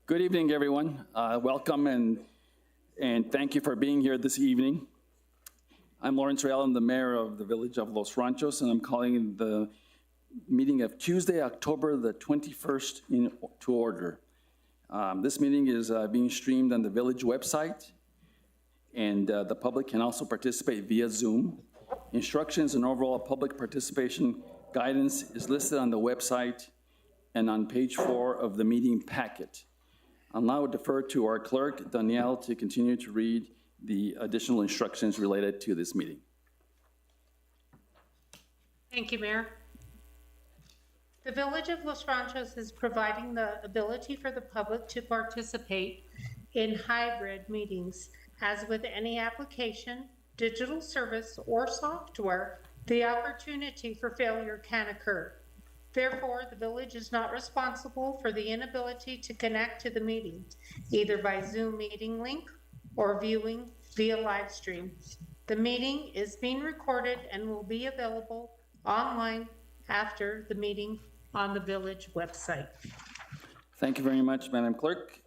Good evening, everyone. Welcome and thank you for being here this evening. I'm Lawrence Real. I'm the mayor of the village of Los Ranchos, and I'm calling the meeting of Tuesday, October the 21st to order. This meeting is being streamed on the village website, and the public can also participate via Zoom. Instructions and overall public participation guidance is listed on the website and on page 4 of the meeting packet. I'll now defer to our clerk, Danielle, to continue to read the additional instructions related to this meeting. Thank you, Mayor. The Village of Los Ranchos is providing the ability for the public to participate in hybrid meetings. As with any application, digital service, or software, the opportunity for failure can occur. Therefore, the village is not responsible for the inability to connect to the meeting, either by Zoom meeting link or viewing via live stream. The meeting is being recorded and will be available online after the meeting on the village website. Thank you very much, Madam Clerk.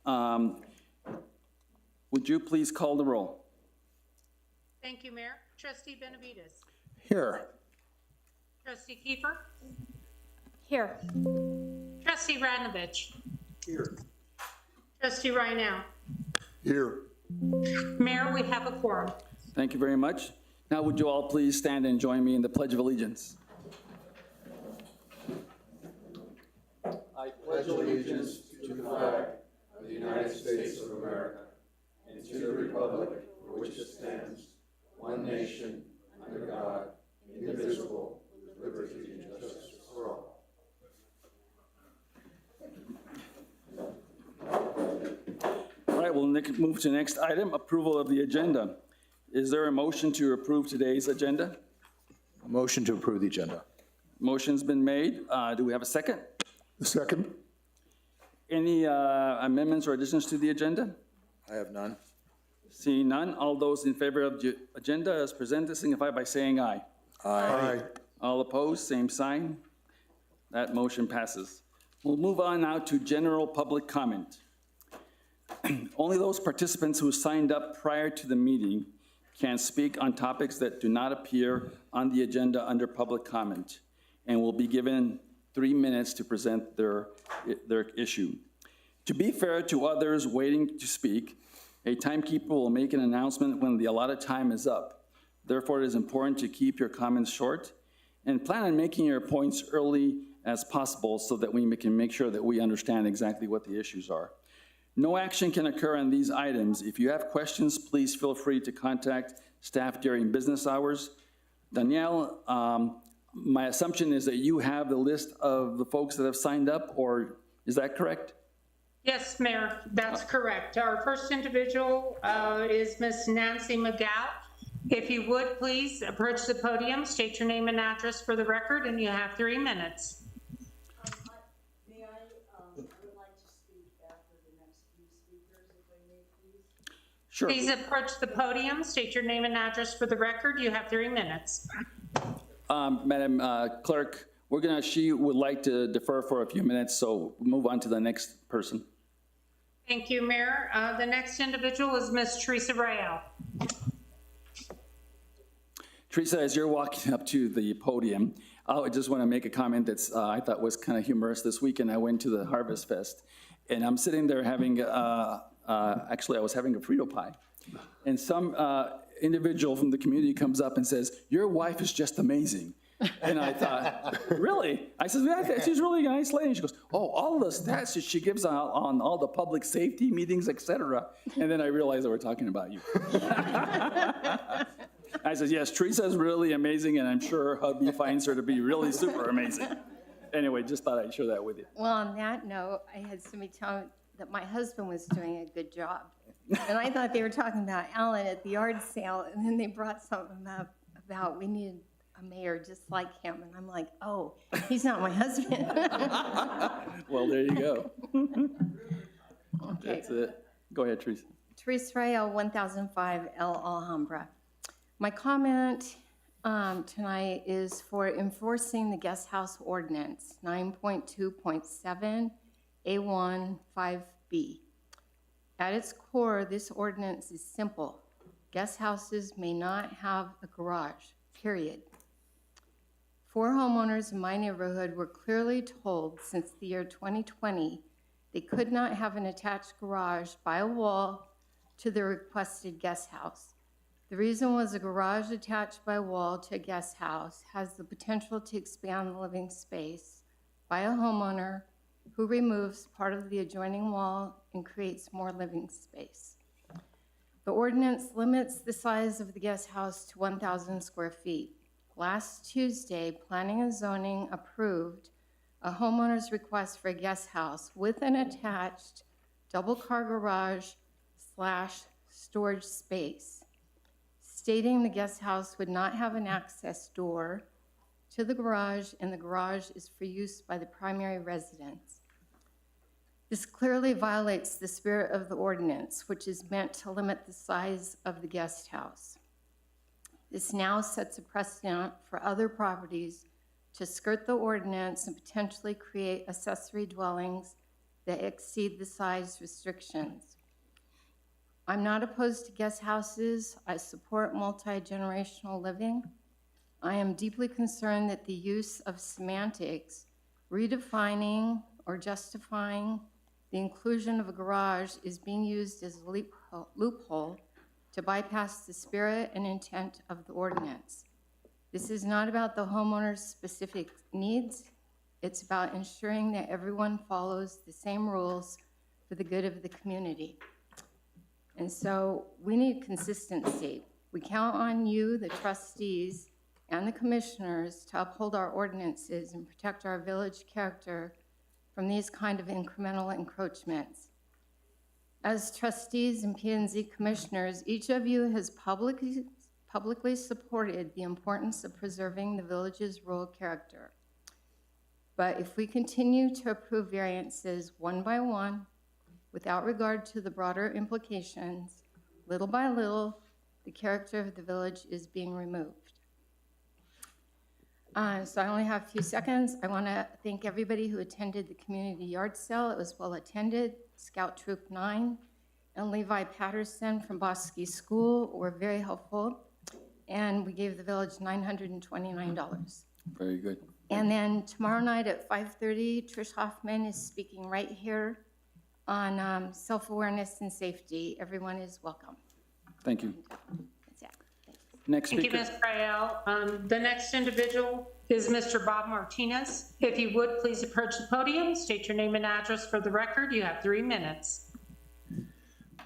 Would you please call the roll? Thank you, Mayor. Trustee Benavides. Here. Trustee Kiefer. Here. Trustee Radnovich. Here. Trustee Rynell. Here. Mayor, we have a quorum. Thank you very much. Now, would you all please stand and join me in the Pledge of Allegiance? I pledge allegiance to the flag of the United States of America and to the republic for which it stands, one nation, under God, indivisible, with liberty and justice for all. All right, we'll move to the next item, approval of the agenda. Is there a motion to approve today's agenda? A motion to approve the agenda. Motion's been made. Do we have a second? The second. Any amendments or additions to the agenda? I have none. Seeing none, all those in favor of the agenda as presented signify by saying aye. Aye. All opposed, same sign. That motion passes. We'll move on now to general public comment. Only those participants who signed up prior to the meeting can speak on topics that do not appear on the agenda under public comment and will be given 3 minutes to present their issue. To be fair to others waiting to speak, a timekeeper will make an announcement when the allotted time is up. Therefore, it is important to keep your comments short and plan on making your points early as possible so that we can make sure that we understand exactly what the issues are. No action can occur on these items. If you have questions, please feel free to contact staff during business hours. Danielle, my assumption is that you have the list of the folks that have signed up, or is that correct? Yes, Mayor, that's correct. Our first individual is Miss Nancy McGow. If you would, please approach the podium, state your name and address for the record, and you have 3 minutes. May I would like to speak after the next few speakers, if I may, please? Sure. Please approach the podium, state your name and address for the record. You have 3 minutes. Madam Clerk, she would like to defer for a few minutes, so move on to the next person. Thank you, Mayor. The next individual is Miss Teresa Rael. Teresa, as you're walking up to the podium, I just want to make a comment that I thought was kind of humorous. This weekend, I went to the Harvest Fest, and I'm sitting there having, actually, I was having a Frito pie, and some individual from the community comes up and says, "Your wife is just amazing." And I thought, really? I said, yeah, she's really a nice lady. She goes, "Oh, all of the stats that she gives on all the public safety meetings, etc." And then I realized that we're talking about you. I said, yes, Teresa's really amazing, and I'm sure hubby finds her to be really super amazing. Anyway, just thought I'd share that with you. Well, on that note, I had somebody tell me that my husband was doing a good job. And I thought they were talking about Alan at the yard sale, and then they brought something up about we needed a mayor just like him. And I'm like, oh, he's not my husband. Well, there you go. That's it. Go ahead, Teresa. Teresa Rael, 1005 El Alhambra. My comment tonight is for enforcing the guest house ordinance 9.2.7 A1 5B. At its core, this ordinance is simple. Guest houses may not have a garage, period. 4 homeowners in my neighborhood were clearly told since the year 2020 they could not have an attached garage by a wall to the requested guest house. The reason was a garage attached by a wall to a guest house has the potential to expand the living space by a homeowner who removes part of the adjoining wall and creates more living space. The ordinance limits the size of the guest house to 1,000 square feet. Last Tuesday, Planning and Zoning approved a homeowner's request for a guest house with an attached double-car garage / storage space, stating the guest house would not have an access door to the garage and the garage is for use by the primary residence. This clearly violates the spirit of the ordinance, which is meant to limit the size of the guest house. This now sets a precedent for other properties to skirt the ordinance and potentially create accessory dwellings that exceed the size restrictions. I'm not opposed to guest houses. I support multi-generational living. I am deeply concerned that the use of semantics, redefining or justifying the inclusion of a garage is being used as a loophole to bypass the spirit and intent of the ordinance. This is not about the homeowner's specific needs. It's about ensuring that everyone follows the same rules for the good of the community. And so we need consistency. We count on you, the trustees, and the commissioners to uphold our ordinances and protect our village character from these kind of incremental encroachments. As trustees and P&Z commissioners, each of you has publicly supported the importance of preserving the village's rural character. But if we continue to approve variances one by one, without regard to the broader implications, little by little, the character of the village is being removed. So I only have a few seconds. I want to thank everybody who attended the community yard sale. It was well attended. Scout Troop 9 and Levi Patterson from Bosque School were very helpful. And we gave the village $929. Very good. And then tomorrow night at 5:30, Trish Hoffman is speaking right here on self-awareness and safety. Everyone is welcome. Thank you. That's it. Thanks. Next Thank you, speaker. Ms. Rael. The next individual is Mr. Bob Martinez. If you would, please approach the podium, state your name and address for the record. You have 3 minutes.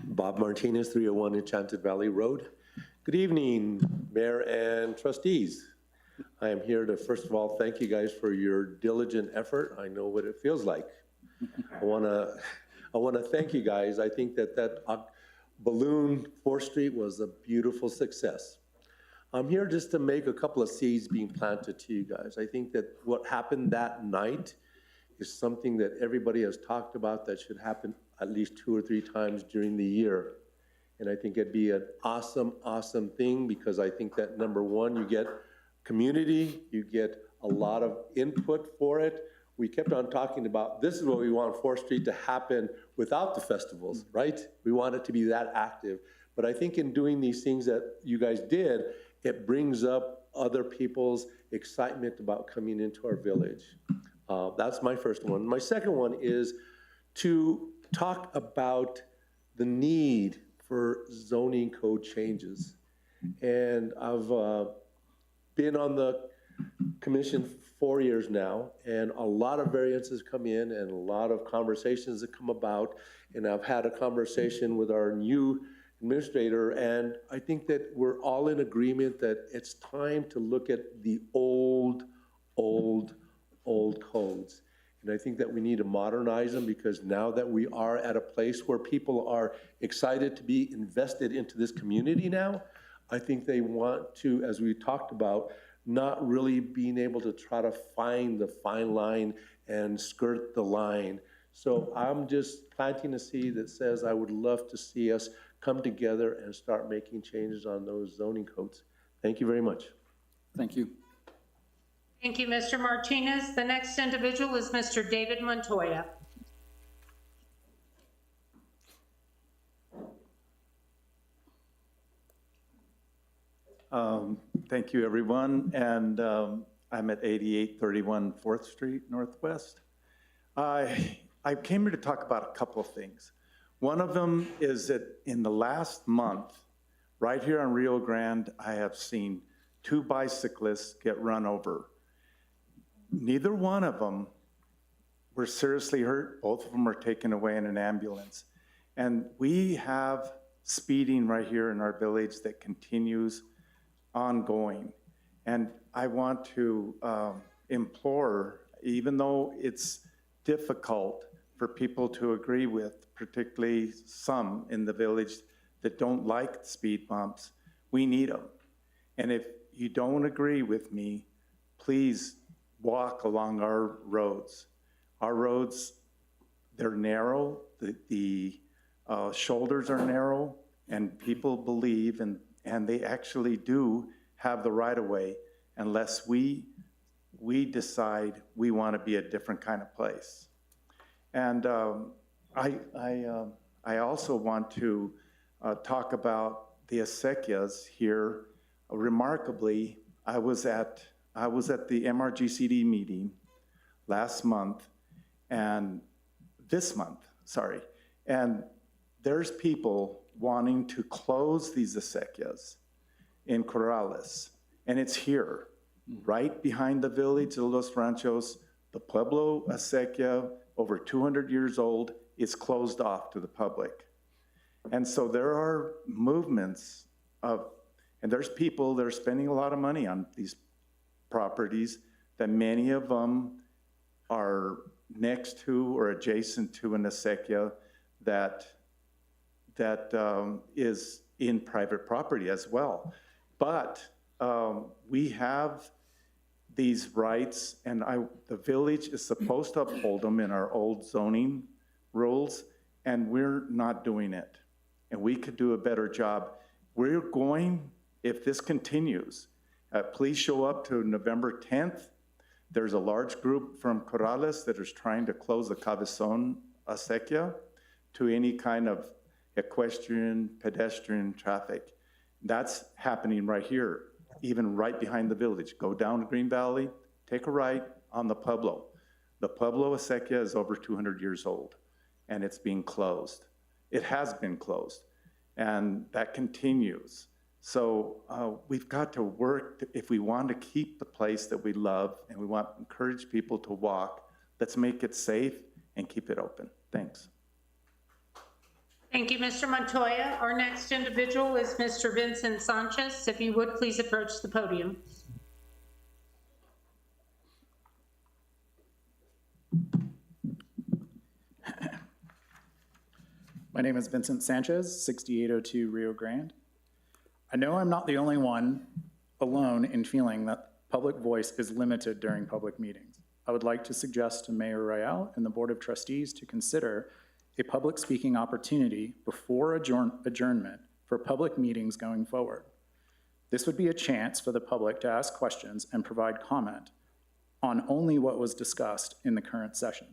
Bob Martinez, 301 Enchanted Valley Road. Good evening, Mayor and trustees. I am here to, first of all, thank you guys for your diligent effort. I know what it feels like. I want to thank you guys. I think that balloon 4th Street was a beautiful success. I'm here just to make a couple of seeds being planted to you guys. I think that what happened that night is something that everybody has talked about that should happen at least 2 or 3 times during the year. And I think it'd be an awesome, awesome thing because I think that number one, you get community, you get a lot of input for it. We kept on talking about this is what we want 4th Street to happen without the festivals, right? We want it to be that active. But I think in doing these things that you guys did, it brings up other people's excitement about coming into our village. That's my first one. My second one is to talk about the need for zoning code changes. And I've been on the commission 4 years now, and a lot of variances come in and a lot of conversations that come about. And I've had a conversation with our new administrator, and I think that we're all in agreement that it's time to look at the old codes. And I think that we need to modernize them because now that we are at a place where people are excited to be invested into this community now, I think they want to, as we talked about, not really being able to try to find the fine line and skirt the line. So I'm just planting a seed that says I would love to see us come together and start making changes on those zoning codes. Thank you very much. Thank you. Thank you, Mr. Martinez. The next individual is Mr. David Montoya. Thank you, everyone, and I'm at 8831 4th Street Northwest. I came here to talk about a couple of things. One of them is that in the last month, right here on Rio Grande, I have seen 2 bicyclists get run over. Neither one of them were seriously hurt. Both of them are taken away in an ambulance. And we have speeding right here in our village that continues ongoing. And I want to implore, even though it's difficult for people to agree with, particularly some in the village that don't like speed bumps, we need them. And if you don't agree with me, please walk along our roads. Our roads, they're narrow, the shoulders are narrow, and people believe, and they actually do have the right of way unless we decide we want to be a different kind of place. And I also want to talk about the acequias here. Remarkably, I was at the MRGCD meeting last month, and this month, sorry, and there's people wanting to close these acequias in Corrales, and it's here, right behind the village of Los Ranchos. The Pueblo acequia, over 200 years old, is closed off to the public. And so there are movements of, and there's people that are spending a lot of money on these properties, that many of them are next to or adjacent to an acequia that is in private property as well. But we have these rights, and the village is supposed to uphold them in our old zoning rules, and we're not doing it. And we could do a better job. We're going, if this continues, please show up to November 10th. There's a large group from Corrales that is trying to close the Cabezon acequia to any kind of equestrian, pedestrian traffic. That's happening right here, even right behind the village. Go down to Green Valley, take a right on the Pueblo. The Pueblo acequia is over 200 years old, and it's being closed. It has been closed, and that continues. So we've got to work, if we want to keep the place that we love and we want to encourage people to walk, let's make it safe and keep it open. Thanks. Thank you, Mr. Montoya. Our next individual is Mr. Vincent Sanchez. If you would, please approach the podium. My name is Vincent Sanchez, 6802 Rio Grande. I know I'm not the only one alone in feeling that public voice is limited during public meetings. I would like to suggest to Mayor Royale and the Board of Trustees to consider a public speaking opportunity before adjournment for public meetings going forward. This would be a chance for the public to ask questions and provide comment on only what was discussed in the current session.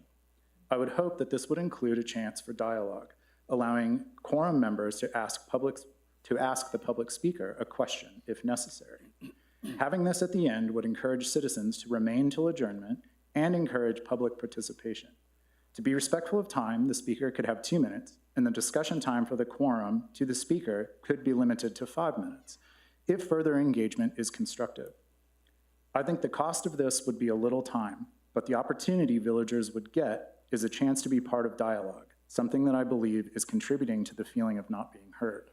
I would hope that this would include a chance for dialogue, allowing quorum members to ask the public speaker a question if necessary. Having this at the end would encourage citizens to remain till adjournment and encourage public participation. To be respectful of time, the speaker could have 2 minutes, and the discussion time for the quorum to the speaker could be limited to 5 minutes, if further engagement is constructive. I think the cost of this would be a little time, but the opportunity villagers would get is a chance to be part of dialogue, something that I believe is contributing to the feeling of not being heard.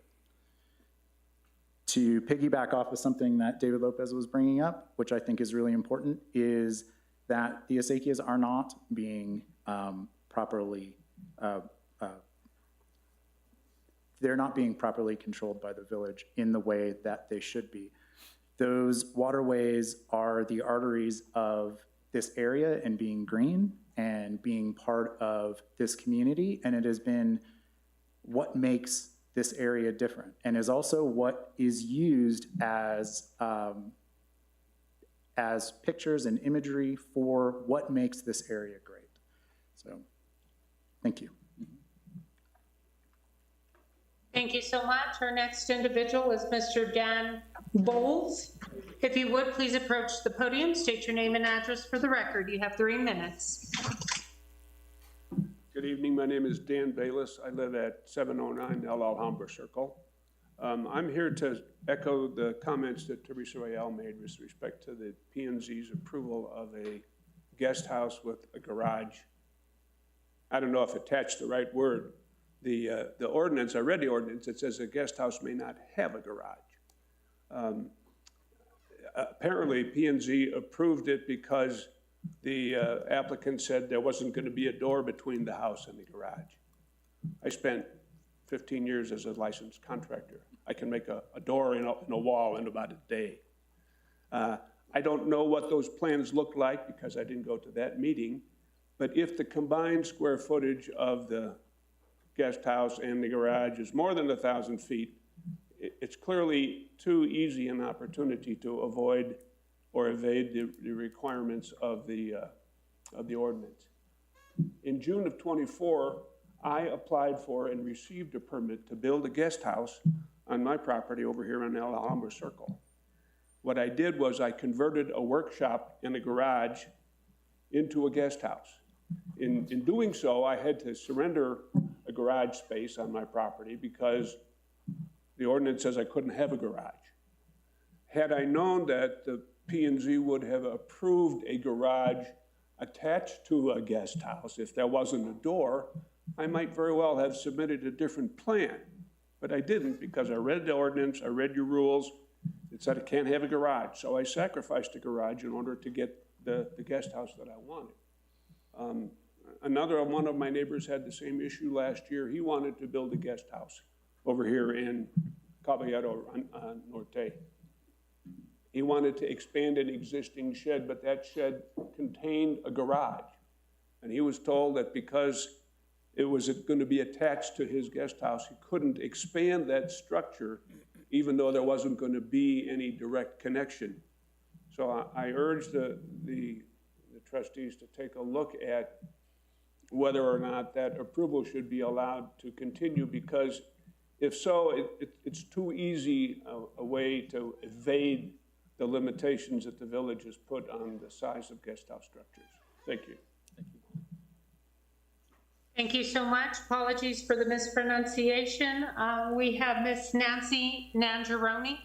To piggyback off of something that David Lopez was bringing up, which I think is really important, is that the acequias are not being properly, they're not being properly controlled by the village in the way that they should be. Those waterways are the arteries of this area, and being green and being part of this community, and it has been what makes this area different, and is also what is used as pictures and imagery for what makes this area great. So, thank you. Thank you so much. Our next individual is Mr. Dan Bowles. If you would, please approach the podium, state your name and address for the record. You have 3 minutes. Good evening. My name is Dan Bayless. I live at 709 El Alhambra Circle. I'm here to echo the comments that Teresa Royale made with respect to the P&Z's approval of a guest house with a garage. I don't know if attached the right word. The ordinance, I read the ordinance, it says a guest house may not have a garage. Apparently P&Z approved it because the applicant said there wasn't going to be a door between the house and the garage. I spent 15 years as a licensed contractor. I can make a door in a wall in about a day. I don't know what those plans look like because I didn't go to that meeting, but if the combined square footage of the guest house and the garage is more than 1,000 feet, it's clearly too easy an opportunity to avoid or evade the requirements of the ordinance. In June of '24, I applied for and received a permit to build a guest house on my property over here on El Alhambra Circle. What I did was I converted a workshop and a garage into a guest house. In doing so, I had to surrender a garage space on my property because the ordinance says I couldn't have a garage. Had I known that the P&Z would have approved a garage attached to a guest house, if there wasn't a door, I might very well have submitted a different plan. But I didn't because I read the ordinance, I read your rules. It said I can't have a garage. So I sacrificed a garage in order to get the guest house that I wanted. Another one of my neighbors had the same issue last year. He wanted to build a guest house over here in Caballero Norte. He wanted to expand an existing shed, but that shed contained a garage. And he was told that because it was going to be attached to his guest house, he couldn't expand that structure, even though there wasn't going to be any direct connection. So I urge the trustees to take a look at whether or not that approval should be allowed to continue, because if so, it's too easy a way to evade the limitations that the village has put on the size of guest house structures. Thank you. Thank you so much. Apologies for the mispronunciation. We have Miss Nancy Nangeroni.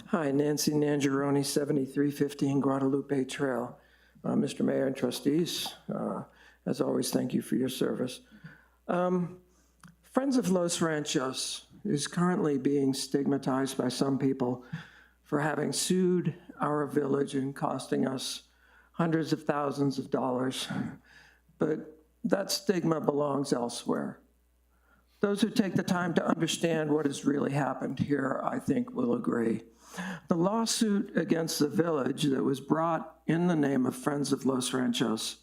Hi, Nancy Nangeroni, 7315 Guadalupe Trail. Mr. Mayor and trustees, as always, thank you for your service. Friends of Los Ranchos is currently being stigmatized by some people for having sued our village and costing us hundreds of thousands of dollars, but that stigma belongs elsewhere. Those who take the time to understand what has really happened here, I think, will agree. The lawsuit against the village that was brought in the name of Friends of Los Ranchos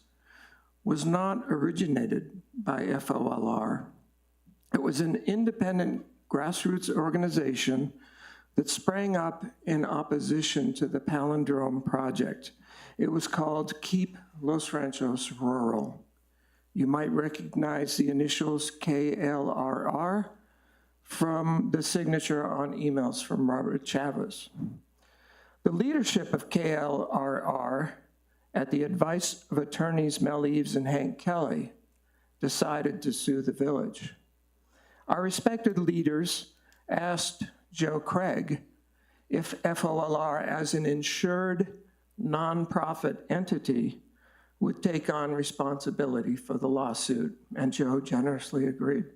was not originated by FOLR. It was an independent grassroots organization that sprang up in opposition to the Palindrome Project. It was called Keep Los Ranchos Rural. You might recognize the initials KLRR from the signature on emails from Robert Chavez. The leadership of KLRR, at the advice of attorneys Mel Eves and Hank Kelly, decided to sue the village. Our respected leaders asked Joe Craig if FOLR, as an insured nonprofit entity, would take on responsibility for the lawsuit, and Joe generously agreed.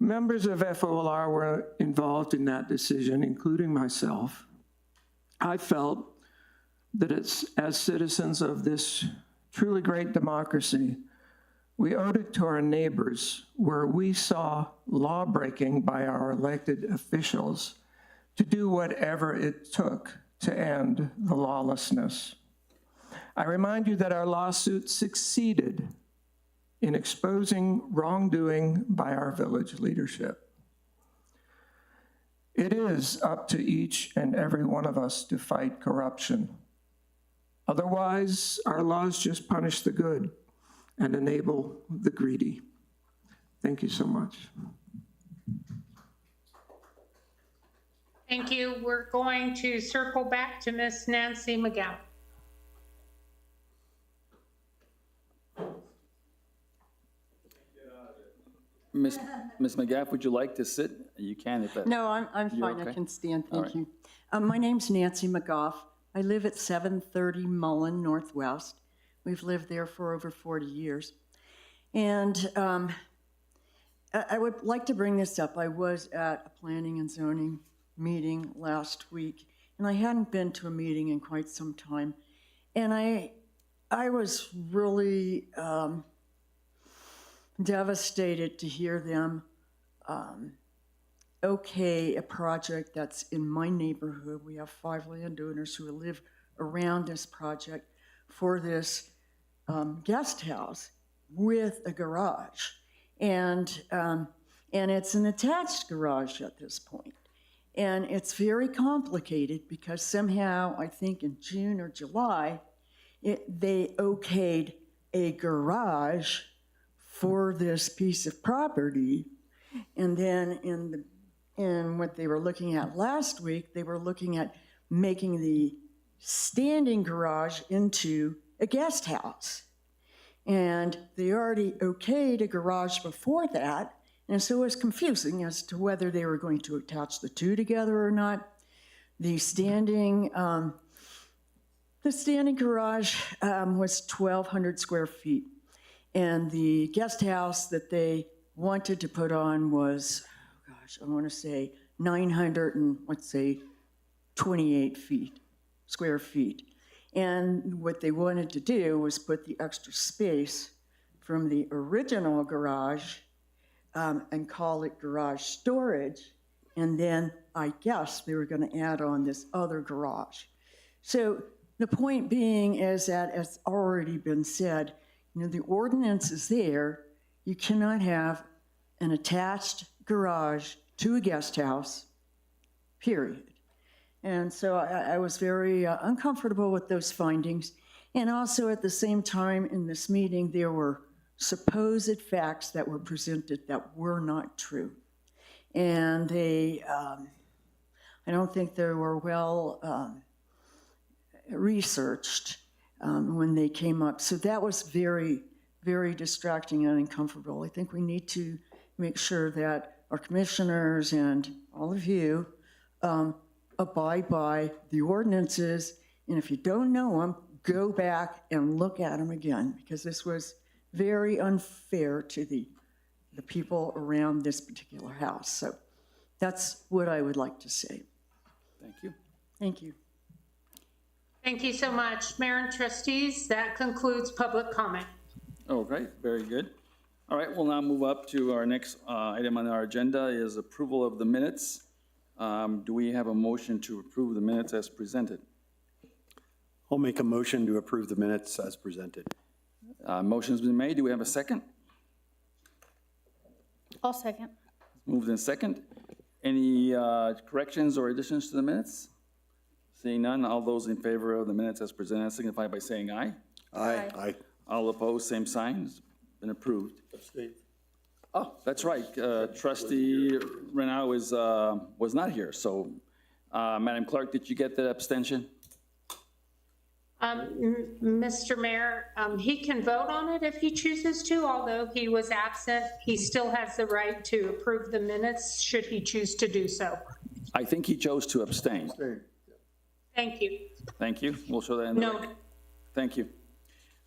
Members of FOLR were involved in that decision, including myself. I felt that it's, as citizens of this truly great democracy, we owed it to our neighbors where we saw law breaking by our elected officials to do whatever it took to end the lawlessness. I remind you that our lawsuit succeeded in exposing wrongdoing by our village leadership. It is up to each and every one of us to fight corruption. Otherwise, our laws just punish the good and enable the greedy. Thank you so much. Thank you. We're going to circle back to Miss Nancy McGowan. Ms. McGaff, would you like to sit? You can if that. No, I'm You're fine, I okay? can stand, All thank you. My name's Nancy McGough. I live at 730 Mullen Northwest. We've lived there for over 40 years. And I would like to bring this up. I was at a planning and zoning meeting last week, and I hadn't been to a meeting in quite some time. And I was really devastated to hear them okay a project that's in my neighborhood. We have 5 landowners who live around this project for this guest house with a garage. And it's an attached garage at this point. And it's very complicated because somehow, I think in June or July, they okayed a garage for this piece of property. And then in what they were looking at last week, they were looking at making the standing garage into a guest house. And they already okayed a garage before that, and so it was confusing as to whether they were going to attach the two together or not. The standing garage was 1,200 square feet, and the guest house that they wanted to put on was, oh gosh, I want to say 928 square feet. And what they wanted to do was put the extra space from the original garage and call it garage storage. And then I guess they were going to add on this other garage. So the point being is that, as already been said, the ordinance is there. You cannot have an attached garage to a guest house, period. And so I was very uncomfortable with those findings. And also at the same time in this meeting, there were supposed facts that were presented that were not true. And they, I don't think they were well researched when they came up. So that was very, very distracting and uncomfortable. I think we need to make sure that our commissioners and all of you abide by the ordinances, and if you don't know them, go back and look at them again, because this was very unfair to the people around this particular house. So that's what I would like to say. Thank you. Thank you. Thank you so much. Mayor and trustees, that concludes public comment. Oh, great, very good. All right, we'll now move up to our next item on our agenda is approval of the minutes. Do we have a motion to approve the minutes as presented? I'll make a motion to approve the minutes as presented. Motion's been made. Do we have a second? I'll second. Moved in second. Any corrections or additions to the minutes? Seeing none, all those in favor of the minutes as presented signify by saying aye. Aye. Aye. All opposed, same sign. It's been approved. Oh, that's right. Trustee Renaud was not here. So, Madam Clerk, did you get that abstention? Mr. Mayor, he can vote on it if he chooses to, although he was absent. He still has the right to approve the minutes should he choose to do so. I think he chose to abstain. Thank you. Thank you. We'll show that in the No. record. Thank you.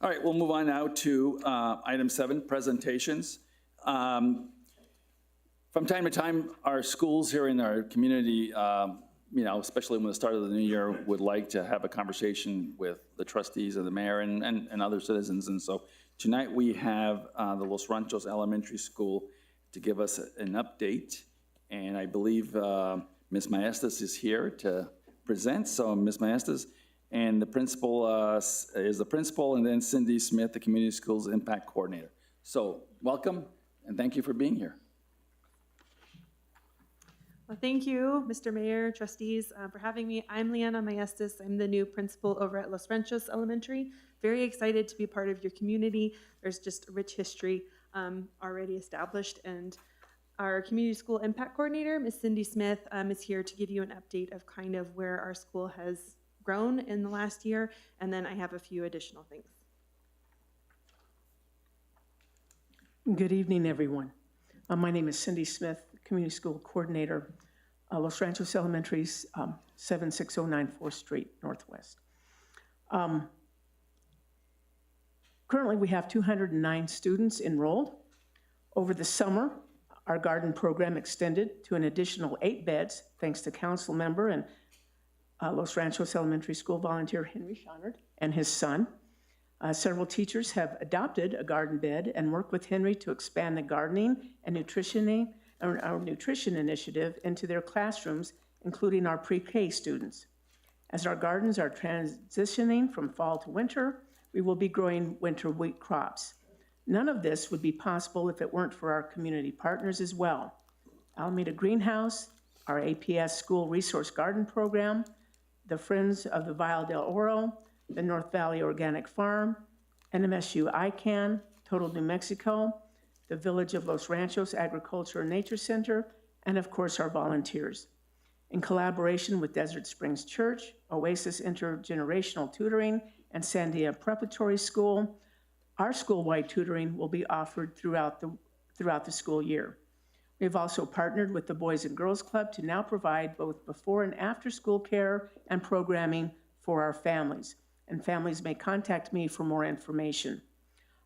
All right, we'll move on now to item 7, presentations. From time to time, our schools here in our community especially when the start of the new year, would like to have a conversation with the trustees and the mayor and other citizens. And so tonight we have the Los Ranchos Elementary School to give us an update. And I believe Ms. Maestas is here to present. So Ms. Maestas, and the principal is the principal, and then Cindy Smith, the Community Schools Impact Coordinator. So welcome, and thank you for being here. Well, thank you, Mr. Mayor, trustees, for having me. I'm Leanna Maestas. I'm the new principal over at Los Ranchos Elementary. Very excited to be part of your community. There's just a rich history already established, and our Community School Impact Coordinator, Ms. Cindy Smith, is here to give you an update of kind of where our school has grown in the last year, and then I have a few additional things. Good evening, everyone. My name is Cindy Smith, Community School Coordinator, Los Ranchos Elementary's 76094 4th Street Northwest. Currently, we have 209 students enrolled. Over the summer, our garden program extended to an additional 8 beds, thanks to council member and Los Ranchos Elementary School volunteer Henry Schonard and his son. Several teachers have adopted a garden bed and worked with Henry to expand the gardening and our nutrition initiative into their classrooms, including our pre-K students. As our gardens are transitioning from fall to winter, we will be growing winter wheat crops. None of this would be possible if it weren't for our community partners as well. Alameda Greenhouse, our APS School Resource Garden Program, the Friends of the Valle del Oro, the North Valley Organic Farm, NMSU ICANN, Total New Mexico, the Village of Los Ranchos Agriculture and Nature Center, and of course our volunteers. In collaboration with Desert Springs Church, Oasis Intergenerational Tutoring, and Sandia Preparatory School, our school-wide tutoring will be offered throughout the school year. We've also partnered with the Boys and Girls Club to now provide both before and after school care and programming for our families. And families may contact me for more information.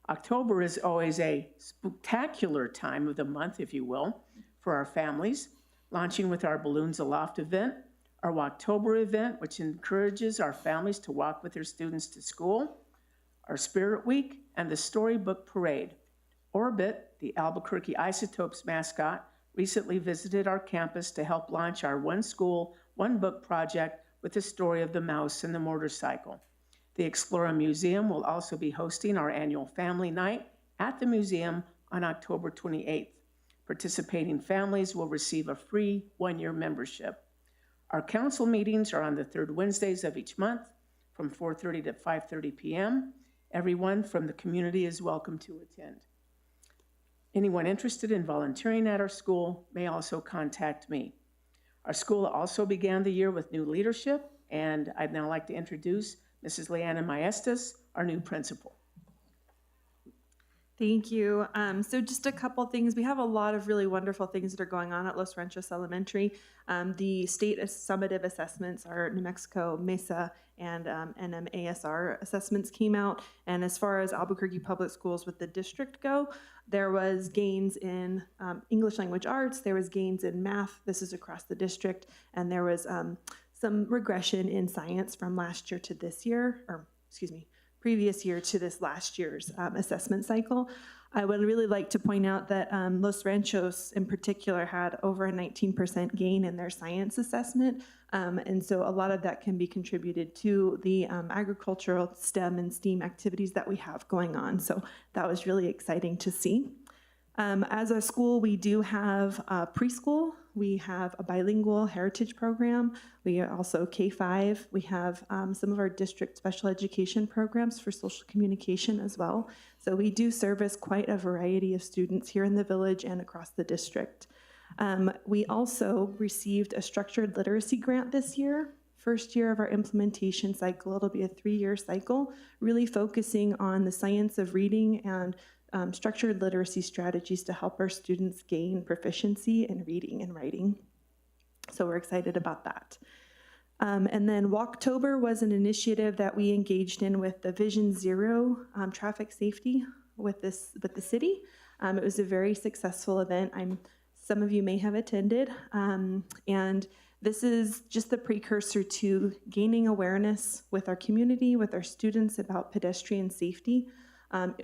October is always a spectacular time of the month, if you will, for our families, launching with our Balloons Aloft event, our Walktober event, which encourages our families to walk with their students to school, our Spirit Week, and the Storybook Parade. Orbit, the Albuquerque Isotopes mascot, recently visited our campus to help launch our One School, One Book project with the story of the mouse and the motorcycle. The Explora Museum will also be hosting our annual family night at the museum on October 28th. Participating families will receive a free one-year membership. Our council meetings are on the third Wednesdays of each month from 4:30 to 5:30 p.m. Everyone from the community is welcome to attend. Anyone interested in volunteering at our school may also contact me. Our school also began the year with new leadership, and I'd now like to introduce Mrs. Leanna Maestas, our new principal. Thank you. So just a couple things. We have a lot of really wonderful things that are going on at Los Ranchos Elementary. The state summative assessments, our New Mexico MESA and NMASR assessments came out. And as far as Albuquerque Public Schools with the district go, there was gains in English language arts, there was gains in math, this is across the district, and there was some regression in science from last year to this year, or excuse me, previous year to this last year's assessment cycle. I would really like to point out that Los Ranchos in particular had over a 19% gain in their science assessment. And so a lot of that can be contributed to the agricultural STEM and STEAM activities that we have going on. So that was really exciting to see. As a school, we do have preschool. We have a bilingual heritage program. We are also K-5. We have some of our district special education programs for social communication as well. So we do service quite a variety of students here in the village and across the district. We also received a structured literacy grant this year. First year of our implementation cycle. It'll be a 3-year cycle, really focusing on the science of reading and structured literacy strategies to help our students gain proficiency in reading and writing. So we're excited about that. And then Walktober was an initiative that we engaged in with the Vision Zero traffic safety with the city. It was a very successful event. Some of you may have attended, and This is just the precursor to gaining awareness with our community, with our students about pedestrian safety.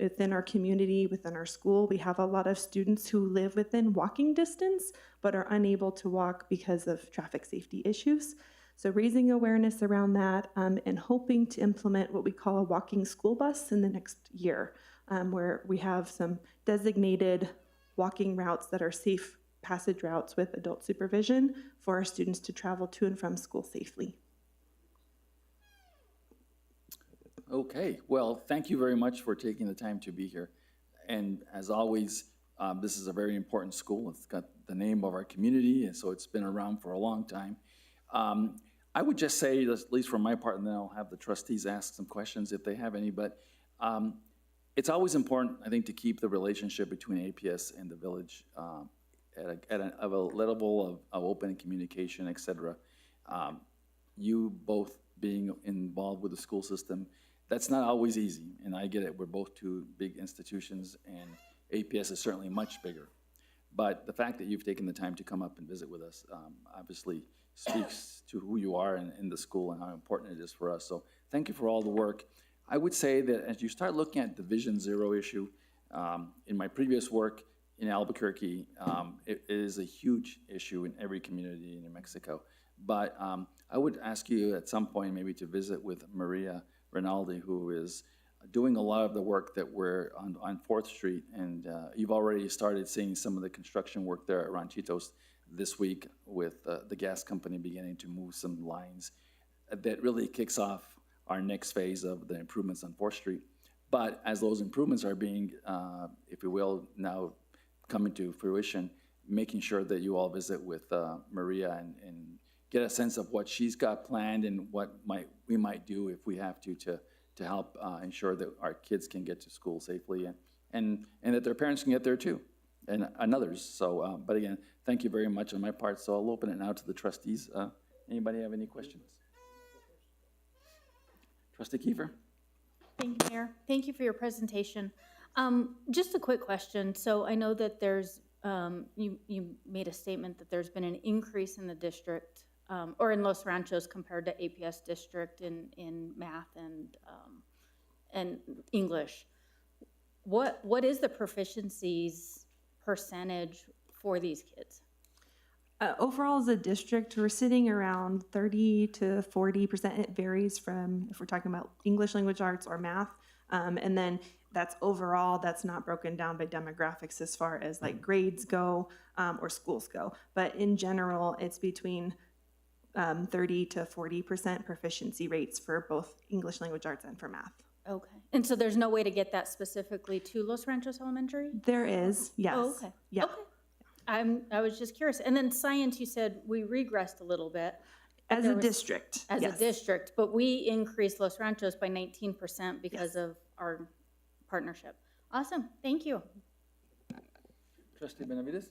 Within our community, within our school, we have a lot of students who live within walking distance but are unable to walk because of traffic safety issues. So raising awareness around that and hoping to implement what we call a walking school bus in the next year, where we have some designated walking routes that are safe passage routes with adult supervision for our students to travel to and from school safely. Okay, well, thank you very much for taking the time to be here. And as always, this is a very important school. It's got the name of our community, and so it's been around for a long time. I would just say, at least from my part, and then I'll have the trustees ask some questions if they have any, but it's always important, I think, to keep the relationship between APS and the village at a level of open communication, et cetera. You both being involved with the school system, that's not always easy, and I get it. We're both two big institutions, and APS is certainly much bigger. But the fact that you've taken the time to come up and visit with us obviously speaks to who you are in the school and how important it is for us. So thank you for all the work. I would say that as you start looking at the Vision Zero issue, in my previous work in Albuquerque, it is a huge issue in every community in New Mexico. But I would ask you at some point maybe to visit with Maria Rinaldi, who is doing a lot of the work that we're on 4th Street. And you've already started seeing some of the construction work there at Ranchitos this week with the gas company beginning to move some lines. That really kicks off our next phase of the improvements on 4th Street. But as those improvements are being, if you will, now coming to fruition, making sure that you all visit with Maria and get a sense of what she's got planned and what we might do if we have to help ensure that our kids can get to school safely and that their parents can get there too, and others. So, but again, thank you very much on my part. So I'll open it now to the trustees. Anybody have any questions? Trustee Kiefer? Thank you, Mayor. Thank you for your presentation. Just a quick question. So I know that there's, you made a statement that there's been an increase in the district, or in Los Ranchos compared to APS district in math and English. What is the proficiencies percentage for these kids? Overall, as a district, we're sitting around 30 to 40%. It varies from if we're talking about English language arts or math. And then that's overall, that's not broken down by demographics as far as like grades go or schools go. But in general, it's between 30 to 40% proficiency rates for both English language arts and for math. Okay. And so there's no way to get that specifically to Los Ranchos Elementary? There is, yes. Oh, okay. Yeah. Okay. I was just curious. And then science, you said we regressed a little bit. As a district, As yes. a district, but we increased Los Ranchos by 19% because of our partnership. Awesome. Thank you. Trustee Benavides?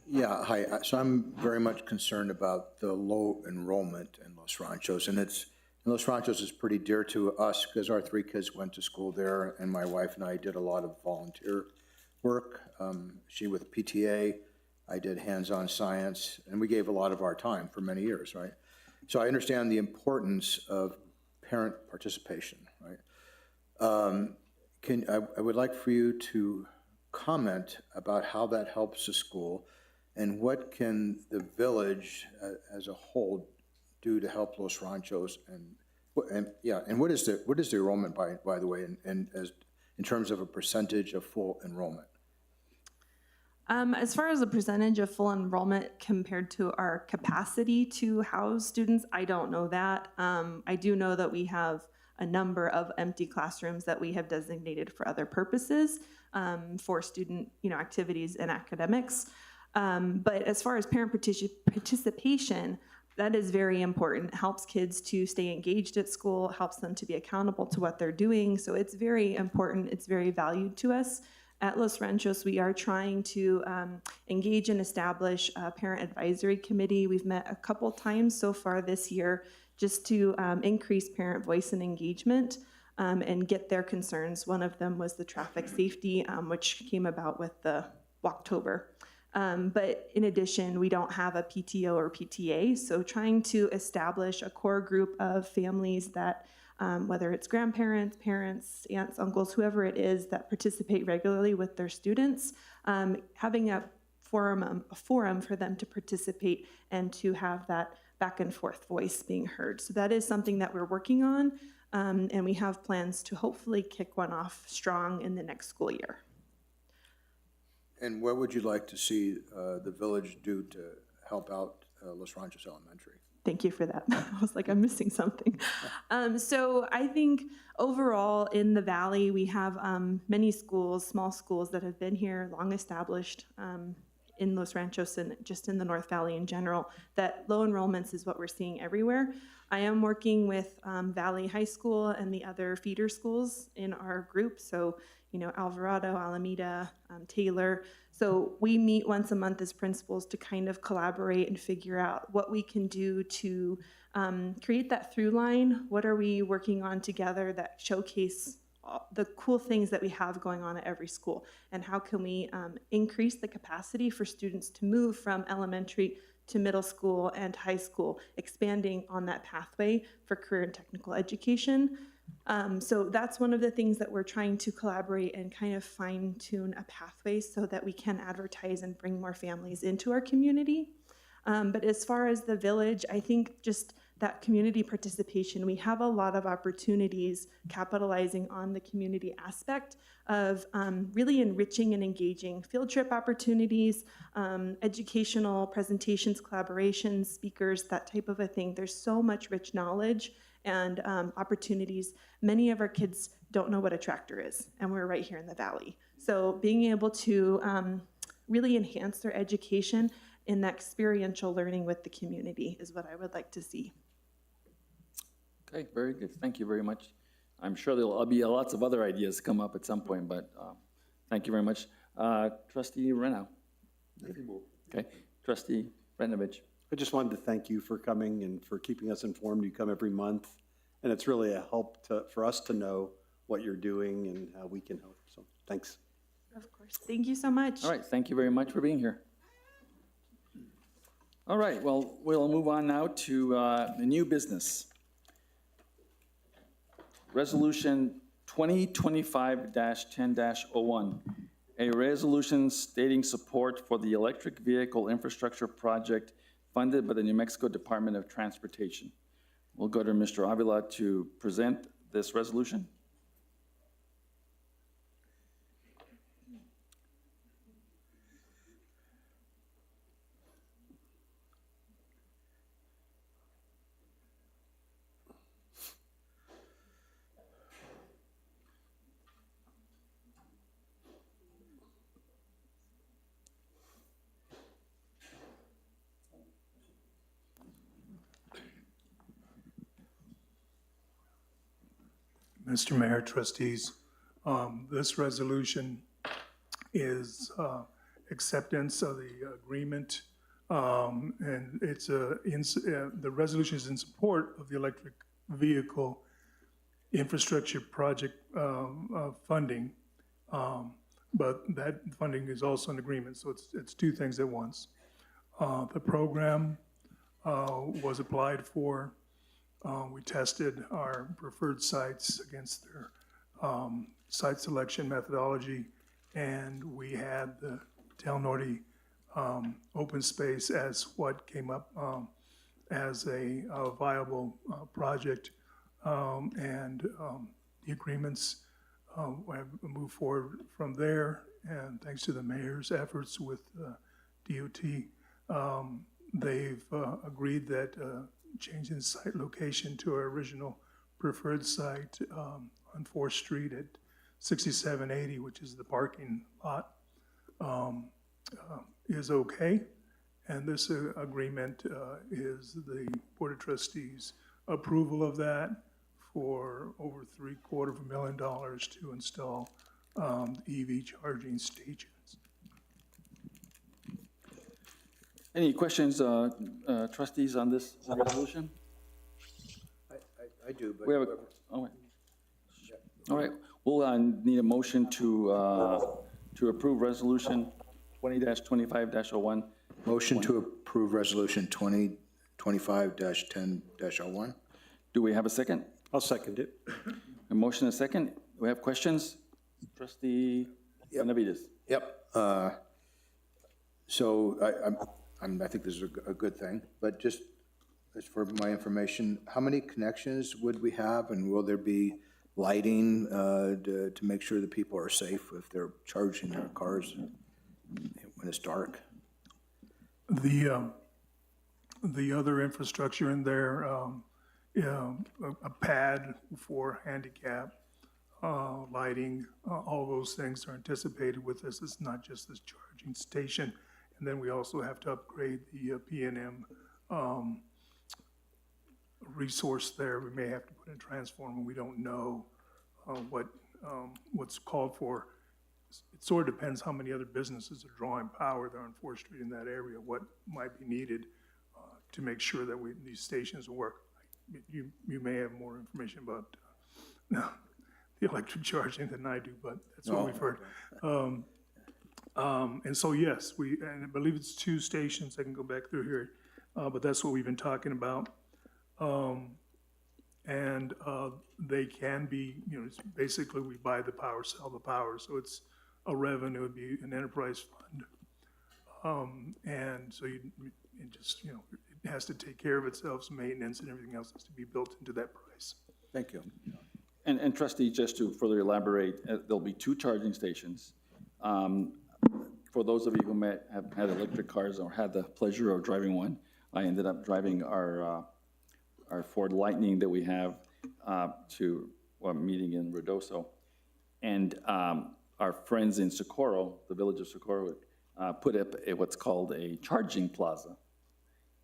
Yeah, hi. So I'm very much concerned about the low enrollment in Los Ranchos. And Los Ranchos is pretty dear to us because our 3 kids went to school there, and my wife and I did a lot of volunteer work. She with PTA, I did hands-on science, and we gave a lot of our time for many years, right? So I understand the importance of parent participation, right? I would like for you to comment about how that helps the school, and what can the village as a whole do to help Los Ranchos, and what is the enrollment by the way, and as in terms of a percentage of full enrollment? As far as the percentage of full enrollment compared to our capacity to house students, I don't know that. I do know that we have a number of empty classrooms that we have designated for other purposes, for student activities and academics. But as far as parent participation, that is very important. It helps kids to stay engaged at school, helps them to be accountable to what they're doing. So it's very important. It's very valued to us. At Los Ranchos, we are trying to engage and establish a parent advisory committee. We've met a couple times so far this year just to increase parent voice and engagement and get their concerns. One of them was the traffic safety, which came about with the Walktober. But in addition, we don't have a PTO or PTA, so trying to establish a core group of families that, whether it's grandparents, parents, aunts, uncles, whoever it is, that participate regularly with their students, having a forum for them to participate and to have that back and forth voice being heard. So that is something that we're working on, and we have plans to hopefully kick one off strong in the next school year. And what would you like to see the village do to help out Los Ranchos Elementary? Thank you for that. I was like, I'm missing something. So I think overall in the valley, we have many schools, small schools that have been here, long established in Los Ranchos and just in the North Valley in general, that low enrollments is what we're seeing everywhere. I am working with Valley High School and the other feeder schools in our group. So, you know, Alvarado, Alameda, Taylor. So we meet once a month as principals to kind of collaborate and figure out what we can do to create that through line. What are we working on together that showcase the cool things that we have going on at every school? And how can we increase the capacity for students to move from elementary to middle school and high school, expanding on that pathway for career and technical education? So that's one of the things that we're trying to collaborate and kind of fine tune a pathway so that we can advertise and bring more families into our community. But as far as the village, I think just that community participation, we have a lot of opportunities capitalizing on the community aspect of really enriching and engaging field trip opportunities, educational presentations, collaborations, speakers, that type of a thing. There's so much rich knowledge and opportunities. Many of our kids don't know what a tractor is, and we're right here in the valley. So being able to really enhance their education in that experiential learning with the community is what I would like to see. Okay, very good. Thank you very much. I'm sure there'll be lots of other ideas come up at some point, but thank you very much. Trustee Reno. Okay, Trustee Renovich. I just wanted to thank you for coming and for keeping us informed. You come every month, and it's really a help for us to know what you're doing and how we can help. So thanks. Of course. Thank you so much. All right, thank you very much for being here. All right, well, we'll move on now to the new business. Resolution 2025-10-01, a resolution stating support for the electric vehicle infrastructure project funded by the New Mexico Department of Transportation. We'll go to Mr. Avila to present this resolution. Mr. Mayor, trustees, this resolution is acceptance of the agreement, and it's the resolution is in support of the electric vehicle infrastructure project funding, but that funding is also an agreement, so it's two things at once. The program was applied for. We tested our preferred sites against their site selection methodology, and we had the Del Norte open space as what came up as a viable project, and the agreements have moved forward from there, and thanks to the mayor's efforts with DOT, they've agreed that changing site location to our original preferred site on 4th Street at 6780, which is the parking lot, is okay. And this agreement is the Board of Trustees' approval of that for over $750,000 to install EV charging stations. Any questions, trustees, on this resolution? I do, but. We have all right, we'll need a motion to approve resolution 20-25-01. Motion to approve Resolution 2025-10-01. Do we have a second? I'll second it. A motion and a second. Do we have questions? Trustee Benavides. Yep. So I think this is a good thing, but just as for my information, how many connections would we have, and will there be lighting to make sure that people are safe if they're charging their cars when it's dark? The other infrastructure in there, a pad for handicap, lighting, all those things are anticipated with this. It's not just this charging station. And then we also have to upgrade the P&M resource there. We may have to put in transformer. We don't know what's called for. It sort of depends how many other businesses are drawing power there on 4th Street in that area, what might be needed to make sure that these stations work. You may have more information about the electric charging than I do, but that's what we've heard. And so, yes, and I believe it's 2 stations. I can go back through here, but that's what we've been talking about. And they can be, it's basically we buy the power, sell the power, so it's a revenue, it'd be an enterprise fund. And so it has to take care of itself, so maintenance and everything else has to be built into that price. Thank you. And trustee, just to further elaborate, there'll be 2 charging stations. For those of you who have had electric cars or had the pleasure of driving one, I ended up driving our Ford Lightning that we have to a meeting in Ruidoso. And our friends in Socorro, the village of Socorro, put up what's called a charging plaza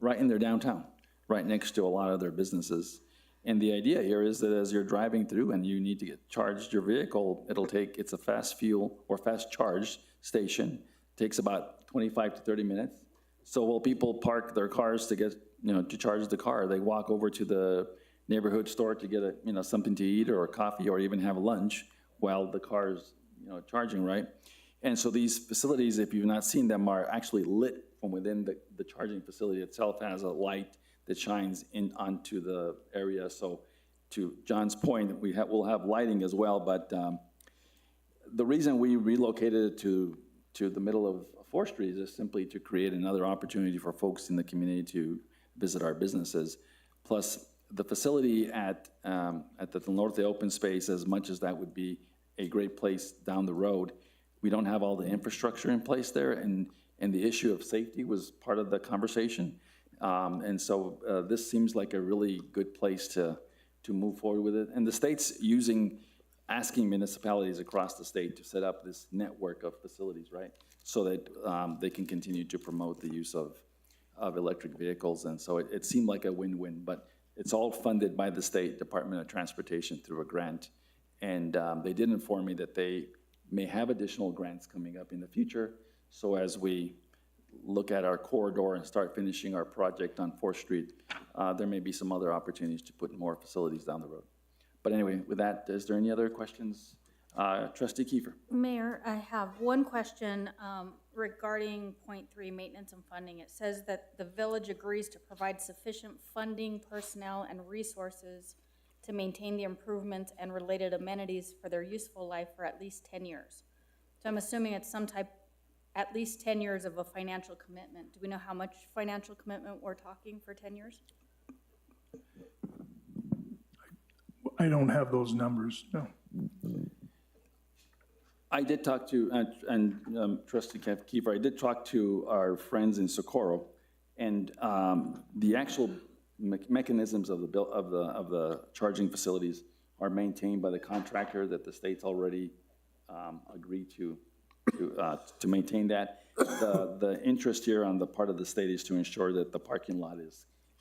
right in their downtown, right next to a lot of their businesses. And the idea here is that as you're driving through and you need to get charged your vehicle, it's a fast fuel or fast charge station. Takes about 25 to 30 minutes. So while people park their cars to get, to charge the car, they walk over to the neighborhood store to get something to eat or a coffee or even have lunch while the car's, charging, right? And so these facilities, if you've not seen them, are actually lit from within the charging facility itself. Has a light that shines in onto the area. So to John's point, we'll have lighting as well, but the reason we relocated it to the middle of 4th Street is simply to create another opportunity for folks in the community to visit our businesses. Plus, the facility at the Norte Open Space, as much as that would be a great place down the road, we don't have all the infrastructure in place there, and the issue of safety was part of the conversation. And so this seems like a really good place to move forward with it. And the state's asking municipalities across the state to set up this network of facilities, right? So that they can continue to promote the use of electric vehicles. And so it seemed like a win-win, but it's all funded by the State Department of Transportation through a grant. And they did inform me that they may have additional grants coming up in the future. So as we look at our corridor and start finishing our project on 4th Street, there may be some other opportunities to put more facilities down the road. But anyway, with that, is there any other questions? Trustee Kiefer. Mayor, I have one question regarding point 3, maintenance and funding. It says that the village agrees to provide sufficient funding, personnel, and resources to maintain the improvements and related amenities for their useful life for at least 10 years. So I'm assuming it's some type, at least 10 years of a financial commitment. Do we know how much financial commitment we're talking for 10 years? I don't have those numbers, no. I did talk to, Trustee Kiefer, I did talk to our friends in Socorro, and the actual mechanisms of the charging facilities are maintained by the contractor that the state's already agreed to maintain that. The interest here on the part of the state is to ensure that the parking lot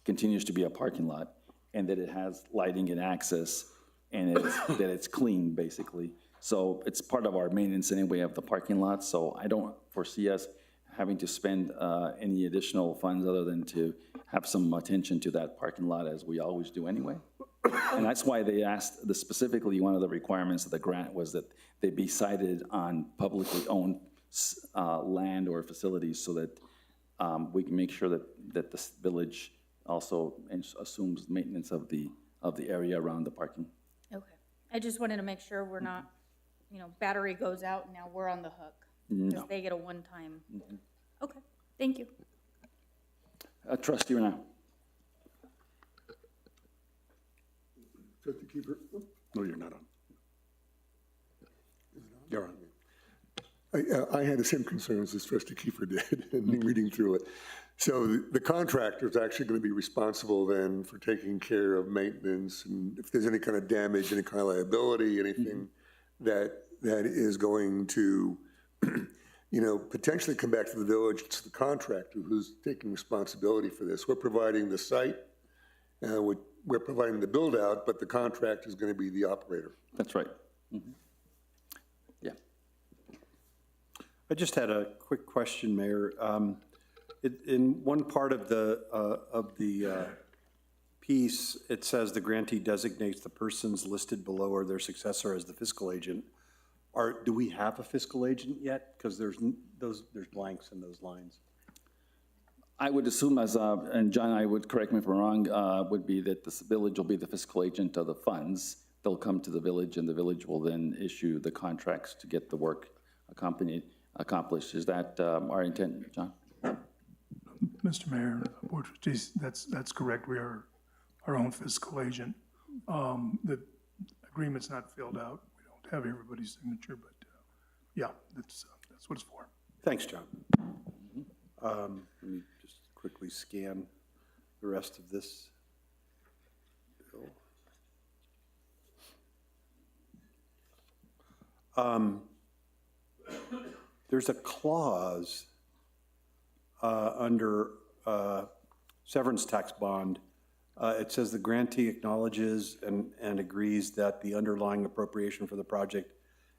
continues to be a parking lot, and that it has lighting and access, and that it's clean, basically. So it's part of our maintenance anyway of the parking lot, so I don't foresee us having to spend any additional funds other than to have some attention to that parking lot, as we always do anyway. And that's why they asked, specifically one of the requirements of the grant was that they be sited on publicly owned land or facilities so that we can make sure that the village also assumes maintenance of the area around the parking. Okay. I just wanted to make sure we're not, battery goes out and now we're on the hook. No. Because they get a one-time. Okay, thank you. Trustee Renau. Trustee Keeper? No, you're not on. You're on. I had the same concerns as Trustee Kiefer did in reading through it. So the contractor is actually going to be responsible then for taking care of maintenance, and if there's any kind of damage, any kind of liability, anything that is going to, potentially come back to the village. It's the contractor who's taking responsibility for this. We're providing the site, we're providing the build out, but the contractor is going to be the operator. That's right. Yeah. I just had a quick question, Mayor. In one part of the piece, it says the grantee designates the persons listed below or their successor as the fiscal agent. Do we have a fiscal agent yet? Because there's blanks in those lines. I would assume and John, I would correct me if I'm wrong, would be that the village will be the fiscal agent of the funds. They'll come to the village and the village will then issue the contracts to get the work accomplished. Is that our intent, John? Mr. Mayor, Board of Trustees, that's correct. We are our own fiscal agent. The agreement's not filled out. We don't have everybody's signature, but yeah, that's what it's for. Thanks, John. Let me just quickly scan the rest of this bill. There's a clause under severance tax bond. It says the grantee acknowledges and agrees that the underlying appropriation for the project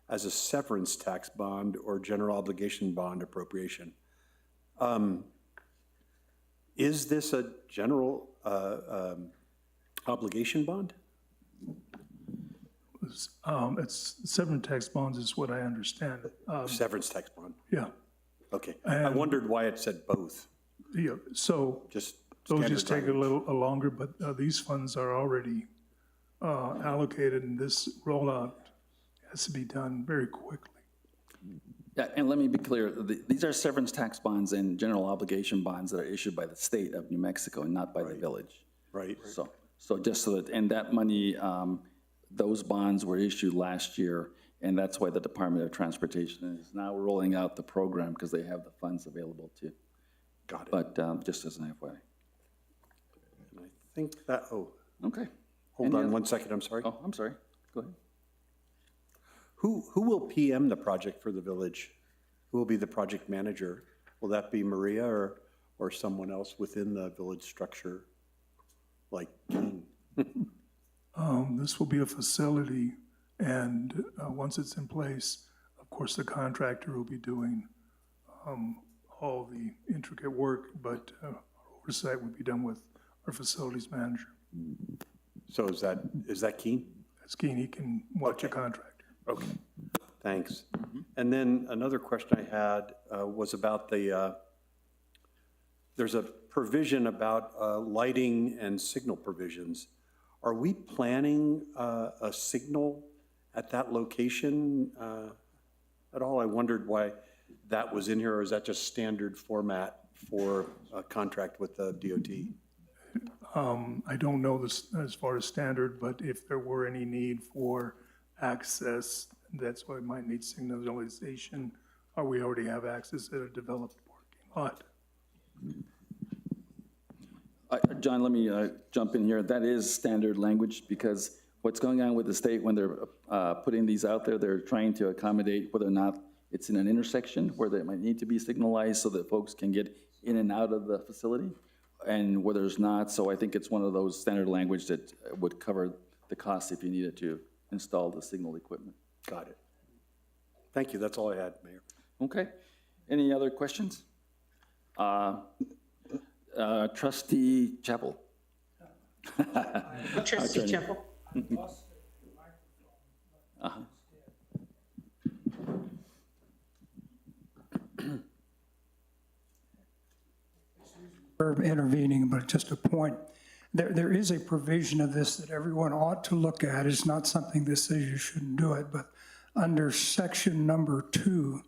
as a severance tax bond or general obligation bond appropriation. Is this a general obligation bond? It's severance tax bonds is what I understand. Severance tax bond? Yeah. Okay. I wondered why it said both. Yeah, so those just take a little longer, but these funds are already allocated, and this rollout has to be done very quickly. Yeah, and let me be clear, these are severance tax bonds and general obligation bonds that are issued by the state of New Mexico and not by the village. Right. So just so that, and that money, those bonds were issued last year, and that's why the Department of Transportation is now rolling out the program because they have the funds available too. Got it. But just as an FYI. And I think that, Okay. Hold on 1 second, I'm sorry. Oh, I'm sorry. Go ahead. Who will PM the project for the village? Who will be the project manager? Will that be Maria or someone else within the village structure, like King? This will be a facility, and once it's in place, of course, the contractor will be doing all the intricate work, but oversight would be done with our facilities manager. So is that Keen? That's Keen. He can watch a contractor. Okay, thanks. And then another question I had was about there's a provision about lighting and signal provisions. Are we planning a signal at that location at all? I wondered why that was in here, or is that just standard format for a contract with the DOT? I don't know this as far as standard, but if there were any need for access, that's why we might need signalization, or we already have access at a developed parking lot. John, let me jump in here. That is standard language because what's going on with the state when they're putting these out there, they're trying to accommodate whether or not it's in an intersection where they might need to be signalized so that folks can get in and out of the facility, and where there's not. So I think it's one of those standard language that would cover the cost if you needed to install the signal equipment. Got it. Thank you. That's all I had, Mayor. Okay. Any other questions? Trustee Chapel. Trustee Chapel. intervening, but just a point. There is a provision of this that everyone ought to look at. It's not something that says you shouldn't do it, but under section number 2,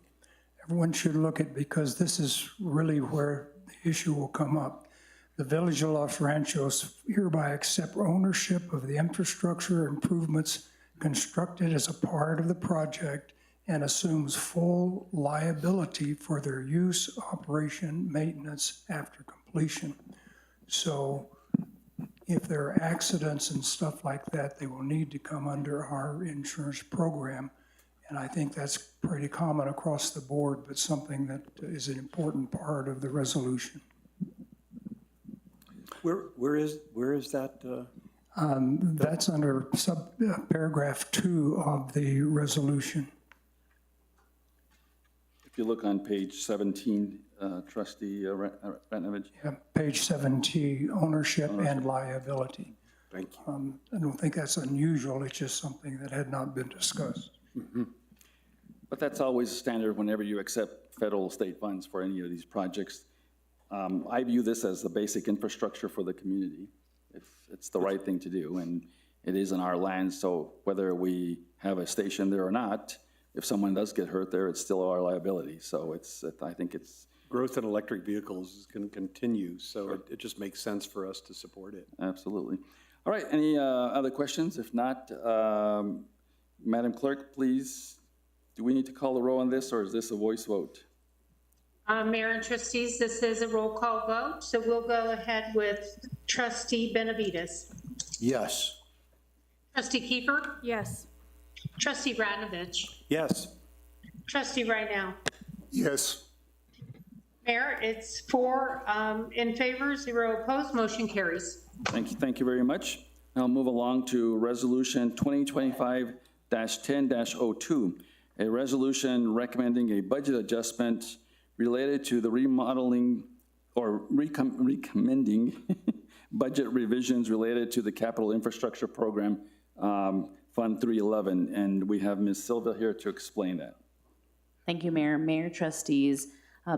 everyone should look at, because this is really where the issue will come up. The Village of Los Ranchos hereby accept ownership of the infrastructure improvements constructed as a part of the project and assumes full liability for their use, operation, maintenance after completion. So if there are accidents and stuff like that, they will need to come under our insurance program. And I think that's pretty common across the board, but something that is an important part of the resolution. Where is that? That's under paragraph 2 of the resolution. If you look on page 17, Trustee Ranovich. Yeah, page 17, ownership and liability. Thank you. I don't think that's unusual, it's just something that had not been discussed. But that's always standard whenever you accept federal state funds for any of these projects. I view this as the basic infrastructure for the community. It's the right thing to do, and it is in our land, so whether we have a station there or not, if someone does get hurt there, it's still our liability. So I think it's... Growth in electric vehicles is going to continue, so it just makes sense for us to support it. Absolutely. All right, any other questions? If not, Madam Clerk, please, do we need to call the roll on this, or is this a voice vote? Mayor and trustees, this is a roll call vote, so we'll go ahead with Trustee Benavides. Yes. Trustee Kiefer? Yes. Trustee Ranovich? Yes. Trustee Rydell? Yes. Mayor, it's 4 in favor, 0 opposed, motion carries. Thank you very much. I'll move along to Resolution 2025-10-02, a resolution recommending a budget adjustment related to the remodeling or recommending budget revisions related to the Capital Infrastructure Program, Fund 311. And we have Ms. Silva here to explain that. Thank you, Mayor. Mayor, trustees,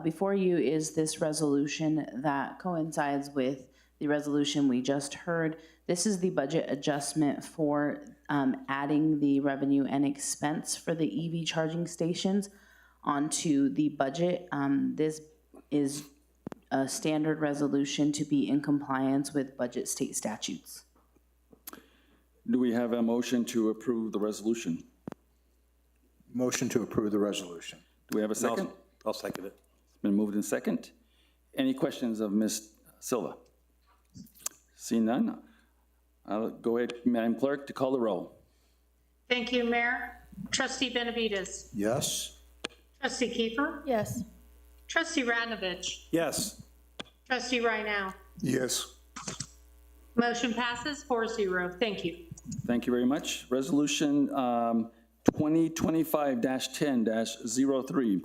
before you is this resolution that coincides with the resolution we just heard. This is the budget adjustment for adding the revenue and expense for the EV charging stations onto the budget. This is a standard resolution to be in compliance with budget state statutes. Do we have a motion to approve the resolution? Motion to approve the resolution. Do we have a second? I'll second it. It's been moved in second. Any questions of Ms. Silva? See none. I'll go ahead, Madam Clerk, to call the roll. Thank you, Mayor. Trustee Benavides? Yes. Trustee Kiefer? Yes. Trustee Ranovich? Yes. Trustee Rydell? Yes. Motion passes 4-0. Thank you. Thank you very much. Resolution 2025-10-03,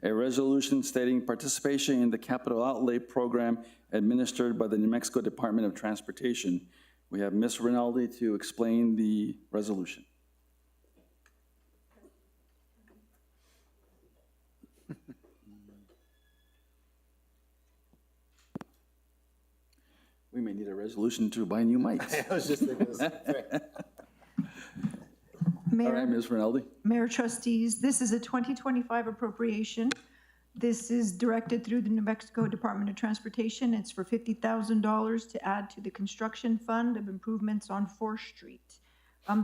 a resolution stating participation in the capital outlay program administered by the New Mexico Department of Transportation. We have Ms. Rinaldi to explain the resolution. We may need a resolution to buy new mics. I was just thinking the same thing. All right, Ms. Rinaldi. Mayor, trustees, this is a 2025 appropriation. This is directed through the New Mexico Department of Transportation. It's for $50,000 to add to the construction fund of improvements on 4th Street.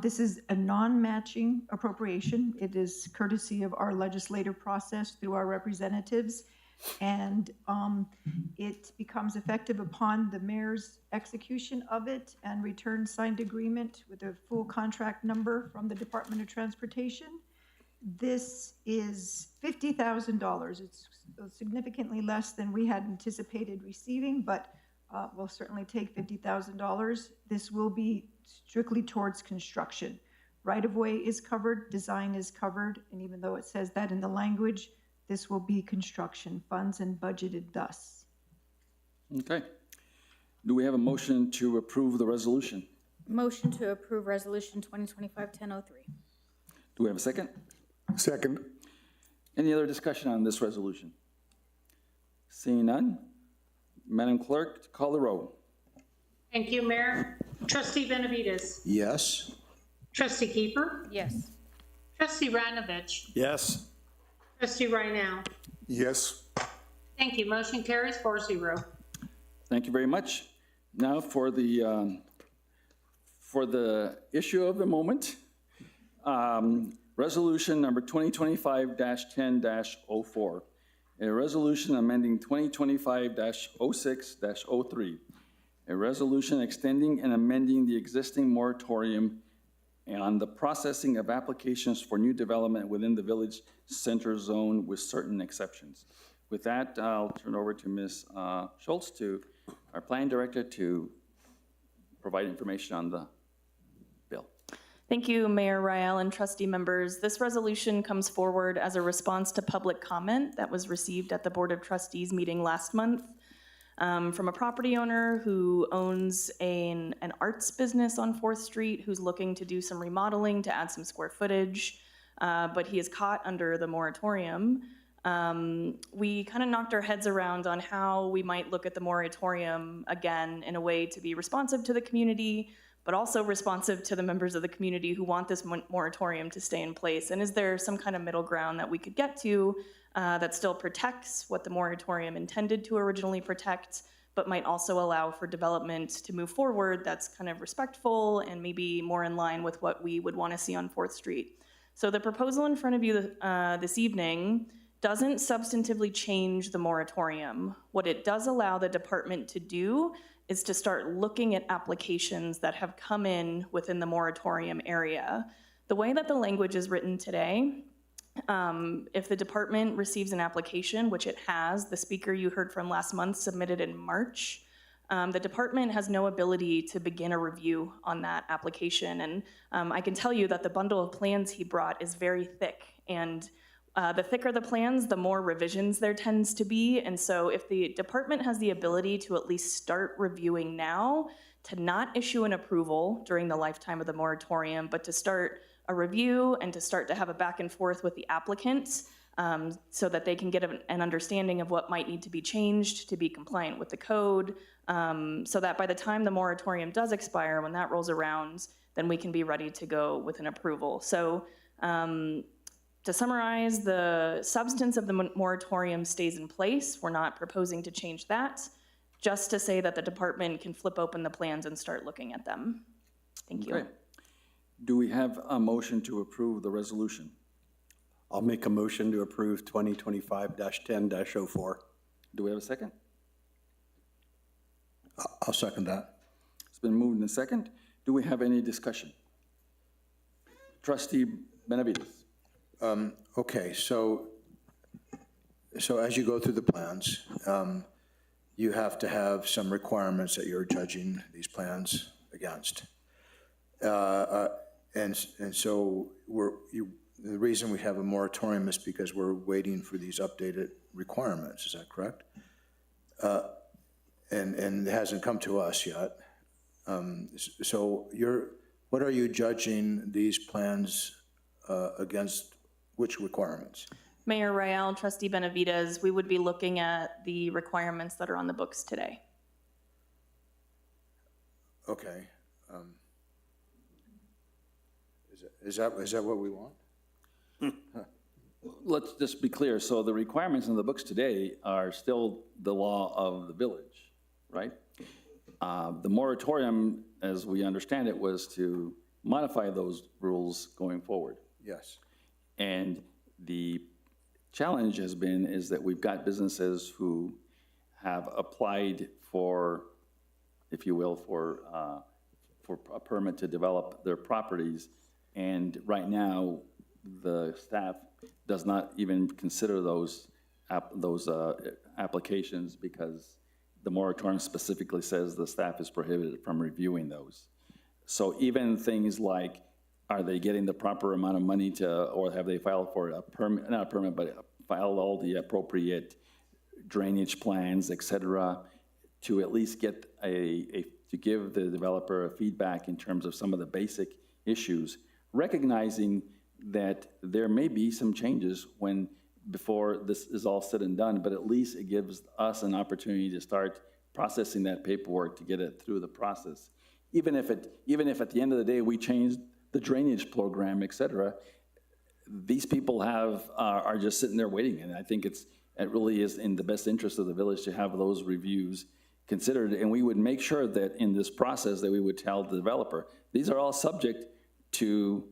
This is a non-matching appropriation. It is courtesy of our legislative process through our representatives. And it becomes effective upon the mayor's execution of it and return signed agreement with a full contract number from the Department of Transportation. This is $50,000. It's significantly less than we had anticipated receiving, but we'll certainly take $50,000. This will be strictly towards construction. Right-of-way is covered, design is covered, and even though it says that in the language, this will be construction funds and budgeted thus. Okay. Do we have a motion to approve the resolution? Motion to approve Resolution 2025-10-03. Do we have a second? Second. Any other discussion on this resolution? Seeing none, Madam Clerk, call the roll. Thank you, Mayor. Trustee Benavides. Yes? Trustee Keeper. Yes. Trustee Ranovich. Yes. Trustee Reinell. Yes. Thank you. Motion carries 4-0. Thank you very much. Now for the issue of the moment, resolution number 2025-10-04, a resolution amending 2025-06-03, a resolution extending and amending the existing moratorium on the processing of applications for new development within the village center zone with certain exceptions. With that, I'll turn over to Ms. Schultz, our planning director, to provide information on the bill. Thank you, Mayor Rael and trustee members. This resolution comes forward as a response to public comment that was received at the Board of Trustees meeting last month from a property owner who owns an arts business on 4th Street who's looking to do some remodeling to add some square footage, but he is caught under the moratorium. We kind of knocked our heads around on how we might look at the moratorium again in a way to be responsive to the community, but also responsive to the members of the community who want this moratorium to stay in place. And is there some kind of middle ground that we could get to that still protects what the moratorium intended to originally protect, but might also allow for development to move forward that's kind of respectful and maybe more in line with what we would want to see on 4th Street. So the proposal in front of you this evening doesn't substantively change the moratorium. What it does allow the department to do is to start looking at applications that have come in within the moratorium area. The way that the language is written today, if the department receives an application, which it has, the speaker you heard from last month submitted in March, the department has no ability to begin a review on that application. And I can tell you that the bundle of plans he brought is very thick, and the thicker the plans, the more revisions there tends to be. And so if the department has the ability to at least start reviewing now, to not issue an approval during the lifetime of the moratorium, but to start a review and to start to have a back and forth with the applicants so that they can get an understanding of what might need to be changed to be compliant with the code, so that by the time the moratorium does expire, when that rolls around, then we can be ready to go with an approval. So to summarize, the substance of the moratorium stays in place. We're not proposing to change that, just to say that the department can flip open the plans and start looking at them. Thank you. Okay. Do we have a motion to approve the resolution? I'll make a motion to approve 2025-10-04. Do we have a second? I'll second that. It's been moved in second. Do we have any discussion? Trustee Benavides. Okay, so as you go through the plans, you have to have some requirements that you're judging these plans against. And so the reason we have a moratorium is because we're waiting for these updated requirements. Is that correct? And it hasn't come to us yet. So what are you judging these plans against? Which requirements? Mayor Rael, trustee Benavides, we would be looking at the requirements that are on the books today. Okay. Is that what we want? Let's just be clear. So the requirements in the books today are still the law of the village, right? The moratorium, as we understand it, was to modify those rules going forward. Yes. And the challenge is that we've got businesses who have applied for, if you will, for a permit to develop their properties. And right now, the staff does not even consider those applications because the moratorium specifically says the staff is prohibited from reviewing those. So even things like, are they getting the proper amount of money or have they filed for a permit, not a permit, but filed all the appropriate drainage plans, et cetera, to at least get to give the developer a feedback in terms of some of the basic issues, recognizing that there may be some changes before this is all said and done, but at least it gives us an opportunity to start processing that paperwork to get it through the process. Even if at the end of the day, we change the drainage program, et cetera, these people are just sitting there waiting. And I think it really is in the best interest of the village to have those reviews considered. And we would make sure that in this process that we would tell the developer, these are all subject to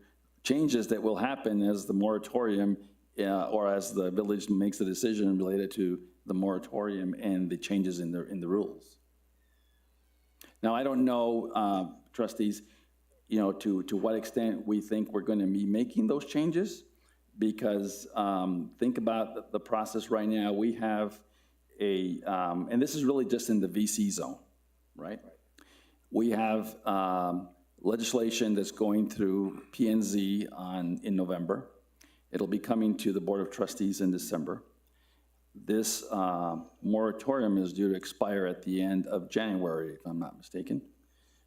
changes that will happen as the moratorium or as the village makes a decision related to the moratorium and the changes in the rules. Now, I don't know, trustees, to what extent we think we're going to be making those changes, because think about the process right now. We have and this is really just in the VC zone, right? We have legislation that's going through P&Z in November. It'll be coming to the Board of Trustees in December. This moratorium is due to expire at the end of January, if I'm not mistaken.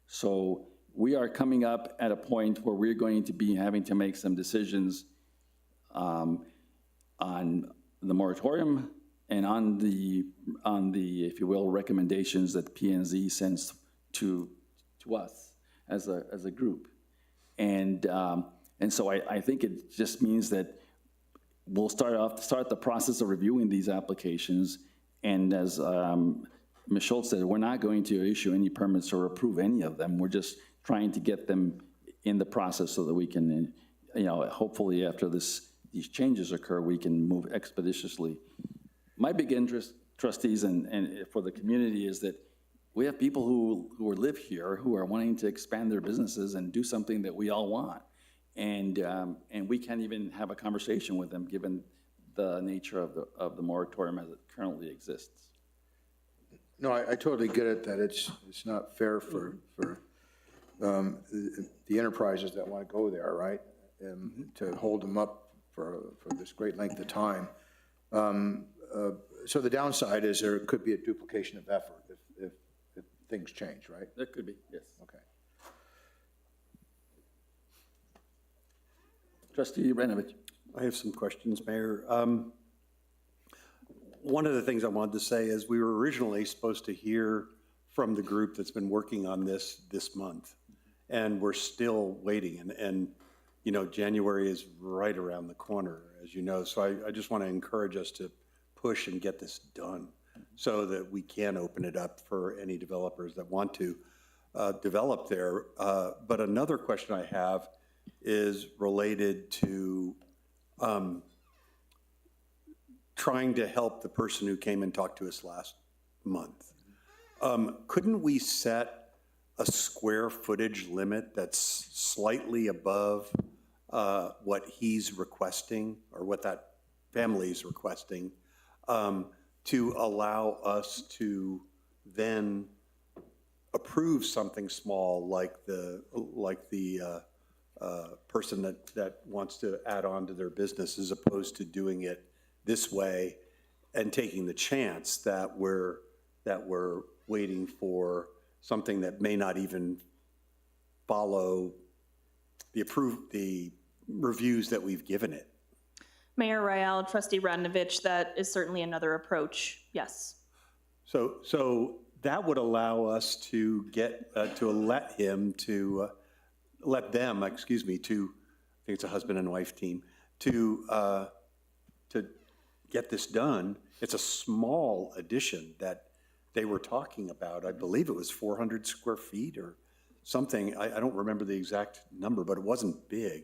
So we are coming up at a point where we're going to be having to make some decisions on the moratorium and on the, if you will, recommendations that P&Z sends to us as a group. And so I think it just means that we'll start the process of reviewing these applications. And as Ms. Schultz said, we're not going to issue any permits or approve any of them. We're just trying to get them in the process so that we can, hopefully after these changes occur, we can move expeditiously. My big interest, trustees, and for the community is that we have people who live here who are wanting to expand their businesses and do something that we all want. And we can't even have a conversation with them given the nature of the moratorium as it currently exists. No, I totally get it, that it's not fair for the enterprises that want to go there, right? To hold them up for this great length of time. So the downside is there could be a duplication of effort if things change, right? There could be, yes. Okay. Trustee Ranovich. I have some questions, Mayor. One of the things I wanted to say is we were originally supposed to hear from the group that's been working on this month, and we're still waiting. And January is right around the corner, as you know. So I just want to encourage us to push and get this done so that we can open it up for any developers that want to develop there. But another question I have is related to trying to help the person who came and talked to us last month. Couldn't we set a square footage limit that's slightly above what he's requesting or what that family is requesting to allow us to then approve something small like the person that wants to add on to their business, as opposed to doing it this way and taking the chance that we're waiting for something that may not even follow the reviews that we've given it. Mayor Rael, Trustee Radnovich, that is certainly another approach, yes. So that would allow us to get, let them, I think it's a husband and wife team, to get this done. It's a small addition that they were talking about. I believe it was 400 square feet or something. I don't remember the exact number, but it wasn't big.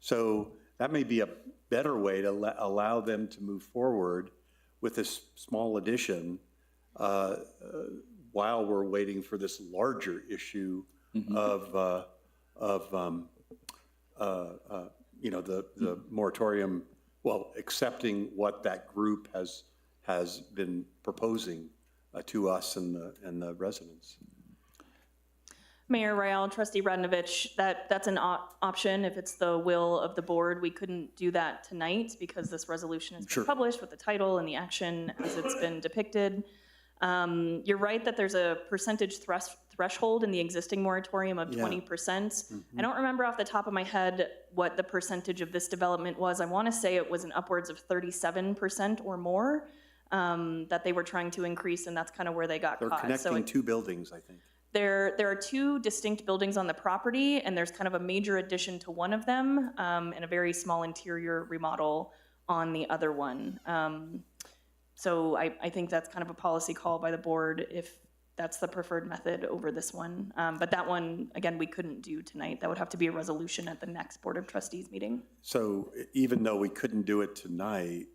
So that may be a better way to allow them to move forward with this small addition while we're waiting for this larger issue of the moratorium, accepting what that group has been proposing to us and the residents. Mayor Rael, Trustee Radnovich, that's an option if it's the will of the board. We couldn't do that tonight because this resolution has been published with the title and the action as it's been depicted. You're right that there's a percentage threshold in the existing moratorium of 20%. I don't remember off the top of my head what the percentage of this development was. I want to say it was in upwards of 37% or more. that they were trying to increase, and that's kind of where they got They're caught. So connecting two buildings, I think. there are two distinct buildings on the property, and there's kind of a major addition to one of them, and a very small interior remodel on the other one. So I think that's kind of a policy call by the board if that's the preferred method over this one. But that one, again, we couldn't do tonight. That would have to be a resolution at the next Board of Trustees meeting. So even though we couldn't do it tonight,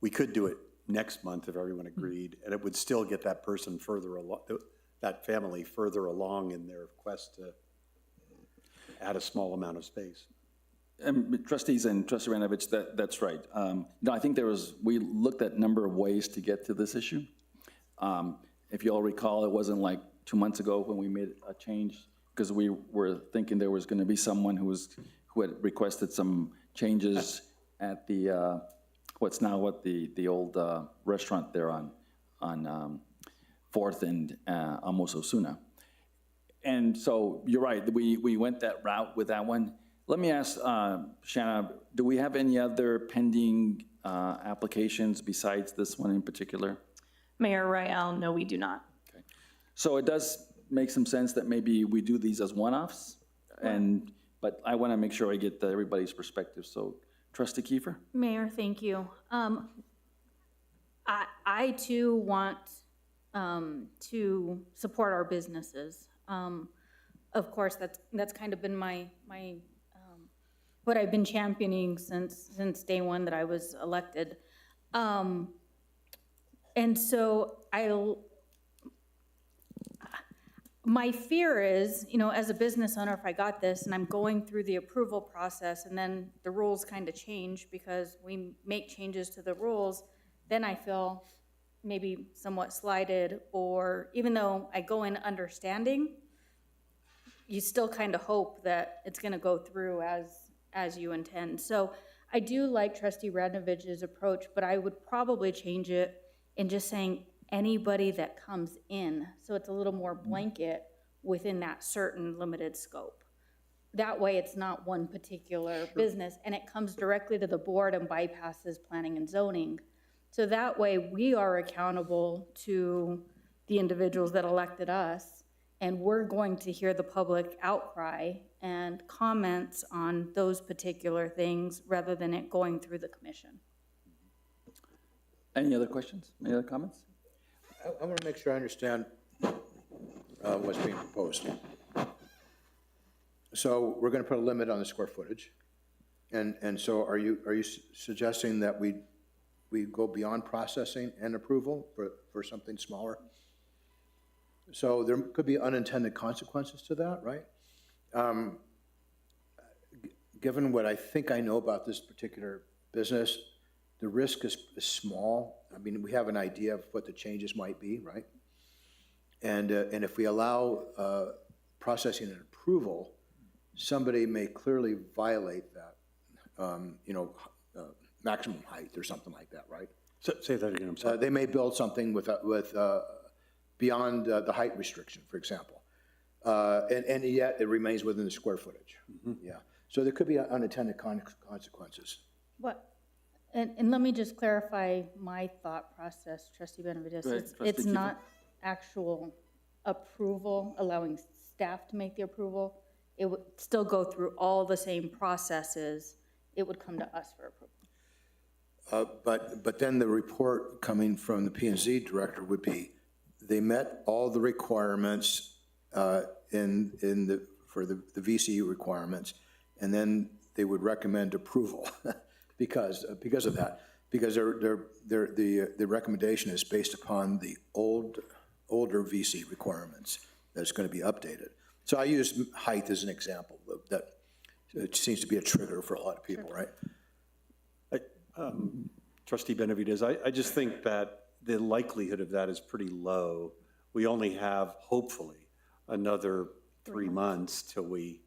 we could do it next month if everyone agreed, and it would still get that person further along, that family further along in their quest to add a small amount of space. Trustees and Trustee Ranovich, that's right. No, I think we looked at a number of ways to get to this issue. If you all recall, it wasn't like 2 months ago when we made a change, because we were thinking there was going to be someone who had requested some changes at the, the old restaurant there on 4th and Amos Osuna. And so you're right, we went that route with that one. Let me ask, Shanna, do we have any other pending applications besides this one in particular? Mayor Royale, no, we do not. Okay. So it does make some sense that maybe we do these as one-offs, but I want to make sure I get everybody's perspective. So Trustee Kiefer? Mayor, thank you. I too want to support our businesses. Of course, that's kind of been my what I've been championing since day one that I was elected. And so my fear is, as a business owner, if I got this and I'm going through the approval process and then the rules kind of change because we make changes to the rules, then I feel maybe somewhat slighted, or even though I go in understanding, you still kind of hope that it's going to go through as you intend. So I do like Trustee Radnovich's approach, but I would probably change it in just saying anybody that comes in, so it's a little more blanket within that certain limited scope. That way it's not one particular business, and it comes directly to the board and bypasses planning and zoning. So that way we are accountable to the individuals that elected us, and we're going to hear the public outcry and comments on those particular things rather than it going through the commission. Any other questions? Any other comments? I want to make sure I understand what's being proposed. So we're going to put a limit on the square footage. And so are you suggesting that we go beyond processing and approval for something smaller? So there could be unintended consequences to that, right? Given what I think I know about this particular business, the risk is small. I mean, we have an idea of what the changes might be, right? And if we allow processing and approval, somebody may clearly violate that, maximum height or something like that, right? Say that again, I'm sorry. They may build something with beyond the height restriction, for example. And yet it remains within the square footage. Mm-hmm. Yeah. So there could be unintended consequences. What? And let me just clarify my thought process, Trustee Benavides. It's not actual approval, allowing staff to make the approval. It would still go through all the same processes. It would come to us for approval. But then the report coming from the P&Z director would be, they met all the requirements for the VCU requirements, and then they would recommend approval because of that. Because the recommendation is based upon the older VC requirements that's going to be updated. So I use height as an example that it seems to be a trigger for a lot of people, right? Trustee Benavides, I just think that the likelihood of that is pretty low. We only have, hopefully, another 3 months till we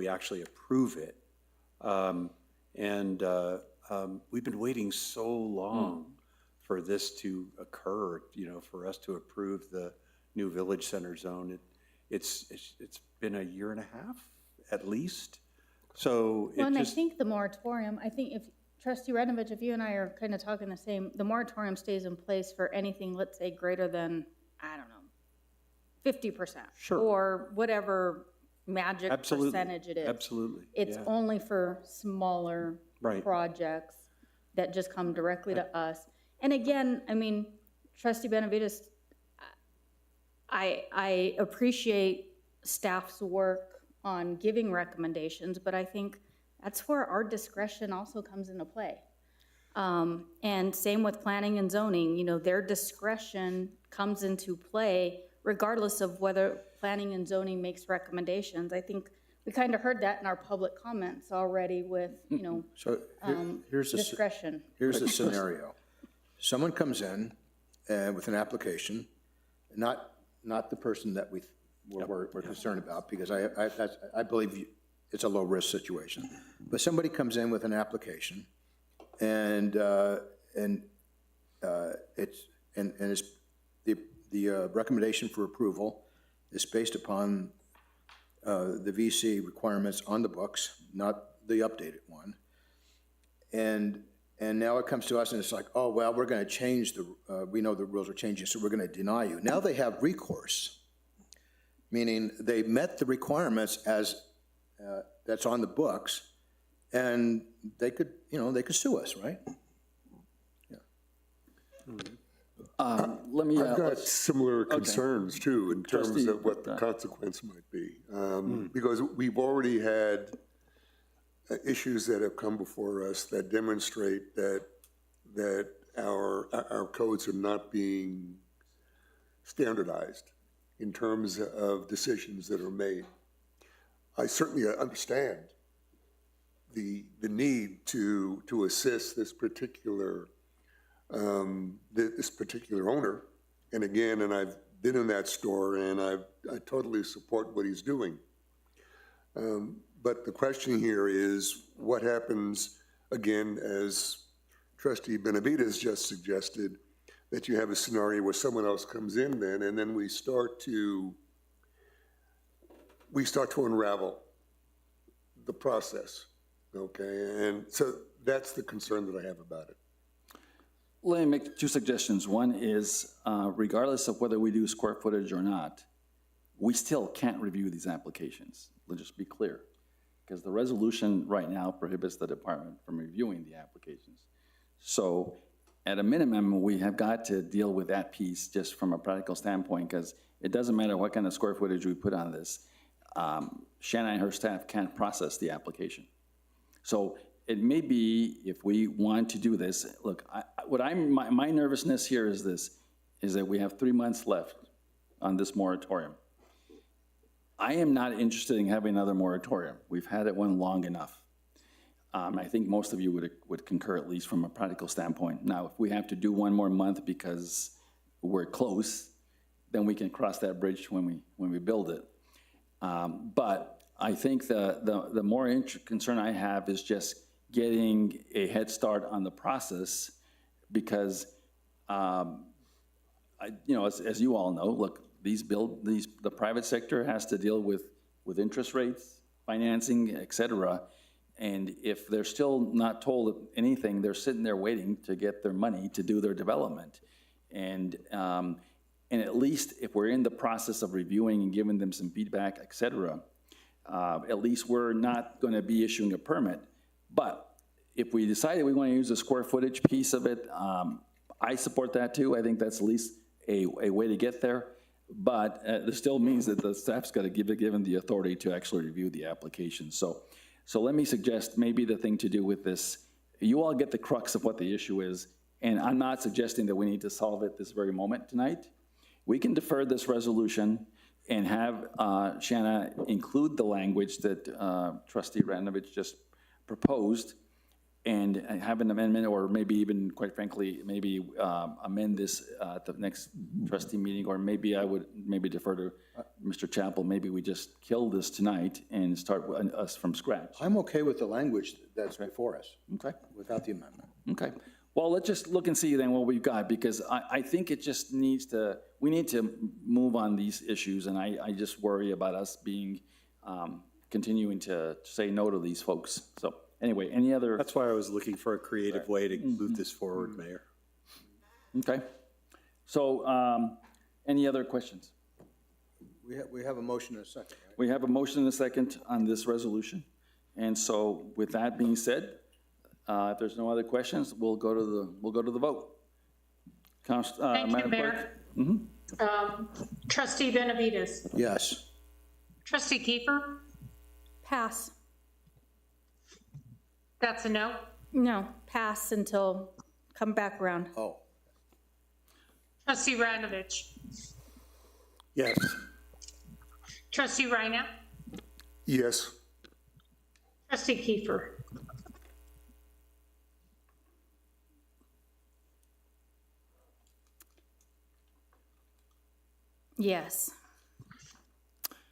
actually approve it. We've been waiting so long for this to occur, for us to approve the new Village Center zone. It's been a year and a half, at least. So well, and I think the moratorium, I think if Trustee Renovich, if you and I are kind of talking the same, the moratorium stays in place for anything, let's say, greater than, I don't know, 50%. Sure. Or whatever magic Absolutely. percentage it is. Absolutely. It's Yeah. only for smaller Right. projects that just come directly to us. And again, I mean, Trustee Benavides, I appreciate staff's work on giving recommendations, but I think that's where our discretion also comes into play. And same with planning and zoning, you know, their discretion comes into play regardless of whether planning and zoning makes recommendations. I think we kind of heard that in our public comments already with, you know, So here's discretion. Here's the scenario. Someone comes in with an application, not the person that we're concerned about, because I believe it's a low-risk situation. But somebody comes in with an application, and it's the recommendation for approval is based upon the VC requirements on the books, not the updated one. And now it comes to us and it's like, oh, well, we're going to change we know the rules are changing, so we're going to deny you. Now they have recourse, meaning they met the requirements as that's on the books, and they could sue us, right? Let me. I've got similar concerns too, in terms of what the consequence might be. Because we've already had issues that have come before us that demonstrate that our codes are not being standardized in terms of decisions that are made. I certainly understand the need to assist this particular owner. And again, and I've been in that store, and I totally support what he's doing. But the question here is, what happens, again, as Trustee Benavides just suggested, that you have a scenario where someone else comes in then, and then we start to unravel the process, okay? And so that's the concern that I have about it. Let me make two suggestions. One is, regardless of whether we do square footage or not, we still can't review these applications. Let's just be clear. Because the resolution right now prohibits the department from reviewing the applications. So at a minimum, we have got to deal with that piece just from a practical standpoint, because it doesn't matter what kind of square footage we put on this. Shanna and her staff can't process the application. So it may be, if we want to do this, look, my nervousness here is that we have 3 months left on this moratorium. I am not interested in having another moratorium. We've had it one long enough. I think most of you would concur, at least from a practical standpoint. Now, if we have to do one more month because we're close, then we can cross that bridge when we build it. But I think the more concern I have is just getting a head start on the process, because, as you all know, look, the private sector has to deal with interest rates, financing, et cetera. And if they're still not told anything, they're sitting there waiting to get their money to do their development. And at least if we're in the process of reviewing and giving them some feedback, et cetera, at least we're not going to be issuing a permit. But if we decided we want to use the square footage piece of it, I support that too. I think that's at least a way to get there. But it still means that the staff's got to give given the authority to actually review the application. So let me suggest maybe the thing to do with this, you all get the crux of what the issue is, and I'm not suggesting that we need to solve it this very moment tonight. We can defer this resolution and have Shanna include the language that Trustee Ranovich just proposed, and have an amendment, or maybe even, quite frankly, maybe amend this at the next trustee meeting, or maybe I would defer to Mr. Chappell. Maybe we just kill this tonight and start us from scratch. I'm okay with the language that's before us. Okay. Without the amendment. Okay. Well, let's just look and see then what we've got, because I think it just we need to move on these issues, and I just worry about us continuing to say no to these folks. So Anyway, any other? That's why I was looking for a creative way to move this forward, Mayor. Okay. So, any other questions? We have a motion and a second, right? We have a motion and a second on this resolution. And so with that being said, if there's no other questions, we'll go to the vote. Thank you, Madam Mayor. Clerk? Trustee Benavides. Yes. Trustee Kiefer. Pass. That's a no. No, pass until come back around. Oh. Trustee Ranovich. Yes. Trustee Reina. Yes. Trustee Kiefer. Yes.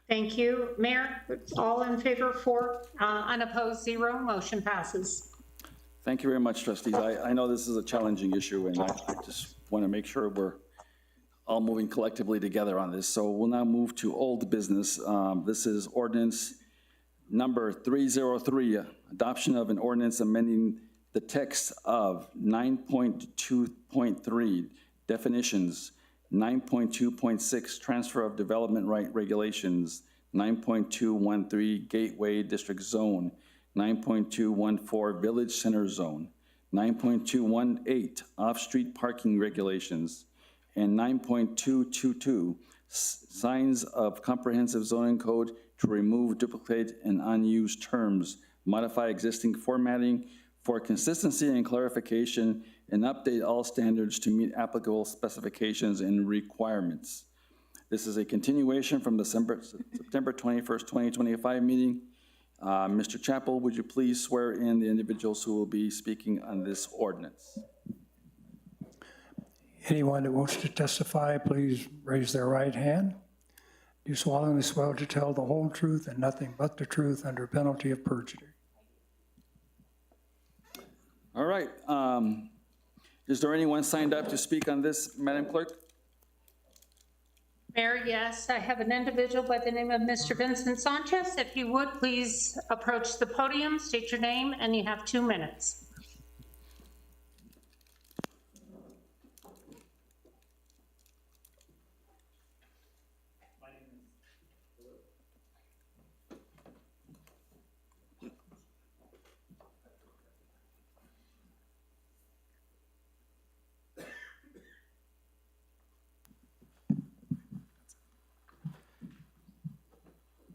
Thank you. Mayor, all in favor, 4, unopposed, 0, motion passes. Thank you very much, trustees. I know this is a challenging issue, and I just want to make sure we're all moving collectively together on this. So we'll now move to old business. This is ordinance number 303, adoption of an ordinance amending the text of 9.2.3, definitions, 9.2.6, transfer of development right regulations, 9.213, gateway district zone, 9.214, village center zone, 9.218, off-street parking regulations, and 9.222, signs of comprehensive zoning code to remove duplicate and unused terms, modify existing formatting for consistency and clarification, and update all standards to meet applicable specifications and requirements. This is a continuation from the September 21st, 2025 meeting. Mr. Chappell, would you please swear in the individuals who will be speaking on this ordinance? Anyone that wants to testify, please raise their right hand. Do solemnly swear to tell the whole truth and nothing but the truth under penalty of perjury. All right. Is there anyone signed up to speak on this, Madam Clerk? Mayor, yes, I have an individual by the name of Mr. Vincent Sanchez. If you would, please approach the podium, state your name, and you have 2 minutes.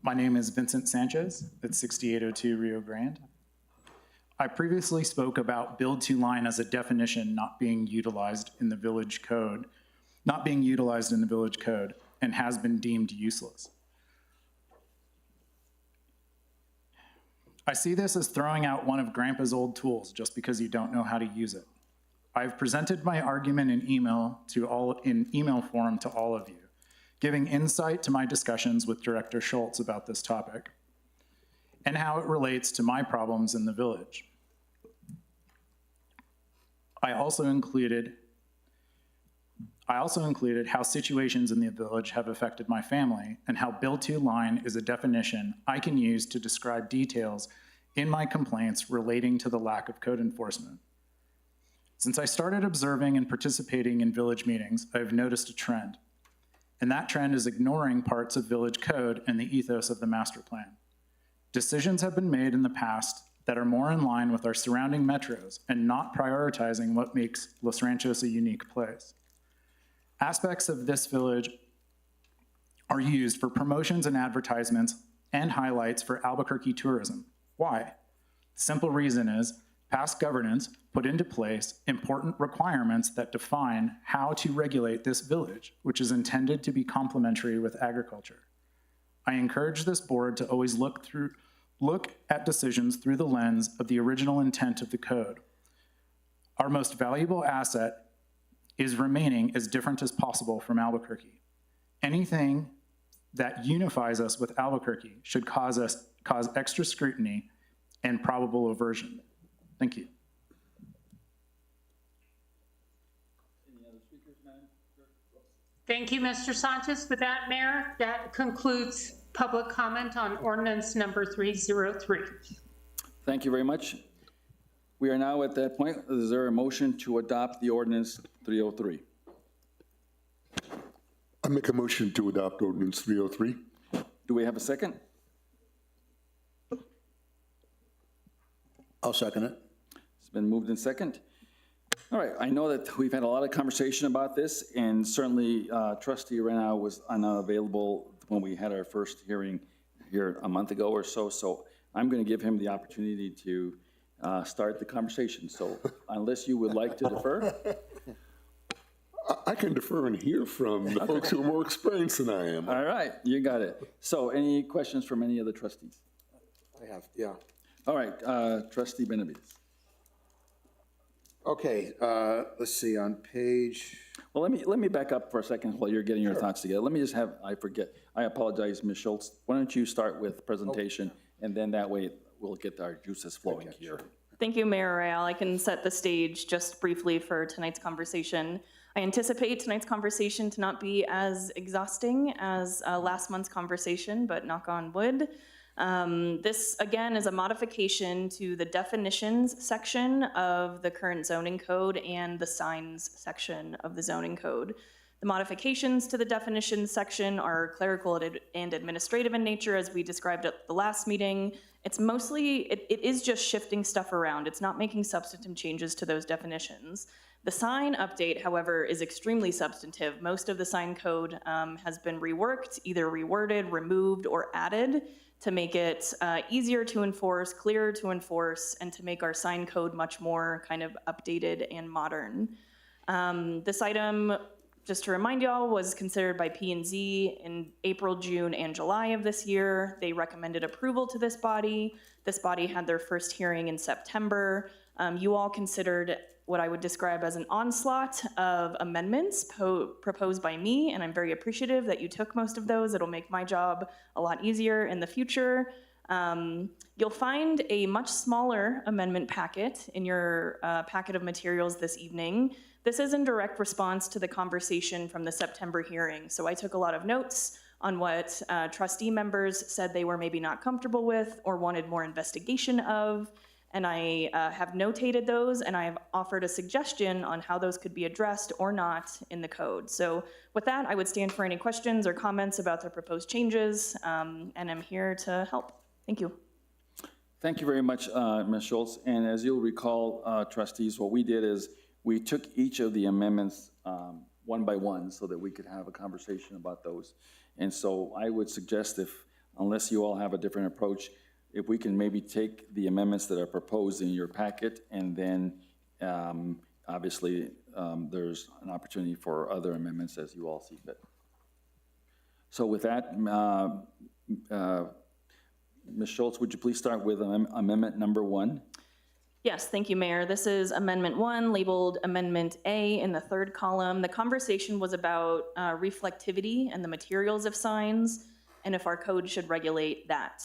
My name is Vincent Sanchez at 6802 Rio Grande. I previously spoke about build to line as a definition not being utilized in the village code, and has been deemed useless. I see this as throwing out one of Grandpa's old tools just because you don't know how to use it. I've presented my argument in email form to all of you, giving insight to my discussions with Director Schultz about this topic and how it relates to my problems in the village. I also included how situations in the village have affected my family and how build to line is a definition I can use to describe details in my complaints relating to the lack of code enforcement. Since I started observing and participating in village meetings, I've noticed a trend. And that trend is ignoring parts of village code and the ethos of the master plan. Decisions have been made in the past that are more in line with our surrounding metros and not prioritizing what makes Los Ranchos a unique place. Aspects of this village are used for promotions and advertisements and highlights for Albuquerque tourism. Why? The simple reason is past governance put into place important requirements that define how to regulate this village, which is intended to be complementary with agriculture. I encourage this board to always look at decisions through the lens of the original intent of the code. Our most valuable asset is remaining as different as possible from Albuquerque. Anything that unifies us with Albuquerque should cause extra scrutiny and probable aversion. Thank you. Thank you, Mr. Sanchez. With that, Mayor, that concludes public comment on ordinance number 303. Thank you very much. We are now at that point. Is there a motion to adopt the ordinance 303? I make a motion to adopt ordinance 303. Do we have a second? I'll second it. It's been moved in second. All right, I know that we've had a lot of conversation about this, and certainly Trustee Renaud was unavailable when we had our first hearing here a month ago or so, so I'm going to give him the opportunity to start the conversation. So unless you would like to defer? I can defer and hear from the folks who are more experienced than I am. All right, you got it. So any questions from any of the trustees? I have, yeah. All right, Trustee Benavides. Okay, let's see, on page, Well, let me back up for a second while you're getting your thoughts together. Let me just have, I apologize, Ms. Schultz. Why don't you start with presentation, and then that way we'll get our juices flowing here. Thank you, Mayor Royale. I can set the stage just briefly for tonight's conversation. I anticipate tonight's conversation to not be as exhausting as last month's conversation, but knock on wood. This, again, is a modification to the definitions section of the current zoning code and the signs section of the zoning code. The modifications to the definitions section are clerical and administrative in nature, as we described at the last meeting. It's mostly, it is just shifting stuff around. It's not making substantive changes to those definitions. The sign update, however, is extremely substantive. Most of the sign code has been reworked, either reworded, removed, or added to make it easier to enforce, clearer to enforce, and to make our sign code much more kind of updated and modern. This item, just to remind y'all, was considered by P&Z in April, June, and July of this year. They recommended approval to this body. This body had their first hearing in September. You all considered what I would describe as an onslaught of amendments proposed by me, and I'm very appreciative that you took most of those. It'll make my job a lot easier in the future. You'll find a much smaller amendment packet in your packet of materials this evening. This is in direct response to the conversation from the September hearing. So I took a lot of notes on what trustee members said they were maybe not comfortable with or wanted more investigation of. And I have notated those, and I have offered a suggestion on how those could be addressed or not in the code. So with that, I would stand for any questions or comments about the proposed changes, and I'm here to help. Thank you. Thank you very much, Ms. Schultz. And as you'll recall, trustees, what we did is we took each of the amendments one by one so that we could have a conversation about those. And so I would suggest, unless you all have a different approach, if we can maybe take the amendments that are proposed in your packet, and then obviously there's an opportunity for other amendments as you all see fit. So with that, Ms. Schultz, would you please start with amendment number 1? Yes, thank you, Mayor. This is Amendment 1, labeled Amendment A in the third column. The conversation was about reflectivity and the materials of signs, and if our code should regulate that.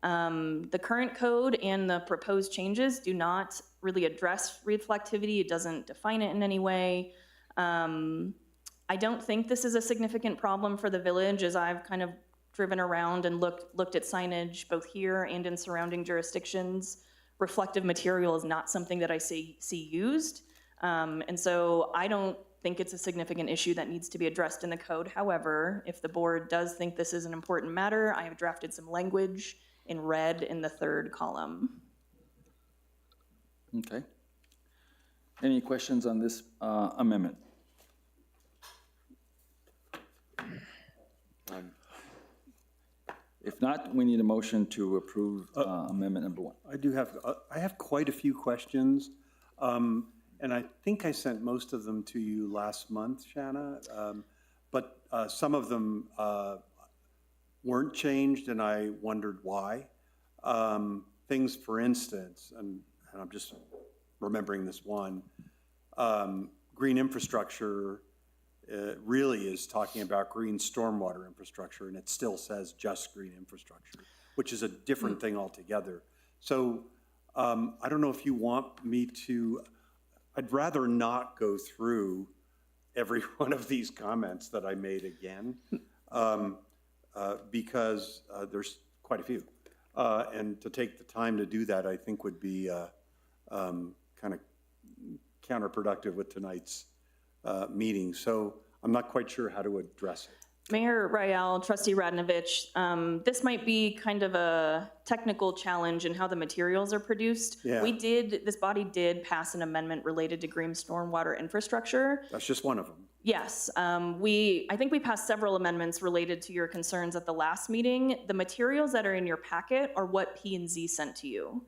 The current code and the proposed changes do not really address reflectivity. It doesn't define it in any way. I don't think this is a significant problem for the village, as I've kind of driven around and looked at signage both here and in surrounding jurisdictions. Reflective material is not something that I see used. And so I don't think it's a significant issue that needs to be addressed in the code. However, if the board does think this is an important matter, I have drafted some language in red in the third column. Okay. Any questions on this amendment? If not, we need a motion to approve amendment number 1. I have quite a few questions, and I think I sent most of them to you last month, Shanna, but some of them weren't changed, and I wondered why. Things, for instance, and I'm just remembering this one, green infrastructure really is talking about green stormwater infrastructure, and it still says just green infrastructure, which is a different thing altogether. So I don't know if you want me to, I'd rather not go through every one of these comments that I made again, because there's quite a few. And to take the time to do that, I think would be kind of counterproductive with tonight's meeting. So I'm not quite sure how to address it. Mayor Rael, Trustee Radnovich, this might be kind of a technical challenge in how the materials are produced. Yeah. This body did pass an amendment related to green stormwater infrastructure. That's just one of them. Yes, I think we passed several amendments related to your concerns at the last meeting. The materials that are in your packet are what P&Z sent to you.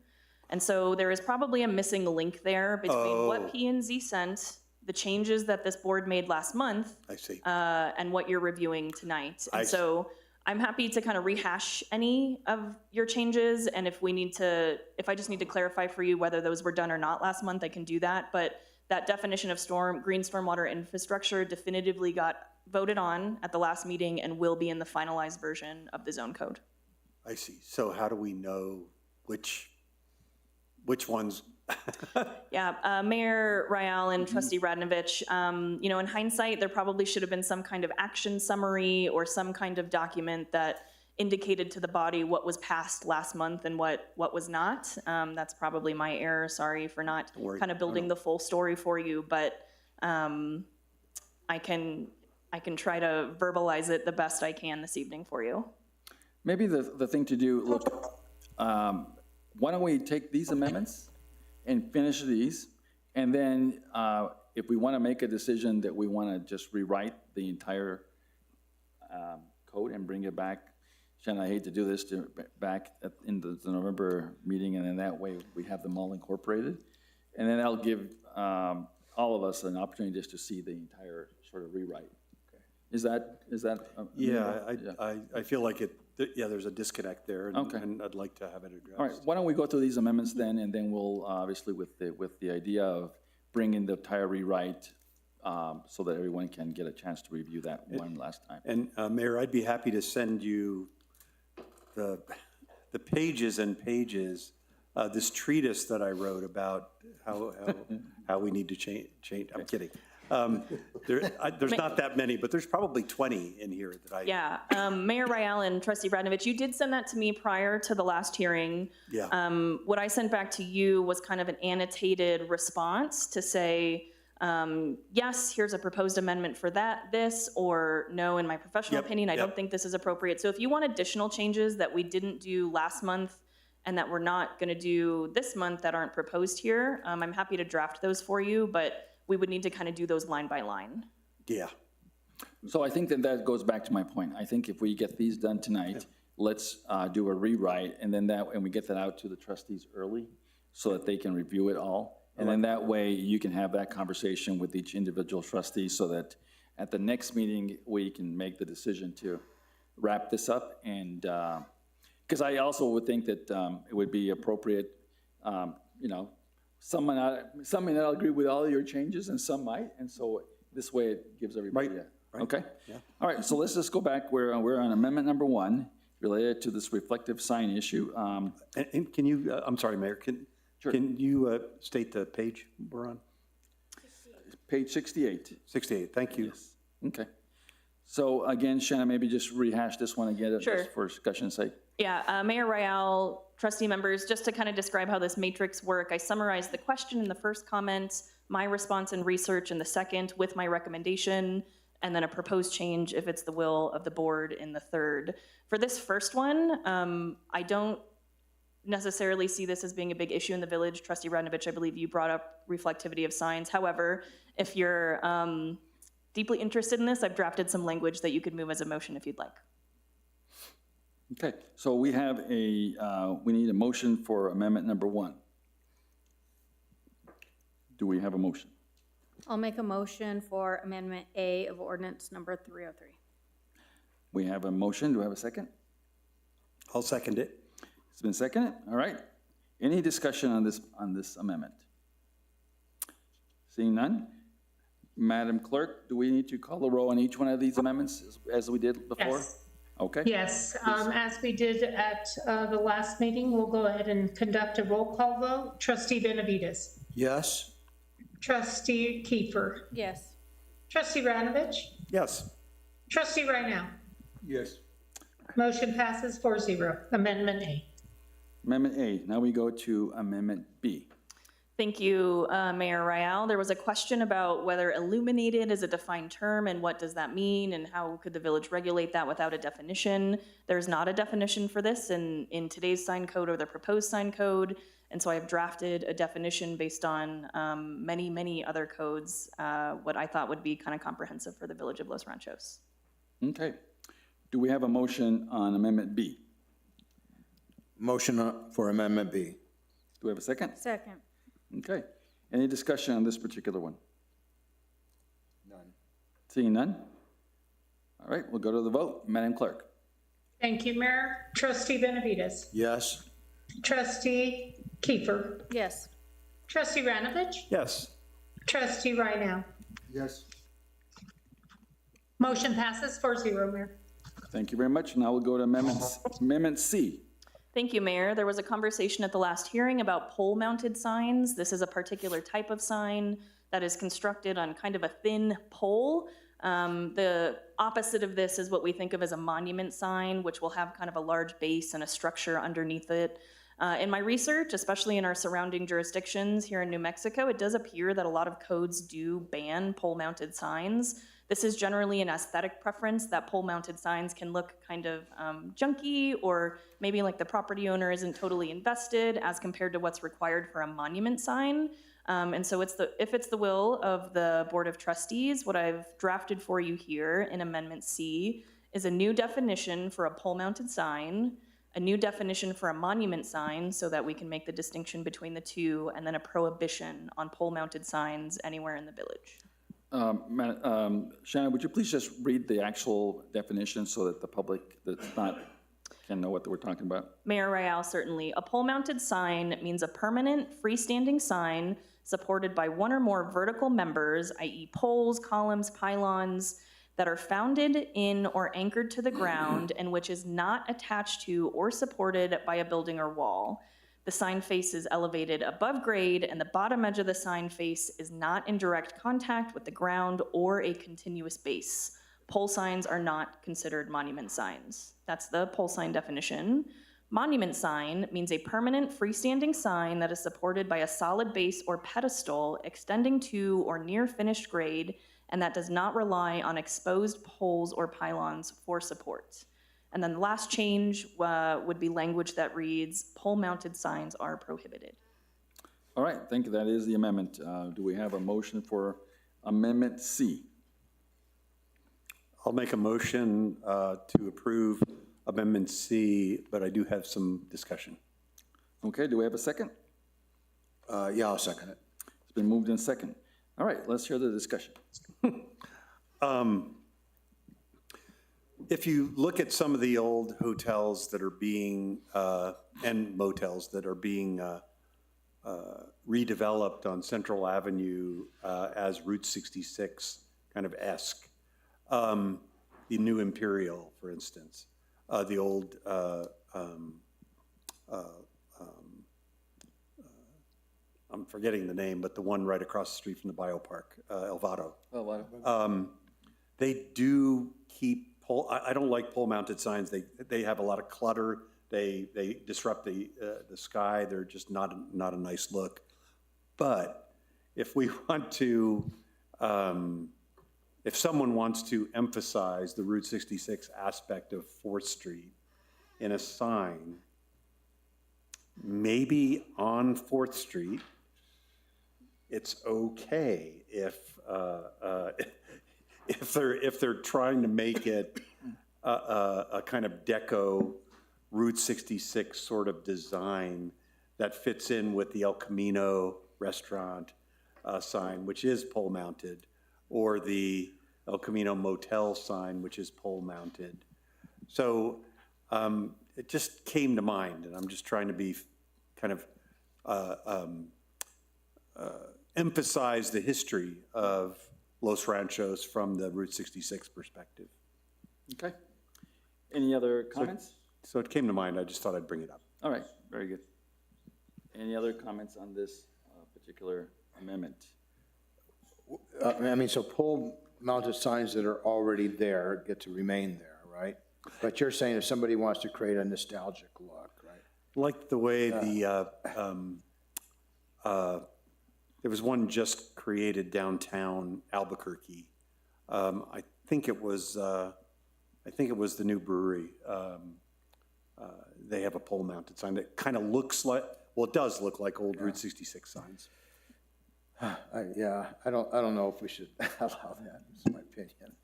And so there is probably a missing link there between what P&Z sent, the changes that this board made last month. I see. And what you're reviewing tonight. And so I'm happy to kind of rehash any of your changes. And if I just need to clarify for you whether those were done or not last month, I can do that. But that definition of green stormwater infrastructure definitively got voted on at the last meeting and will be in the finalized version of the zone code. I see. So how do we know which ones? Yeah, Mayor Rael and Trustee Radnovich, in hindsight, there probably should have been some kind of action summary or some kind of document that indicated to the body what was passed last month and what was not. That's probably my error. Sorry for not kind of building the full story for you, but I can try to verbalize it the best I can this evening for you. Maybe the thing to do, look, why don't we take these amendments and finish these, and then if we want to make a decision that we want to just rewrite the entire code and bring it back, Shannon, I hate to do this, back in the November meeting, and then that way we have them all incorporated, and then that'll give all of us an opportunity just to see the entire sort of rewrite. Okay. Is that? I feel like there's a disconnect there, and I'd like to have it addressed. All right, why don't we go through these amendments then, and then we'll obviously with the idea of bringing the entire rewrite so that everyone can get a chance to review that one last time. And Mayor, I'd be happy to send you the pages and pages, this treatise that I wrote about how we need to change. I'm kidding. There's not that many, but there's probably 20 in here that I. Yeah, Mayor Rael and Trustee Radnovich, you did send that to me prior to the last hearing. Yeah. What I sent back to you was kind of an annotated response to say, yes, here's a proposed amendment for this, or no, in my professional opinion, I don't think this is appropriate. So if you want additional changes that we didn't do last month and that we're not going to do this month that aren't proposed here, I'm happy to draft those for you, but we would need to kind of do those line by line. Yeah. So I think that goes back to my point. I think if we get these done tonight, let's do a rewrite, and then we get that out to the trustees early so that they can review it all. And then that way you can have that conversation with each individual trustee so that at the next meeting we can make the decision to wrap this up. And because I also would think that it would be appropriate, some may not agree with all of your changes and some might. And so this way it gives everybody Right. Okay? Yeah. All right, so let's just go back. We're on amendment number 1 related to this reflective sign issue. And can you, I'm sorry, Mayor, can you state the page we're on? Page 68. 68, thank you. Yes. Okay. So again, Shannon, maybe just rehash this one again just for discussion's sake. Yeah, Mayor Rael, trustee members, just to kind of describe how this matrix work, I summarized the question in the first comment, my response and research in the second with my recommendation, and then a proposed change if it's the will of the board in the third. For this first one, I don't necessarily see this as being a big issue in the village. Trustee Radnovich, I believe you brought up reflectivity of signs. However, if you're deeply interested in this, I've drafted some language that you could move as a motion if you'd like. Okay, so we have we need a motion for amendment number 1. Do we have a motion? I'll make a motion for Amendment A of ordinance number 303. We have a motion. Do we have a second? I'll second it. It's been seconded. All right. Any discussion on this amendment? Seeing none. Madam Clerk, do we need to call the roll on each one of these amendments as we did before? Yes. Okay. Yes, as we did at the last meeting, we'll go ahead and conduct a roll call vote. Trustee Benavides. Yes. Trustee Kiefer. Yes. Trustee Radnovich. Yes. Trustee Reinell. Yes. Motion passes 4-0. Amendment A. Amendment A. Now we go to Amendment B. Thank you, Mayor Rial. There was a question about whether illuminated is a defined term and what does that mean and how could the village regulate that without a definition. There's not a definition for this in today's sign code or the proposed sign code. And so I've drafted a definition based on many, many other codes, what I thought would be kind of comprehensive for the village of Los Ranchos. Okay. Do we have a motion on Amendment B? Motion for Amendment B. Do we have a second? Second. Okay. Any discussion on this particular one? None. Seeing none? All right, we'll go to the vote. Madam Clerk? Thank you, Mayor. Trustee Benavides. Yes. Trustee Kiefer. Yes. Trustee Ranovich. Yes. Trustee Rydell. Yes. Motion passes 4-0, Mayor. Thank you very much. Now we'll go to Amendment C. Thank you, Mayor. There was a conversation at the last hearing about pole-mounted signs. This is a particular type of sign that is constructed on kind of a thin pole. The opposite of this is what we think of as a monument sign, which will have kind of a large base and a structure underneath it. In my research, especially in our surrounding jurisdictions here in New Mexico, it does appear that a lot of codes do ban pole-mounted signs. This is generally an aesthetic preference that pole-mounted signs can look kind of junky, or maybe like the property owner isn't totally invested as compared to what's required for a monument sign. And so if it's the will of the Board of Trustees, what I've drafted for you here in Amendment C is a new definition for a pole-mounted sign, a new definition for a monument sign so that we can make the distinction between the two, and then a prohibition on pole-mounted signs anywhere in the village. Shannon, would you please just read the actual definition so that the public that's not can know what we're talking about? Mayor Rial, certainly. A pole-mounted sign means a permanent freestanding sign supported by one or more vertical members, i.e. poles, columns, pylons, that are founded in or anchored to the ground and which is not attached to or supported by a building or wall. The sign face is elevated above grade, and the bottom edge of the sign face is not in direct contact with the ground or a continuous base. Pole signs are not considered monument signs. That's the pole sign definition. Monument sign means a permanent freestanding sign that is supported by a solid base or pedestal extending to or near finished grade, and that does not rely on exposed poles or pylons for support. And then the last change would be language that reads, pole-mounted signs are prohibited. All right, thank you. That is the amendment. Do we have a motion for Amendment C? I'll make a motion to approve Amendment C, but I do have some discussion. Okay, do we have a second? Yeah, I'll second it. It's been moved in second. All right, let's hear the discussion. If you look at some of the old hotels that are being, and motels that are being redeveloped on Central Avenue as Route 66 kind of esque, the new Imperial, for instance, the old, I'm forgetting the name, but the one right across the street from the biopark, Elvado. Oh, wow. They do keep I don't like pole-mounted signs. They have a lot of clutter. They disrupt the sky. They're just not a nice look. But if we want to, if someone wants to emphasize the Route 66 aspect of 4th Street in a sign, maybe on 4th Street, it's okay if they're trying to make it a kind of deco Route 66 sort of design that fits in with the El Camino restaurant sign, which is pole mounted, or the El Camino Motel sign, which is pole mounted. So it just came to mind, and I'm just trying to be kind of emphasize the history of Los Ranchos from the Route 66 perspective. Okay. Any other comments? So it came to mind. I just thought I'd bring it up. All right, very good. Any other comments on this particular amendment? I mean, so pole-mounted signs that are already there get to remain there, right? But you're saying if somebody wants to create a nostalgic look, right? Liked the way there was one just created downtown Albuquerque. I think it was the new brewery. They have a pole-mounted sign that kind of looks like, well, it does look like old Route 66 signs. Yeah, I don't know if we should allow that, is my opinion.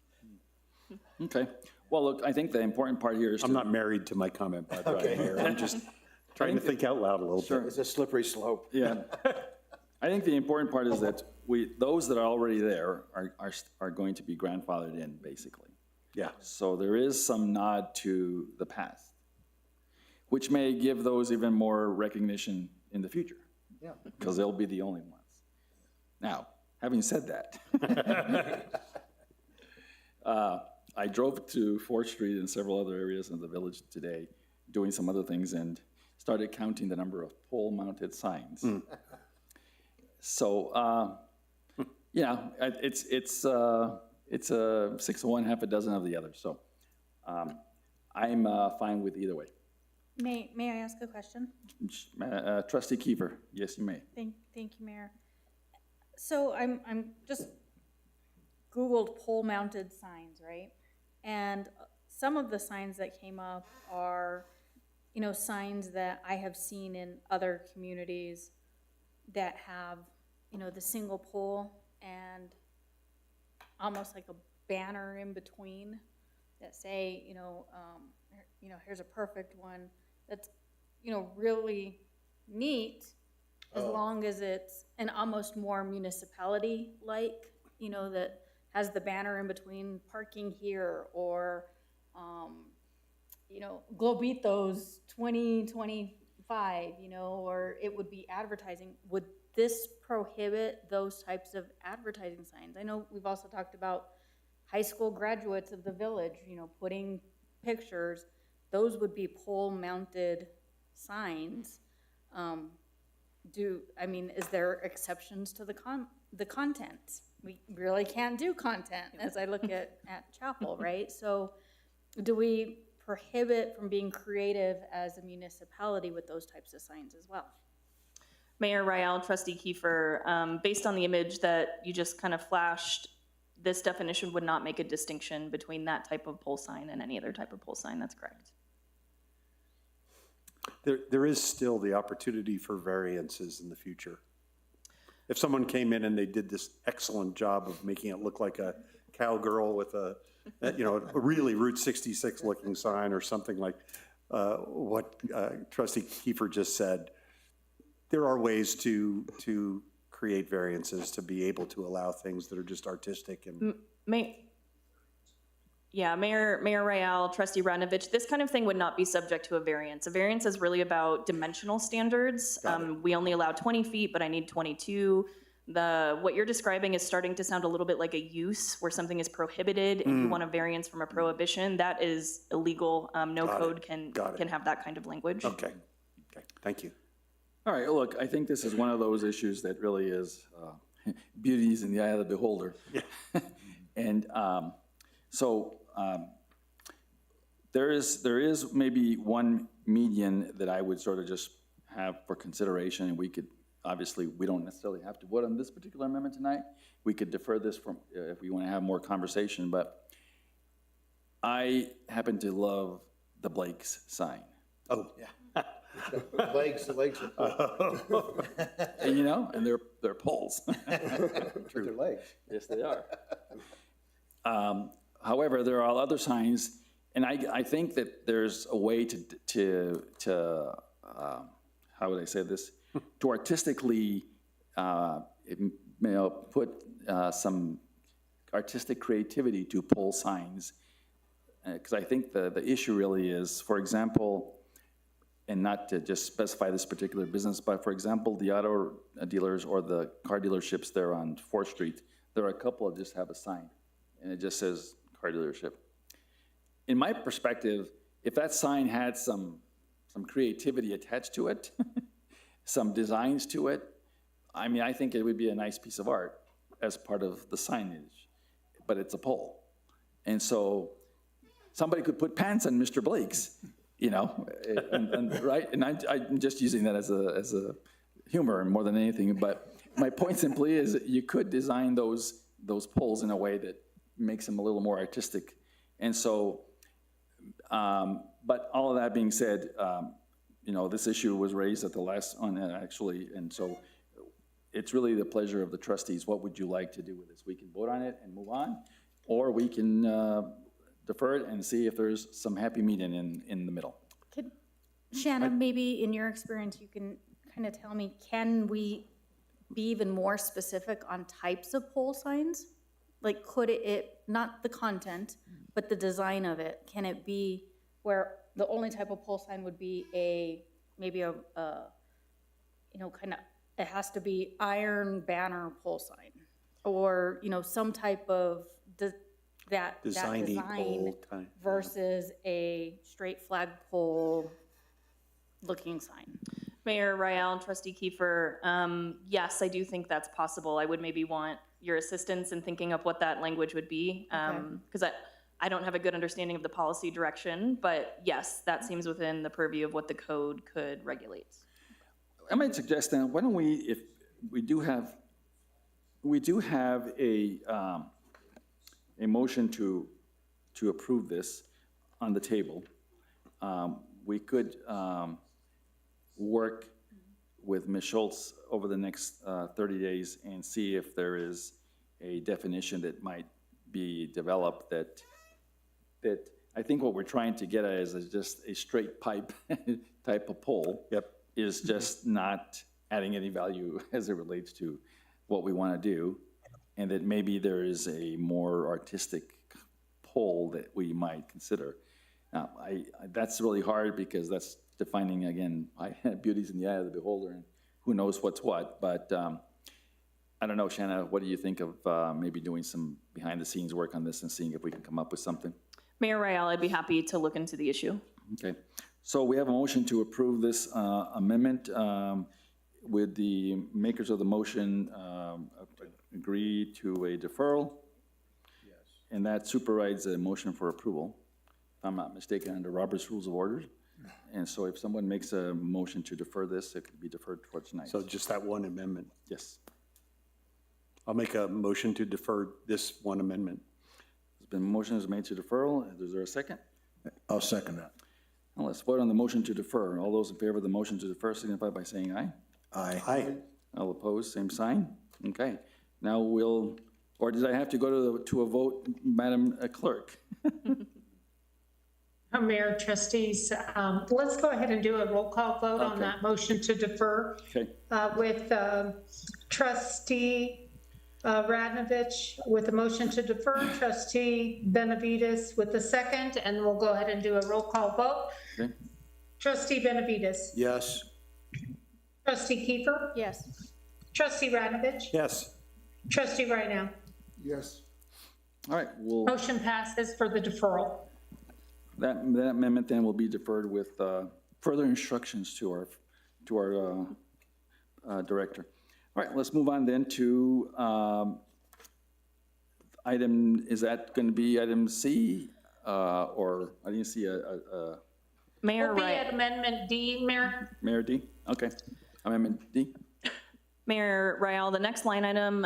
Okay. Well, look, I think the important part here is I'm not married to my comment, by the way, Mayor. I'm just trying to think out loud a little bit. It's a slippery slope. Yeah. I think the important part is that those that are already there are going to be grandfathered in, basically. Yeah. So there is some nod to the past, which may give those even more recognition in the future. Yeah. Because they'll be the only ones. Now, having said that, I drove to 4th Street and several other areas in the village today, doing some other things, and started counting the number of pole-mounted signs. So, yeah, it's a 6 of one, half a dozen of the other. So, I'm fine with either way. May I ask a question? Trustee Kiefer, yes, you may. Thank you, Mayor. So I'm just Googled pole-mounted signs, right? And some of the signs that came up are, signs that I have seen in other communities that have, the single pole and almost like a banner in between that say, here's a perfect one that's, really neat, as long as it's an almost more municipality-like, that has the banner in between parking here or, Globitos 2025, or it would be advertising. Would this prohibit those types of advertising signs? I know we've also talked about high school graduates of the village, putting pictures. Those would be pole-mounted signs. Is there exceptions to the content? We really can't do content as I look at Chapel, right? So do we prohibit from being creative as a municipality with those types of signs as well? Mayor Rael, Trustee Kiefer, based on the image that you just kind of flashed, this definition would not make a distinction between that type of pole sign and any other type of pole sign. That's correct. There is still the opportunity for variances in the future. If someone came in and they did this excellent job of making it look like a cowgirl with a really Route 66 looking sign or something like what Trustee Kiefer just said, there are ways to create variances to be able to allow things that are just artistic and. Mayor Rael, Trustee Ranovich, this kind of thing would not be subject to a variance. A variance is really about dimensional standards. We only allow 20 feet, but I need 22. What you're describing is starting to sound a little bit like a use where something is prohibited and you want a variance from a prohibition. That is illegal. No code can have that kind of language. Okay, thank you. All right, look, I think this is one of those issues that really is beauty is in the eye of the beholder. Yeah. And there is maybe one median that I would sort of just have for consideration, and we could, obviously, we don't necessarily have to vote on this particular amendment tonight. We could defer this from, if we want to have more conversation, but I happen to love the Blake's sign. Oh, yeah. The legs are cool. And they're poles. True. They're legs. Yes, they are. However, there are other signs, and I think that there's a way to how would I say this? To artistically put some artistic creativity to pole signs, because I think the issue really is, for example, and not to just specify this particular business, but for example, the auto dealers or the car dealerships there on 4th Street, there are a couple that just have a sign, and it just says car dealership. In my perspective, if that sign had some creativity attached to it, some designs to it, I think it would be a nice piece of art as part of the signage, but it's a pole. And so somebody could put pants on Mr. Blake's, you know, right? And I'm just using that as a humor more than anything, but my point simply is that you could design those poles in a way that makes them a little more artistic. And so, but all of that being said, you know, this issue was raised at the last one actually, and so it's really the pleasure of the trustees. What would you like to do with this? We can vote on it and move on, or we can defer it and see if there's some happy medium in the middle. Shannon, maybe in your experience, you can kind of tell me, can we be even more specific on types of pole signs? Like, could it, not the content, but the design of it, can it be where the only type of pole sign would be maybe a you know, kind of, it has to be iron banner pole sign, or, you know, some type of that design versus a straight flagpole looking sign. Mayor Rael and Trustee Kiefer, yes, I do think that's possible. I would maybe want your assistance in thinking of what that language would be, because I don't have a good understanding of the policy direction, but yes, that seems within the purview of what the code could regulate. I might suggest then, why don't we, if we do have a motion to approve this on the table, we could work with Ms. Schultz over the next 30 days and see if there is a definition that might be developed that I think what we're trying to get at is just a straight pipe type of pole. Yep. Is just not adding any value as it relates to what we want to do, and that maybe there is a more artistic pole that we might consider. Now, that's really hard because that's defining, again, beauty's in the eye of the beholder, and who knows what's what, but I don't know, Shanna, what do you think of maybe doing some behind-the-scenes work on this and seeing if we can come up with something? Mayor Rael, I'd be happy to look into the issue. Okay. So we have a motion to approve this amendment. Would the makers of the motion agree to a deferral? Yes. And that superrides a motion for approval, if I'm not mistaken, under Robert's Rules of Order. And so if someone makes a motion to defer this, it could be deferred towards tonight. So just that one amendment? Yes. I'll make a motion to defer this one amendment. There's been a motion made to deferral. Is there a second? I'll second that. Now let's vote on the motion to defer. All those in favor of the motion to defer signify by saying aye. Aye. Aye. All opposed, same sign. Okay. Now we'll, or did I have to go to a vote, Madam Clerk? Mayor, trustees, let's go ahead and do a roll call vote on Okay. that motion to defer. Okay. With trustee Radnovich with a motion to defer, trustee Benavides with the second, and we'll go ahead and do a roll call vote. Okay. Trustee Benavides. Yes. Trustee Kiefer. Yes. Trustee Radnovich. Yes. Trustee Rydell. Yes. All right, well, Motion passes for the deferral. that amendment then will be deferred with further instructions to our director. All right, let's move on then to item, is that going to be item C? Or I didn't see a Mayor We'll be Rael. at Amendment D, Mayor. Mayor D? Okay, Amendment D? Mayor Rael, the next line item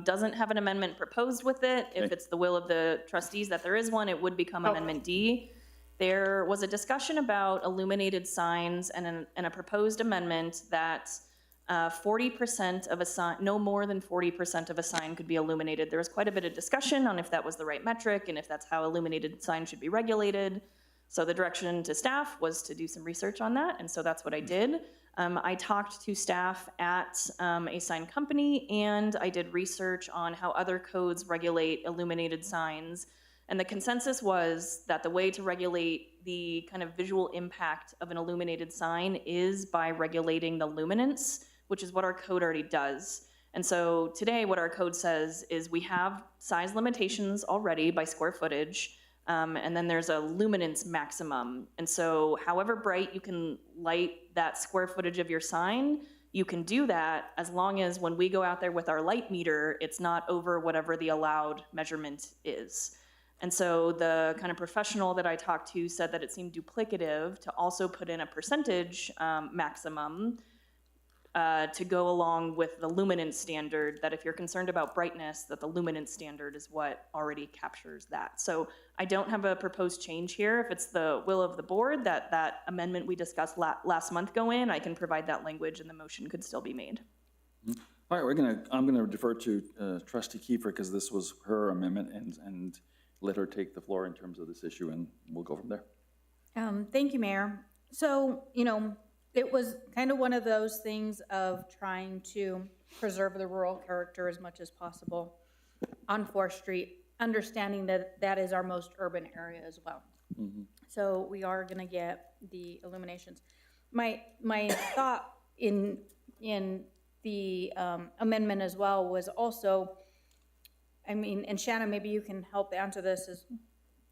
doesn't have an amendment proposed with it. If Okay. it's the will of the trustees that there is one, it would become Amendment D. There was a discussion about illuminated signs and a proposed amendment that 40% of a sign, no more than 40% of a sign could be illuminated. There was quite a bit of discussion on if that was the right metric and if that's how illuminated signs should be regulated. So the direction to staff was to do some research on that, and so that's what I did. I talked to staff at a sign company, and I did research on how other codes regulate illuminated signs. And the consensus was that the way to regulate the kind of visual impact of an illuminated sign is by regulating the luminance, which is what our code already does. And so today what our code says is we have size limitations already by square footage, and then there's a luminance maximum. And so however bright you can light that square footage of your sign, you can do that as long as when we go out there with our light meter, it's not over whatever the allowed measurement is. And so the kind of professional that I talked to said that it seemed duplicative to also put in a percentage maximum to go along with the luminance standard, that if you're concerned about brightness, that the luminance standard is what already captures that. So I don't have a proposed change here. If it's the will of the board that that amendment we discussed last month go in, I can provide that language and the motion could still be made. All right, I'm gonna defer to Trustee Kiefer because this was her amendment and let her take the floor in terms of this issue and we'll go from there. Thank you, Mayor. So, it was kind of one of those things of trying to preserve the rural character as much as possible on 4th Street, understanding that that is our most urban area as well. So we are gonna get the illuminations. My thought in the amendment as well was also, and Shannon, maybe you can help answer this, is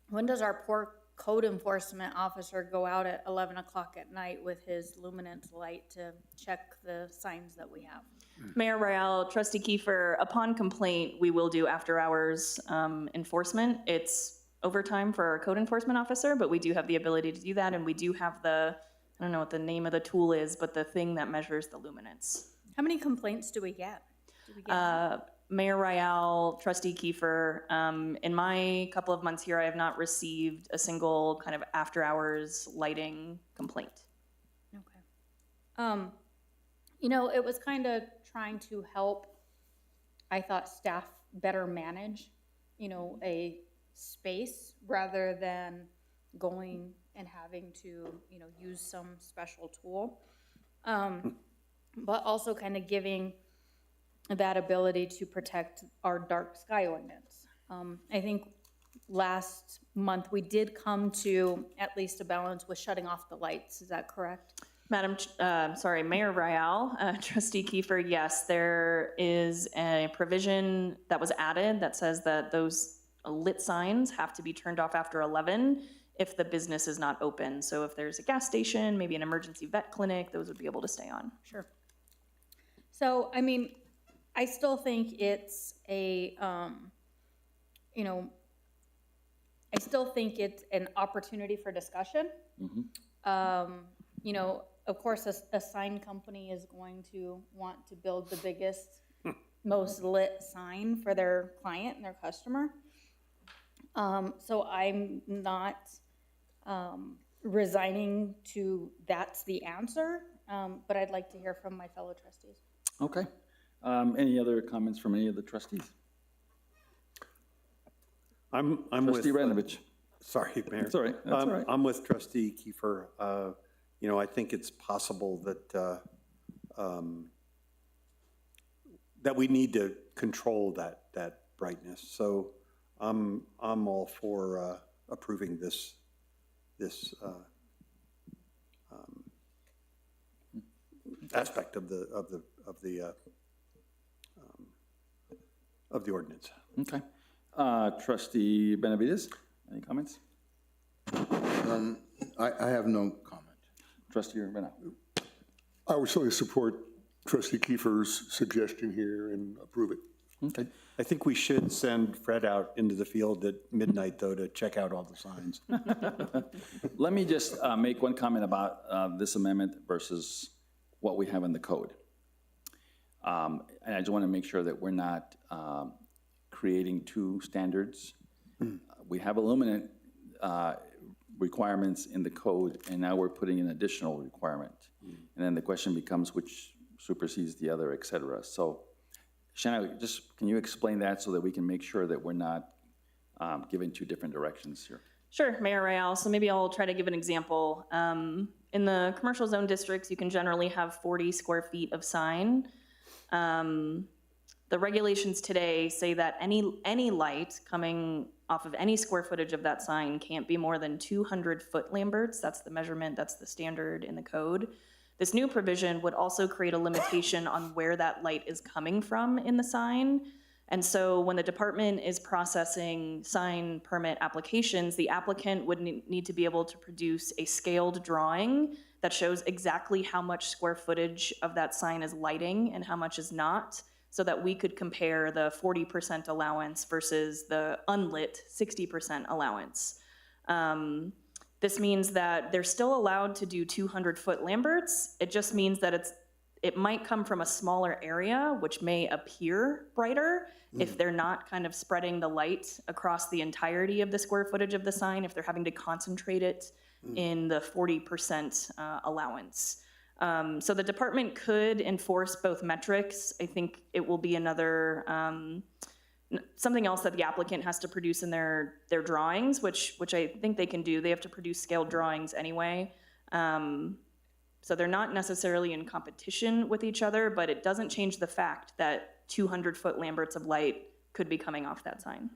when does our poor code enforcement officer go out at 11 o'clock at night with his luminance light to check the signs that we have? Mayor Royale, Trustee Kiefer, upon complaint, we will do after-hours enforcement. It's overtime for our code enforcement officer, but we do have the ability to do that, and we do have the, I don't know what the name of the tool is, but the thing that measures the luminance. How many complaints do we get? Mayor Royale, Trustee Kiefer, in my couple of months here, I have not received a single kind of after-hours lighting complaint. Okay. It was kind of trying to help, I thought, staff better manage, a space rather than going and having to, use some special tool. But also kind of giving that ability to protect our dark sky ordinance. I think last month we did come to at least a balance with shutting off the lights. Is that correct? Mayor Royale, Trustee Kiefer, yes, there is a provision that was added that says that those lit signs have to be turned off after 11 if the business is not open. So if there's a gas station, maybe an emergency vet clinic, those would be able to stay on. Sure. So, I still think it's I still think it's an opportunity for discussion. Of course, a sign company is going to want to build the biggest, most lit sign for their client and their customer. So I'm not resigning to that's the answer, but I'd like to hear from my fellow trustees. Okay. Any other comments from any of the trustees? I'm Trustee with, Ranovich. sorry, Mayor. That's all right. That's all right. I'm with Trustee Kiefer. I think it's possible that that we need to control that brightness. So I'm all for approving this aspect of the ordinance. Okay. Trustee Benavides, any comments? I have no comment. Trustee Urbana. I would certainly support Trustee Kiefer's suggestion here and approve it. Okay. I think we should send Fred out into the field at midnight, though, to check out all the signs. Let me just make one comment about this amendment versus what we have in the code. And I just want to make sure that we're not creating two standards. We have illuminant requirements in the code, and now we're putting an additional requirement. And then the question becomes which supersedes the other, et cetera. So Shannon, can you explain that so that we can make sure that we're not giving two different directions here? Sure, Mayor Royale. So maybe I'll try to give an example. In the commercial zone districts, you can generally have 40 square feet of sign. The regulations today say that any light coming off of any square footage of that sign can't be more than 200 foot lamberts. That's the measurement, that's the standard in the code. This new provision would also create a limitation on where that light is coming from in the sign. And so when the department is processing sign permit applications, the applicant would need to be able to produce a scaled drawing that shows exactly how much square footage of that sign is lighting and how much is not, so that we could compare the 40% allowance versus the unlit 60% allowance. This means that they're still allowed to do 200-foot Lamberts. It just means that it might come from a smaller area, which may appear brighter if they're not kind of spreading the light across the entirety of the square footage of the sign, if they're having to concentrate it in the 40% allowance. So the department could enforce both metrics. I think it will be another, something else that the applicant has to produce in their drawings, which I think they can do. They have to produce scaled drawings anyway. So they're not necessarily in competition with each other, but it doesn't change the fact that 200-foot Lamberts of light could be coming off that sign.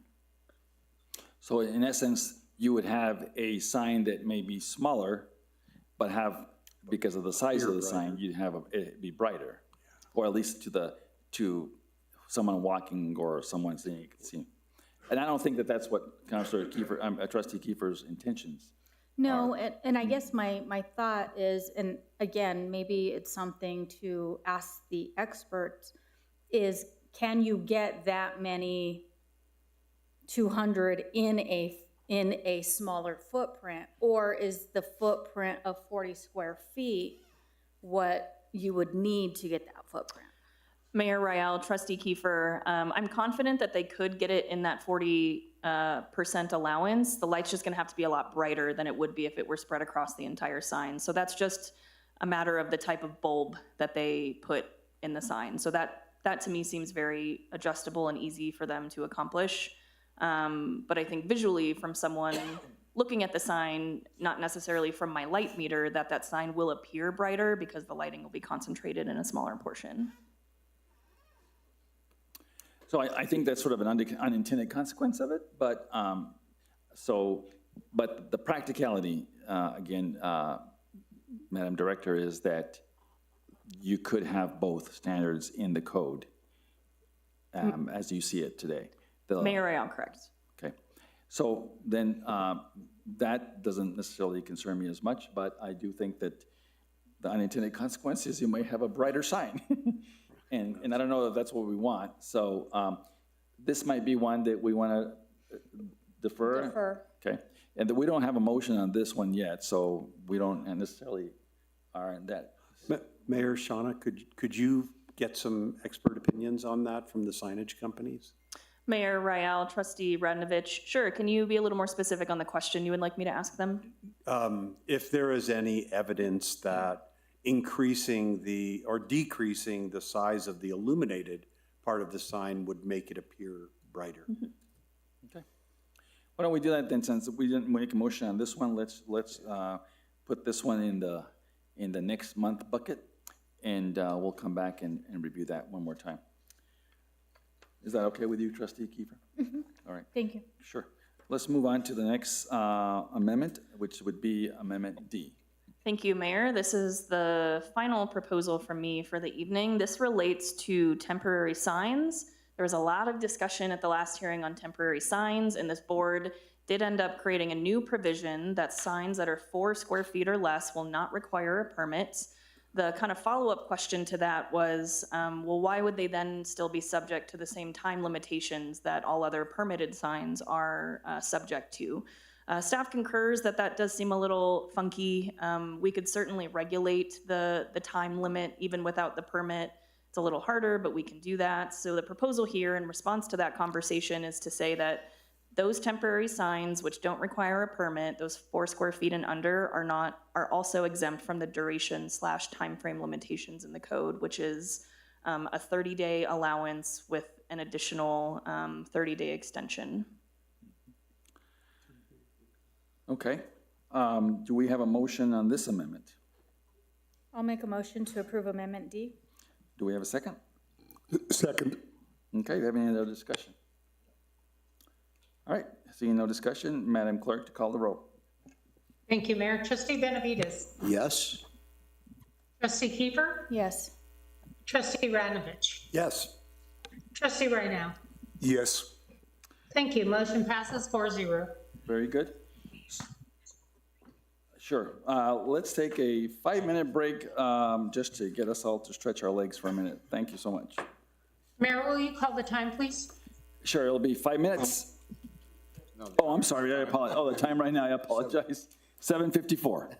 So in essence, you would have a sign that may be smaller, but have, because of the size of the sign, you'd have it be brighter, or at least to someone walking or someone seeing, you can see. And I don't think that that's what Councilor Kiefer, Trustee Kiefer's intentions. No, and I guess my thought is, and again, maybe it's something to ask the experts, is can you get that many 200 in a smaller footprint, or is the footprint of 40 square feet what you would need to get that footprint? Mayor Rael, Trustee Kiefer, I'm confident that they could get it in that 40% allowance. The light's just gonna have to be a lot brighter than it would be if it were spread across the entire sign. So that's just a matter of the type of bulb that they put in the sign. So that to me seems very adjustable and easy for them to accomplish. But I think visually from someone looking at the sign, not necessarily from my light meter, that sign will appear brighter because the lighting will be concentrated in a smaller portion. So I think that's sort of an unintended consequence of it, but but the practicality, again, Madam Director, is that you could have both standards in the code as you see it today. Mayor Rael, correct. Okay, so then that doesn't necessarily concern me as much, but I do think that the unintended consequence is you might have a brighter sign. And I don't know if that's what we want. So this might be one that we want to defer. Defer. Okay. And we don't have a motion on this one yet, so we don't necessarily are in that. Mayor Shauna, could you get some expert opinions on that from the signage companies? Mayor Rael, Trustee Radnovich, sure. Can you be a little more specific on the question you would like me to ask them? If there is any evidence that increasing or decreasing the size of the illuminated part of the sign would make it appear brighter. Mm-hmm. Okay. Why don't we do that then, since we didn't make a motion on this one, let's put this one in the next month bucket, and we'll come back and review that one more time. Is that okay with you, Trustee Kiefer? Mm-hmm. All right. Thank you. Sure. Let's move on to the next amendment, which would be Amendment D. Thank you, Mayor. This is the final proposal from me for the evening. This relates to temporary signs. There was a lot of discussion at the last hearing on temporary signs, and this board did end up creating a new provision that signs that are 4 square feet or less will not require a permit. The kind of follow-up question to that was, well, why would they then still be subject to the same time limitations that all other permitted signs are subject to? Staff concurs that does seem a little funky. We could certainly regulate the time limit even without the permit. It's a little harder, but we can do that. So the proposal here in response to that conversation is to say that those temporary signs which don't require a permit, those 4 square feet and under, are also exempt from the duration/time frame limitations in the code, which is a 30-day allowance with an additional 30-day extension. Okay. Do we have a motion on this amendment? I'll make a motion to approve Amendment D. Do we have a second? Second. Okay, do we have any other discussion? All right, seeing no discussion, Madam Clerk, to call the roll. Thank you, Mayor. Trustee Benavides. Yes. Trustee Kiefer. Yes. Trustee Radnovich. Yes. Trustee Rydell. Yes. Thank you. Motion passes 4-0. Very good. Sure. Let's take a 5-minute break just to get us all to stretch our legs for a minute. Thank you so much. Mayor, will you call the time, please? Sure, it'll be 5 minutes. Oh, I'm sorry, I apologize. Oh, the time right now, I apologize. 7:54.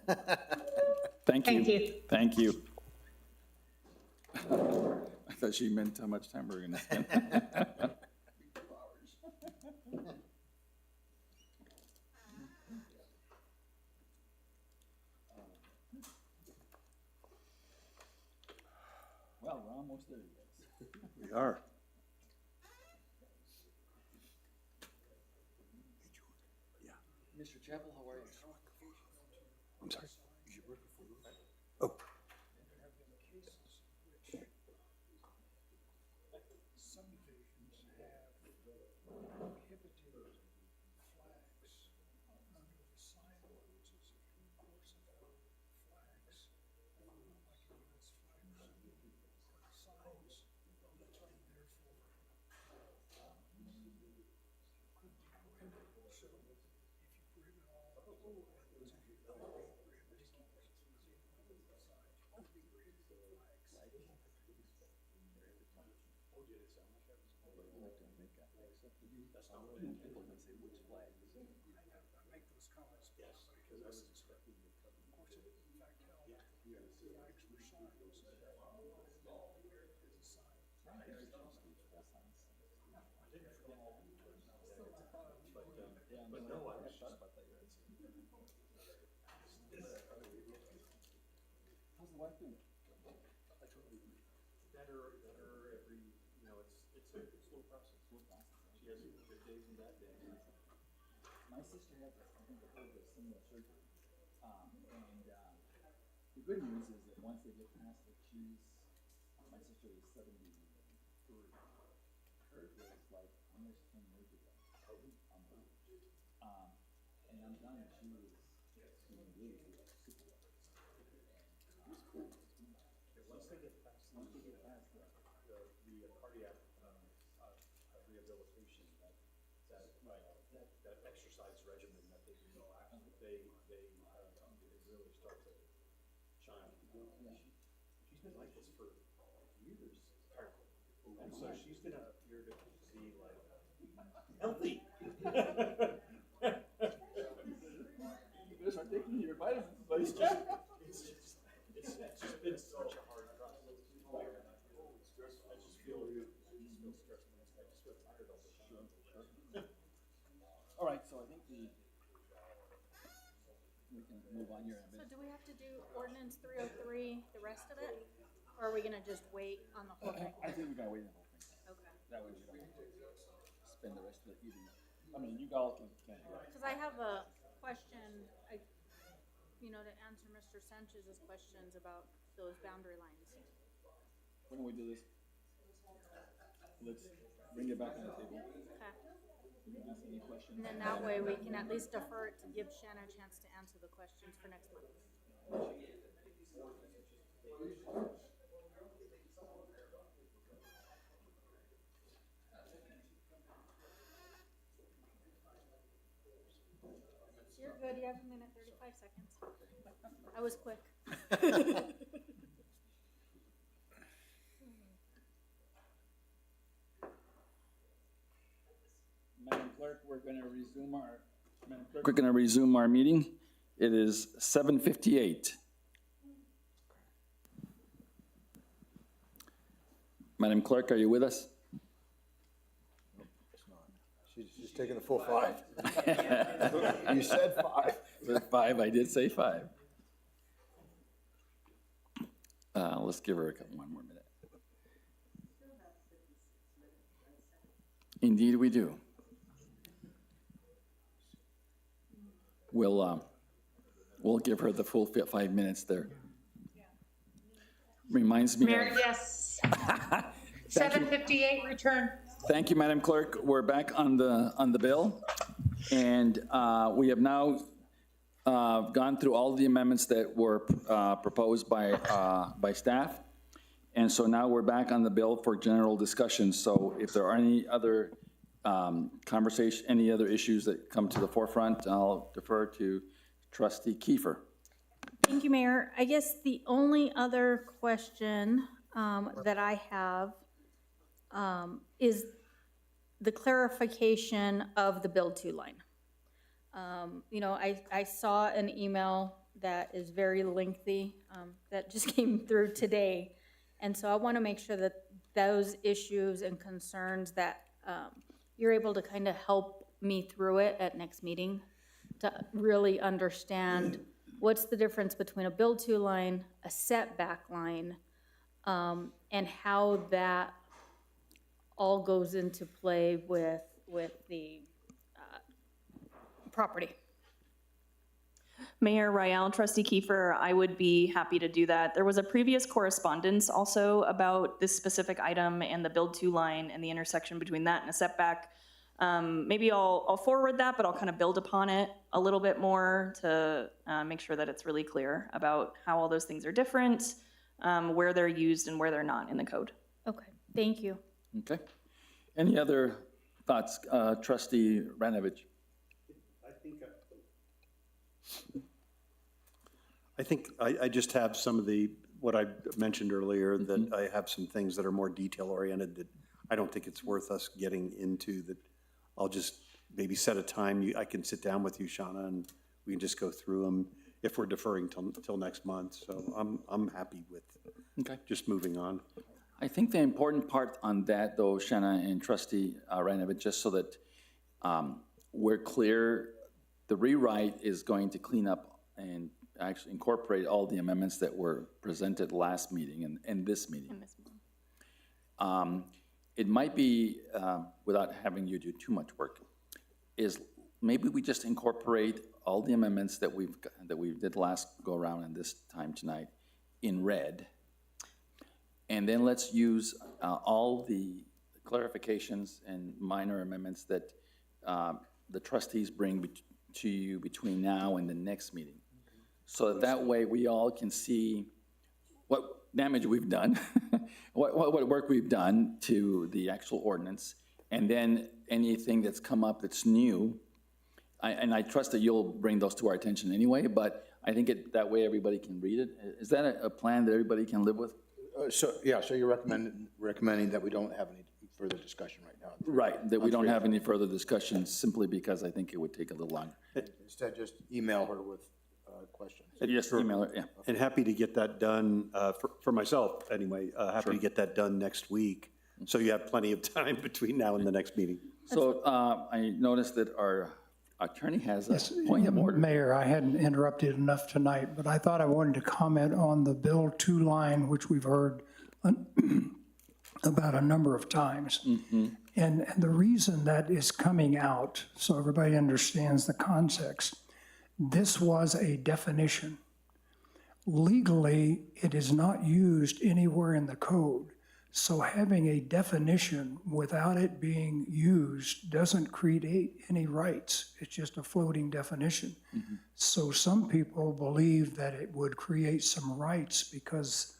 Thank you. Thank you. Thank you. I thought she meant how much time we were gonna spend. Well, we're almost there, guys. We are. Mr. Chapel, how are you? I'm sorry. Oh. How's the wife doing? Better every, it's a slow process. She has good days and bad days. My sister has, I think, a similar surgery. The good news is that once they get past it, my sister is 73. It was like almost 10 years ago. And I'm telling you, she was doing really good, super well. Once they get past the cardiac rehabilitation, that exercise regimen that they do, they really start to shine. She's been like this for years, and so she's gonna appear to be like healthy. You guys aren't taking your vitamins, but It's just been such a hard process. I just feel stressed. I just feel tired all the time. all right, so I think we can move on here. So do we have to do ordinance 303, the rest of it? Or are we gonna just wait on the whole thing? I think we gotta wait on the whole thing. Okay. That way we don't have to spend the rest of the evening. I mean, you all can do it. Because I have a question, to answer Mr. Sanchez's questions about those boundary lines. When do we do this? Let's bring it back on the table. Okay. You can ask any questions. And then that way we can at least defer it to give Shanna a chance to answer the questions for next month. You're good, you have a minute, 35 seconds. I was quick. Madam Clerk, we're going to resume our meeting. It is 7:58. Madam Clerk, are you with us? She's taking the full 5. You said 5. 5, I did say 5. Let's give her one more minute. Indeed we do. We'll give her the full 5 minutes there. Reminds me Mayor, of... yes. 7:58, return. Thank you, Madam Clerk. We're back on the bill. And we have now gone through all the amendments that were proposed by staff. And so now we're back on the bill for general discussion. So if there are any other any other issues that come to the forefront, I'll defer to Trustee Kiefer. Thank you, Mayor. I guess the only other question that I have is the clarification of the build to line. You know, I saw an email that is very lengthy that just came through today. And so I want to make sure that those issues and concerns that you're able to kind of help me through it at next meeting to really understand what's the difference between a build to line, a setback line, and how that all goes into play with the property. Mayor Rael, Trustee Kiefer, I would be happy to do that. There was a previous correspondence also about this specific item and the build to line and the intersection between that and a setback. Maybe I'll forward that, but I'll kind of build upon it a little bit more to make sure that it's really clear about how all those things are different, where they're used and where they're not in the code. Okay, thank you. Okay. Any other thoughts, Trustee Ranovich? I think I just have some of what I mentioned earlier, that I have some things that are more detail-oriented that I don't think it's worth us getting into, that I'll just maybe set a time. I can sit down with you, Shauna, and we can just go through them if we're deferring till next month. So I'm happy with just moving on. I think the important part on that, though, Shanna and Trustee Ranovich, just so that we're clear, the rewrite is going to clean up and actually incorporate all the amendments that were presented last meeting and this meeting. It might be, without having you do too much work, is maybe we just incorporate all the amendments that we did last go around and this time tonight in red. And then let's use all the clarifications and minor amendments that the trustees bring to you between now and the next meeting. So that way we all can see what damage we've done, what work we've done to the actual ordinance, and then anything that's come up that's new. And I trust that you'll bring those to our attention anyway, but I think that way everybody can read it. Is that a plan that everybody can live with? So you're recommending that we don't have any further discussion right now? Right, that we don't have any further discussions simply because I think it would take a little longer. Instead, just email her with questions. Yes, email her, yeah. And happy to get that done, for myself anyway, happy to get that done next week. So you have plenty of time between now and the next meeting. So I noticed that our attorney has a point of order. Mayor, I hadn't interrupted enough tonight, but I thought I wanted to comment on the Bill 2 line, which we've heard about a number of times. And the reason that is coming out, so everybody understands the context, this was a definition. Legally, it is not used anywhere in the code. So having a definition without it being used doesn't create any rights. It's just a floating definition. So some people believe that it would create some rights because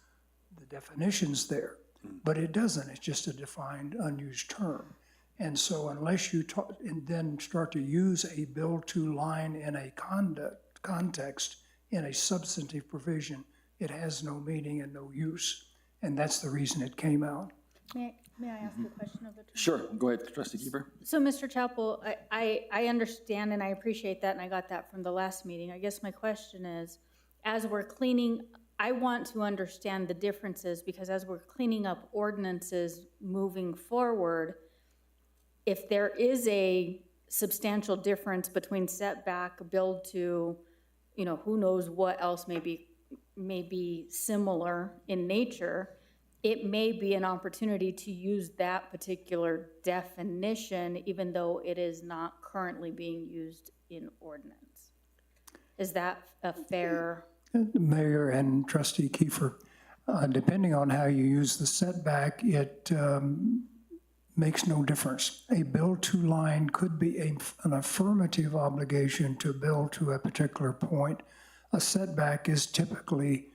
the definition's there, but it doesn't. It's just a defined, unused term. And so unless you and then start to use a Bill 2 line in a context, in a substantive provision, it has no meaning and no use. And that's the reason it came out. May I ask a question of the attorney? Sure, go ahead, Trustee Kiefer. So, Mr. Chappell, I understand and I appreciate that, and I got that from the last meeting. I guess my question is, as we're cleaning, I want to understand the differences, because as we're cleaning up ordinances moving forward, if there is a substantial difference between setback, build to, who knows what else may be similar in nature, it may be an opportunity to use that particular definition, even though it is not currently being used in ordinance. Is that a fair? Mayor and Trustee Kiefer, depending on how you use the setback, it makes no difference. A Bill 2 line could be an affirmative obligation to build to a particular point. A setback is typically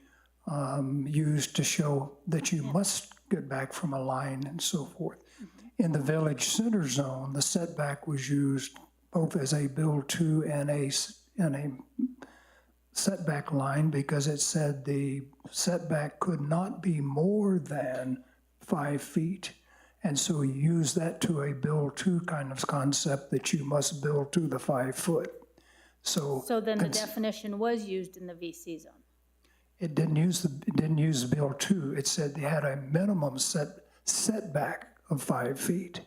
used to show that you must get back from a line and so forth. In the village center zone, the setback was used both as a Bill 2 and a setback line because it said the setback could not be more than 5 feet. And so we use that to a build to kind of concept that you must build to the 5 foot. So So then the definition was used in the VC zone. it didn't use build to. It said they had a minimum setback of 5 feet.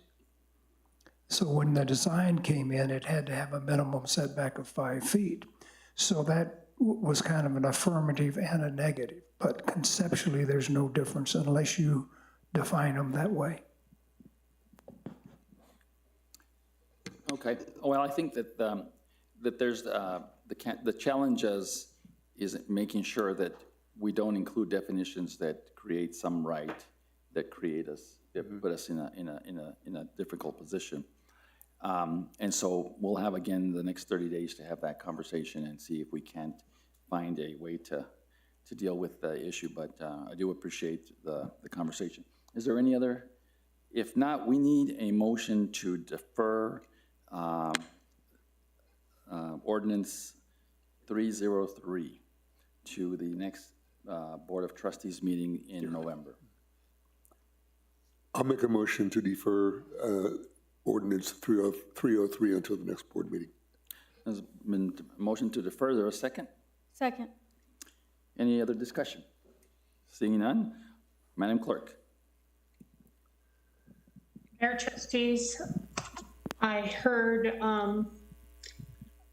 So when the design came in, it had to have a minimum setback of 5 feet. So that was kind of an affirmative and a negative. But conceptually, there's no difference unless you define them that way. Okay, well, I think that, that there's, the challenge is making sure that we don't include definitions that create some right, that create us, that put us in a difficult position. And so we'll have, again, the next 30 days to have that conversation and see if we can't find a way to deal with the issue, but I do appreciate the conversation. Is there any other? If not, we need a motion to defer ordinance 303 to the next Board of Trustees meeting in November. I'll make a motion to defer ordinance 303 until the next board meeting. There's been a motion to defer. Is there a second? Second. Any other discussion? Seeing none, Madam Clerk. Mayor, trustees, I heard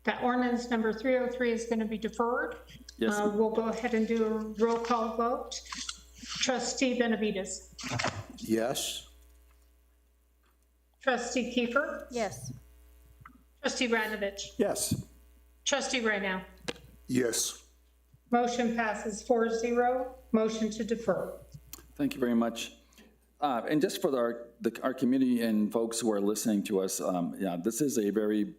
that ordinance number 303 is going to be deferred. Yes. We'll go ahead and do a roll call vote. Trustee Benavides. Yes. Trustee Kiefer. Yes. Trustee Ranovich. Yes. Trustee Raynow. Yes. Motion passes 4-0. Motion to defer. Thank you very much. And just for our community and folks who are listening to us, yeah, this is a very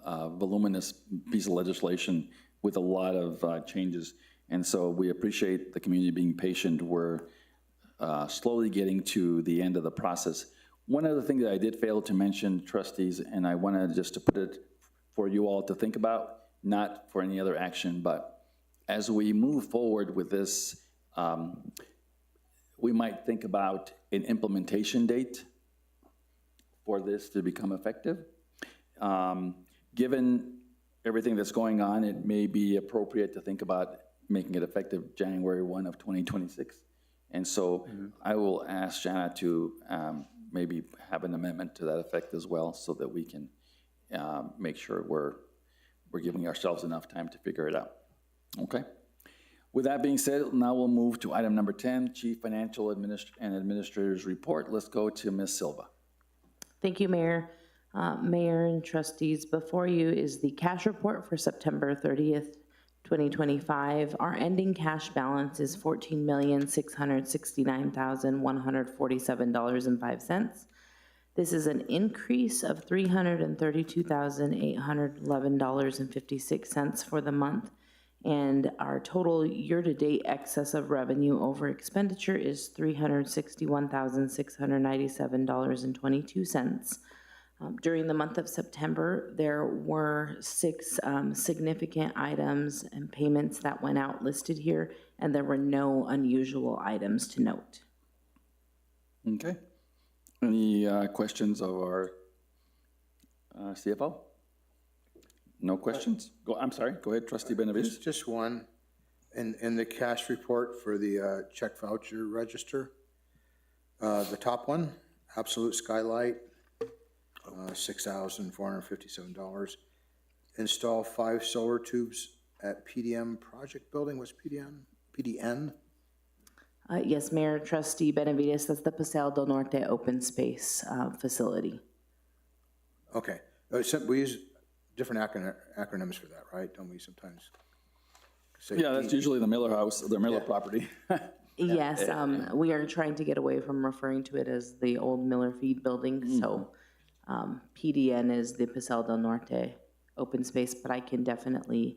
voluminous piece of legislation with a lot of changes. And so we appreciate the community being patient. We're slowly getting to the end of the process. One other thing that I did fail to mention, trustees, and I wanted just to put it for you all to think about, not for any other action, but as we move forward with this, we might think about an implementation date for this to become effective. Given everything that's going on, it may be appropriate to think about making it effective January 1 of 2026. And so I will ask Jana to maybe have an amendment to that effect as well, so that we can make sure we're giving ourselves enough time to figure it out. Okay? With that being said, now we'll move to item number 10, Chief Financial and Administrator's Report. Let's go to Ms. Silva. Thank you, Mayor. Mayor and trustees, before you is the cash report for September 30th, 2025. Our ending cash balance is $14,669,147.05. This is an increase of $332,811.56 for the month. And our total year-to-date excess of revenue over expenditure is $361,697.22. During the month of September, there were 6 significant items and payments that went out listed here, and there were no unusual items to note. Okay. Any questions of our CFO? No questions? I'm sorry, go ahead, Trustee Benavides. Just one. In the cash report for the check voucher register, the top one, Absolute Skylight, $6,457. Install 5 solar tubes at PDM Project Building. What's PDN? Yes, Mayor, Trustee Benavides, that's the Paseo del Norte open space facility. Okay. We use different acronyms for that, right? Don't we sometimes say? Yeah, that's usually the Miller House, the Miller property. Yes, we are trying to get away from referring to it as the old Miller Feed Building. So PDN is the Paseo del Norte open space, but I can definitely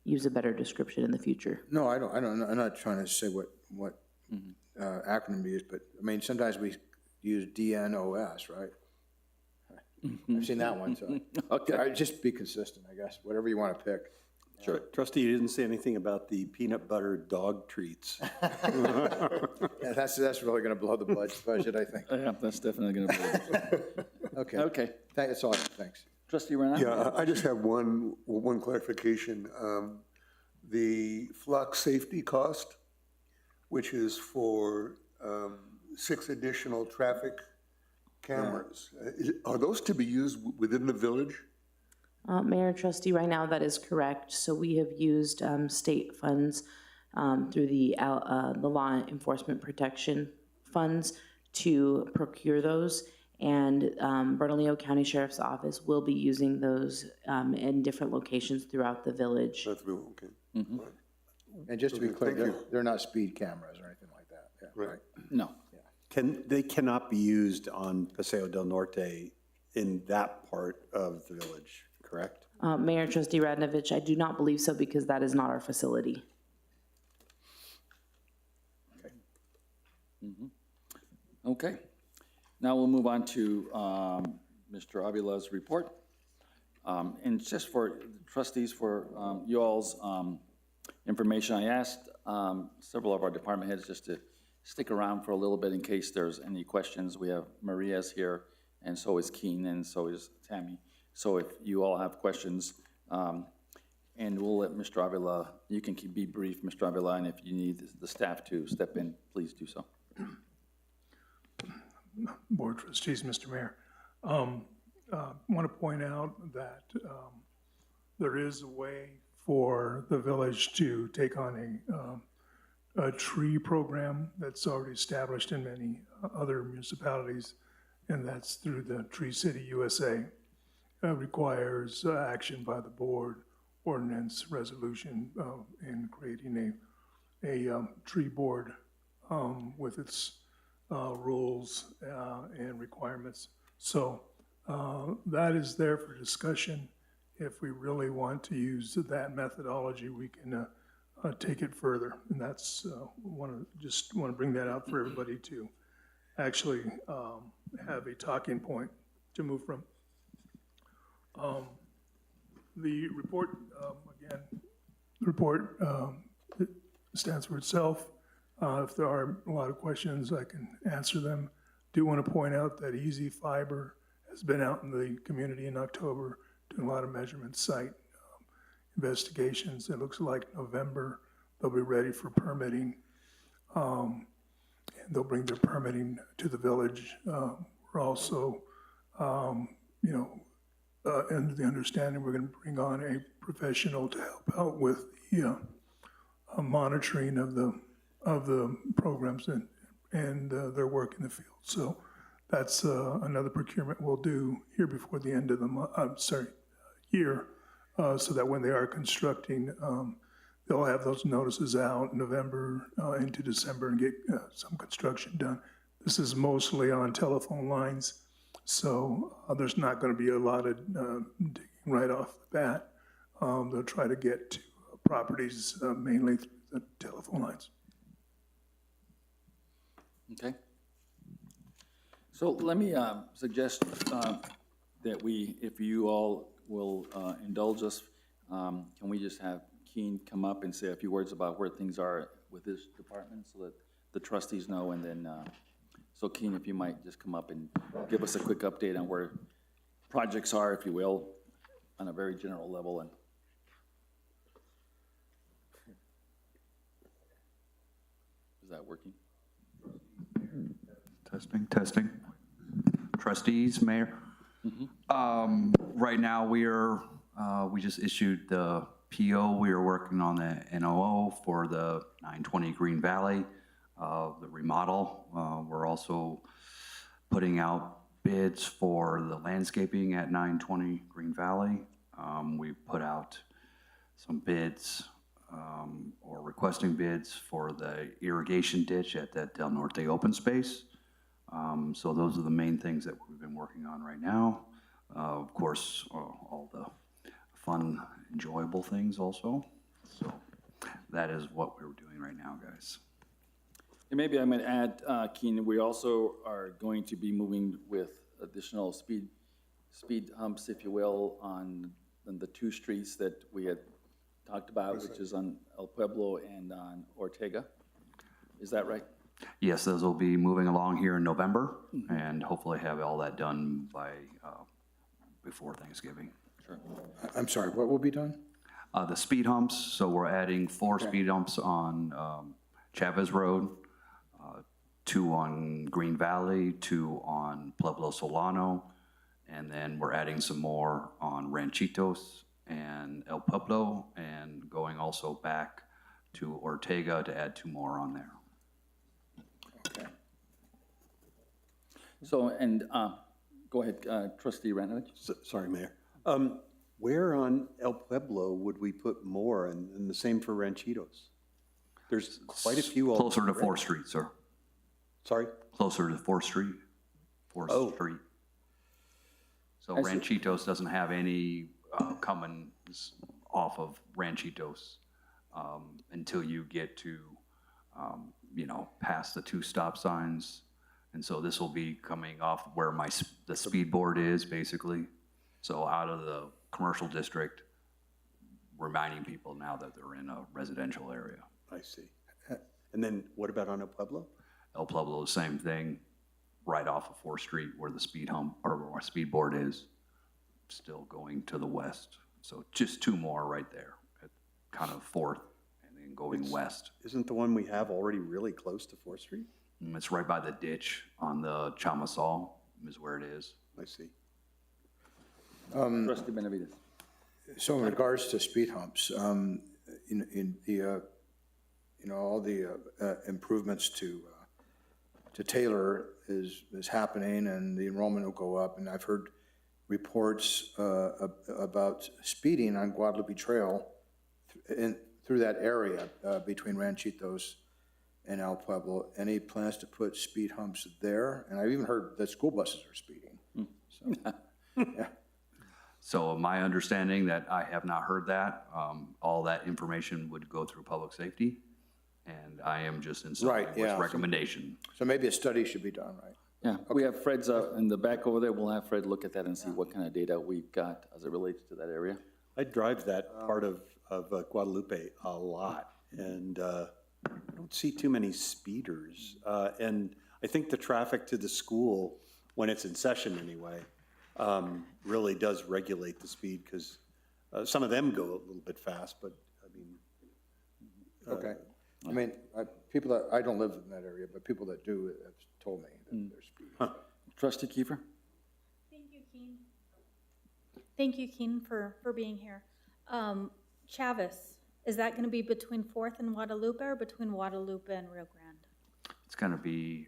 use a better description in the future. No, I don't. I'm not trying to say what acronym we use, but I mean, sometimes we use DNOS, right? I've seen that one, so. Okay. Just be consistent, I guess, whatever you want to pick. Trustee, you didn't say anything about the peanut butter dog treats. Yeah, that's really going to blow the budget, I think. Yeah, that's definitely going to be. Okay. Okay. That's all, thanks. Trustee Renan? Yeah, I just have one clarification. The flock safety cost, which is for 6 additional traffic cameras, are those to be used within the village? Mayor, trustee, right now that is correct. So we have used state funds through the law enforcement protection funds to procure those. And Bernalillo County Sheriff's Office will be using those in different locations throughout the village. That's real, okay. And just to be Okay, clear, thank you. they're not speed cameras or anything like that. Yeah, Right. No. They cannot be used on Paseo del Norte in that part of the village, correct? Mayor, trustee Radnovich, I do not believe so because that is not our facility. Okay. Now we'll move on to Mr. Avila's report. And just for trustees, for you all's information, I asked several of our department heads just to stick around for a little bit in case there's any questions. We have Maria's here, and so is Keen, and so is Tammy. So if you all have questions, and we'll let Mr. Avila, you can be brief, Mr. Avila, and if you need the staff to step in, please do so. Board Trustees, Mr. Mayor. Want to point out that there is a way for the village to take on a tree program that's already established in many other municipalities, and that's through the Tree City USA. Requires action by the board, ordinance, resolution, in creating a tree board with its rules and requirements. So that is there for discussion. If we really want to use that methodology, we can take it further. And that's, just want to bring that out for everybody to actually have a talking point to move from. The report, again, the report it stands for itself. If there are a lot of questions, I can answer them. Do want to point out that Easy Fiber has been out in the community in October doing a lot of measurement site investigations. It looks like November they'll be ready for permitting. And they'll bring their permitting to the village. We're also, under the understanding we're going to bring on a professional to help out with the monitoring of the programs and their work in the field. So that's another procurement we'll do here before the end of the year, so that when they are constructing, they'll have those notices out in November into December and get some construction done. This is mostly on telephone lines, so there's not going to be a lot of digging right off the bat. They'll try to get to properties mainly through the telephone lines. Okay. So let me suggest that if you all will indulge us, can we just have Keen come up and say a few words about where things are with this department so that the trustees know, and then, so Keen, if you might just come up and give us a quick update on where projects are, if you will, on a very general level. And is that working? Testing. Trustees, Mayor. Right now we just issued the PO. We are working on the NOO for the 920 Green Valley, the remodel. We're also putting out bids for the landscaping at 920 Green Valley. We put out some bids or requesting bids for the irrigation ditch at that Del Norte open space. So those are the main things that we've been working on right now. Of course, all the fun, enjoyable things also. So that is what we're doing right now, guys. And maybe I might add, Keen, we also are going to be moving with additional speed humps, if you will, on the two streets that we had talked about, which is on El Pueblo and on Ortega. Is that right? Yes, those will be moving along here in November, and hopefully have all that done by, before Thanksgiving. Sure. I'm sorry, what will be done? The speed humps, so we're adding 4 speed humps on Chavez Road, 2 on Green Valley, 2 on Pueblo Solano, and then we're adding some more on Ranchitos and El Pueblo, and going also back to Ortega to add 2 more on there. Okay. So, and, go ahead, Trustee Ranovich. Sorry, Mayor. Where on El Pueblo would we put more, and the same for Ranchitos? There's quite a few. Closer to already. 4th Street, sir. Sorry? Closer to 4th Street. 4th Street. So I see. Ranchitos doesn't have any coming off of Ranchitos until you get to, you know, past the 2 stop signs. And so this will be coming off where the speed board is, basically. So out of the commercial district, reminding people now that they're in a residential area. I see. And then what about on El Pueblo? El Pueblo, same thing, right off of 4th Street where the speed hump, or where our speed board is, still going to the west. So just 2 more right there, at kind of 4th, and then going west. Isn't the one we have already really close to 4th Street? It's right by the ditch on the Chamasal is where it is. I see. Trustee Benavides. So in regards to speed humps, in the, you know, all the improvements to Taylor is happening, and the enrollment will go up, and I've heard reports about speeding on Guadalupe Trail through that area between Ranchitos and El Pueblo. Any plans to put speed humps there? And I've even heard that school buses are speeding. So, yeah. So my understanding that I have not heard that, all that information would go through public safety, and I am just in support with recommendation. So maybe a study should be done, right? Yeah, we have Fred's in the back over there. We'll have Fred look at that and see what kind of data we've got as it relates to that area. I drive that part of Guadalupe a lot, and I don't see too many speeders. And I think the traffic to the school, when it's in session anyway, really does regulate the speed, because some of them go a little bit fast, but I mean. Okay. I mean, people that, I don't live in that area, but people that do have told me that they're speeding. Trustee Kiefer? Thank you, Keen. Thank you, Keen, for being here. Chavez, is that going to be between 4th and Guadalupe, or between Guadalupe and Rio Grande? It's gonna be,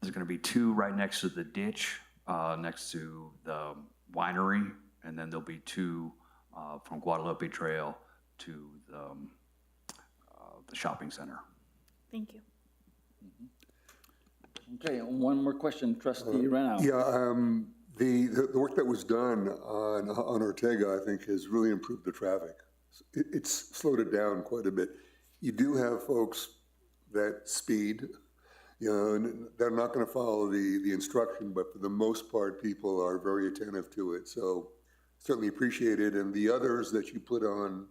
there's gonna be 2 right next to the ditch, next to the winery, and then there'll be 2 from Guadalupe Trail to the shopping center. Thank you. Okay, one more question, Trustee Renow. Yeah, the work that was done on Ortega, I think, has really improved the traffic. It's slowed it down quite a bit. You do have folks that speed, you know, and they're not going to follow the instruction, but for the most part, people are very attentive to it. So certainly appreciate it. And the others that you put on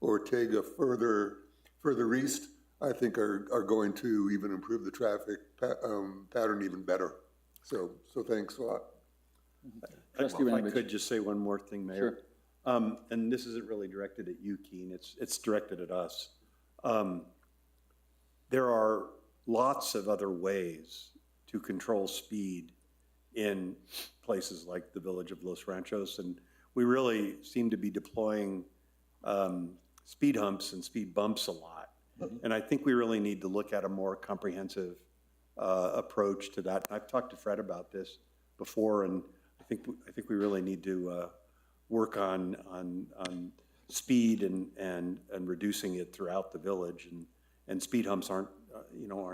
Ortega further east, I think are going to even improve the traffic pattern even better. So thanks a lot. If I could just say one more thing, Mayor. Sure. And this isn't really directed at you, Keen, it's directed at us. There are lots of other ways to control speed in places like the village of Los Ranchos, and we really seem to be deploying speed humps and speed bumps a lot. And I think we really need to look at a more comprehensive approach to that. I've talked to Fred about this before, and I think we really need to work on speed and reducing it throughout the village. And speed humps aren't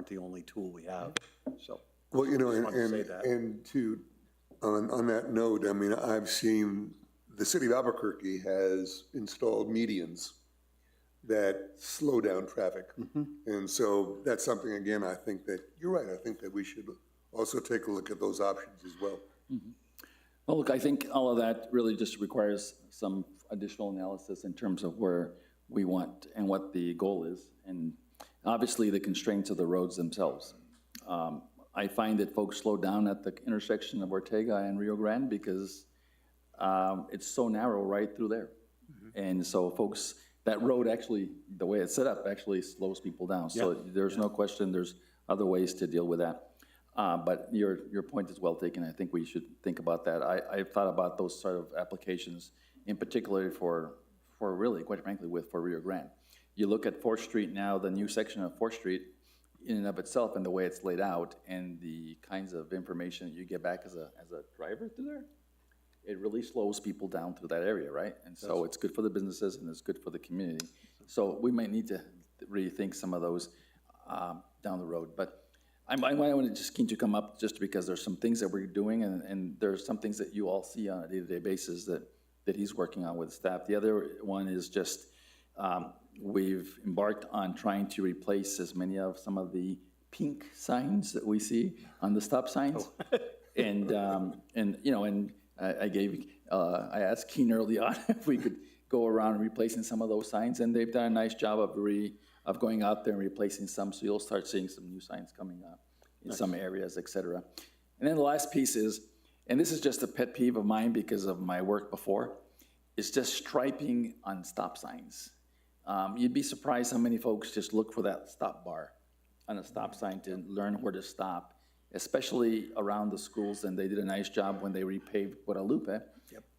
the only tool we have. So well, you know, on that note, I mean, I've seen the city of Albuquerque has installed medians that slow down traffic. And so that's something, again, I think that, you're right, I think that we should also take a look at those options as well. Well, look, I think all of that really just requires some additional analysis in terms of where we want and what the goal is, and obviously the constraints of the roads themselves. I find that folks slow down at the intersection of Ortega and Rio Grande because it's so narrow right through there. And so folks, that road actually, the way it's set up, actually slows people down. So there's no question there's other ways to deal with that. But your point is well taken. I think we should think about that. I've thought about those sort of applications, in particular for really, quite frankly, for Rio Grande. You look at 4th Street now, the new section of 4th Street, in and of itself, and the way it's laid out, and the kinds of information that you get back as a driver through there, it really slows people down through that area, right? And so it's good for the businesses and it's good for the community. So we might need to rethink some of those down the road. But I wanted just keen to come up just because there's some things that we're doing, and there's some things that you all see on a day-to-day basis that he's working on with staff. The other one is just we've embarked on trying to replace as many of some of the pink signs that we see on the stop signs. And you know, and I asked Keen early on if we could go around replacing some of those signs, and they've done a nice job of going out there and replacing some, so you'll start seeing some new signs coming up in some areas, et cetera. And then the last piece is, and this is just a pet peeve of mine because of my work before, is just striping on stop signs. You'd be surprised how many folks just look for that stop bar on a stop sign to learn where to stop, especially around the schools, and they did a nice job when they repaved Guadalupe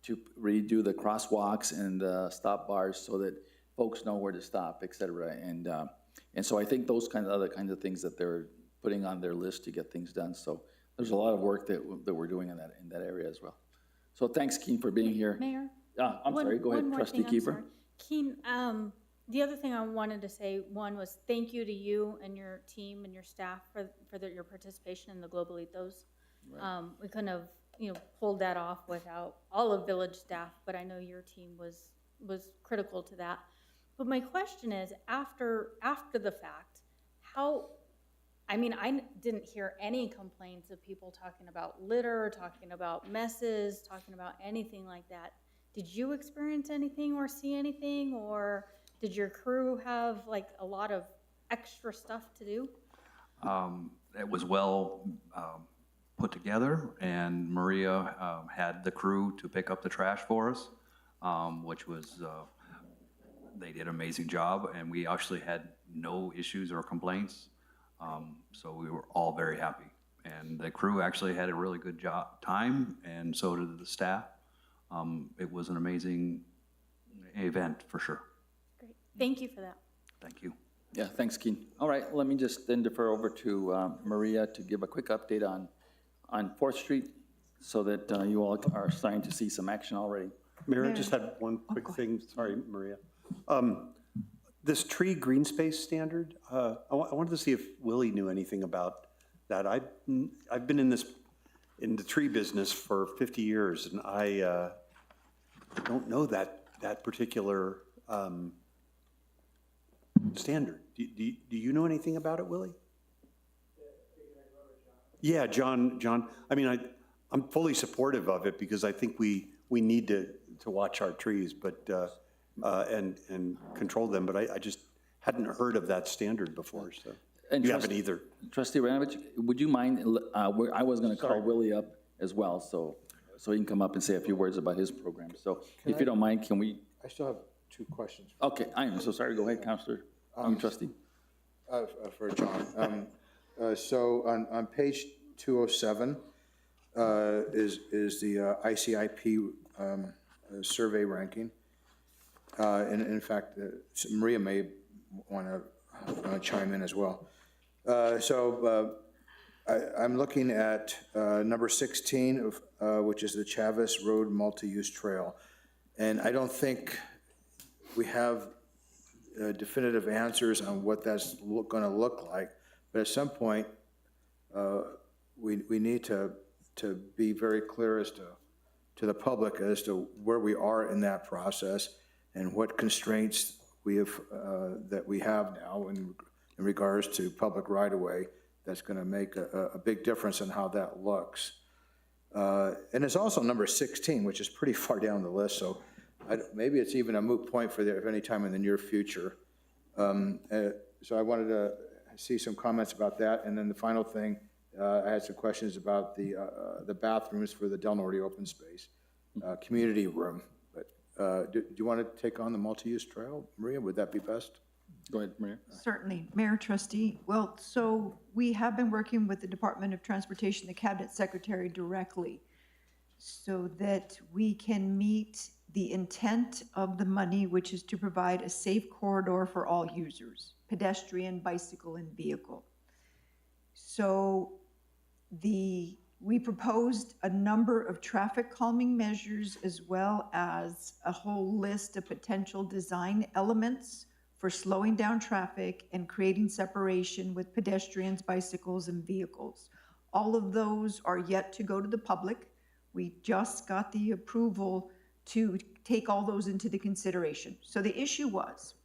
to redo the crosswalks and the stop bars so that folks know where to stop, et cetera. And so I think those other kinds of things that they're putting on their list to get things done. So there's a lot of work that we're doing in that area as well. So thanks, Keen, for being here. Mayor? I'm sorry, go ahead, Trustee Keeper. Keen, the other thing I wanted to say, one was thank you to you and your team and your staff for your participation in the Global Ethos. Right. We couldn't have, pulled that off without all of village staff, but I know your team was critical to that. But my question is, after the fact, I didn't hear any complaints of people talking about litter, talking about messes, talking about anything like that. Did you experience anything or see anything, or did your crew have a lot of extra stuff to do? It was well put together, and Maria had the crew to pick up the trash for us, which was, they did an amazing job, and we actually had no issues or complaints. So we were all very happy. And the crew actually had a really good time, and so did the staff. It was an amazing event for sure. Great, thank you for that. Thank you. Yeah, thanks, Keen. All right, let me just then defer over to Maria to give a quick update on 4th Street so that you all are starting to see some action already. Mayor, I just had one quick thing. Sorry, Maria. This tree green space standard, I wanted to see if Willie knew anything about that. I've been in the tree business for 50 years, and I don't know that particular standard. Do you know anything about it, Willie? Yeah, John. I mean, I'm fully supportive of it because I think we need to watch our trees, but and control them. But I just hadn't heard of that standard before, so And you haven't either. Trustee Ranovich, would you mind? I was going to call Willie up as well, so he can come up and say a few words about his program. So if you don't mind, can we? I still have two questions. Okay, I am so sorry. Go ahead, Councilor. Trustee. For John. So on page 207 is the ICIP survey ranking. And in fact, Maria may want to chime in as well. I'm looking at number 16, which is the Chavez Road Multi-Use Trail. And I don't think we have definitive answers on what that's going to look like. But at some point, we need to be very clear as to the public as to where we are in that process and what constraints that we have now in regards to public right-of-way that's going to make a big difference in how that looks. And it's also number 16, which is pretty far down the list, so maybe it's even a moot point for any time in the near future. So I wanted to see some comments about that. And then the final thing, I had some questions about the bathrooms for the Del Norte open space, community room. But do you want to take on the multi-use trail, Maria? Would that be best? Go ahead, Maria. Certainly. Mayor, trustee. Well, so we have been working with the Department of Transportation, the Cabinet Secretary directly, so that we can meet the intent of the money, which is to provide a safe corridor for all users, pedestrian, bicycle, and vehicle. So we proposed a number of traffic calming measures as well as a whole list of potential design elements for slowing down traffic and creating separation with pedestrians, bicycles, and vehicles. All of those are yet to go to the public. We just got the approval to take all those into the consideration. So the issue was,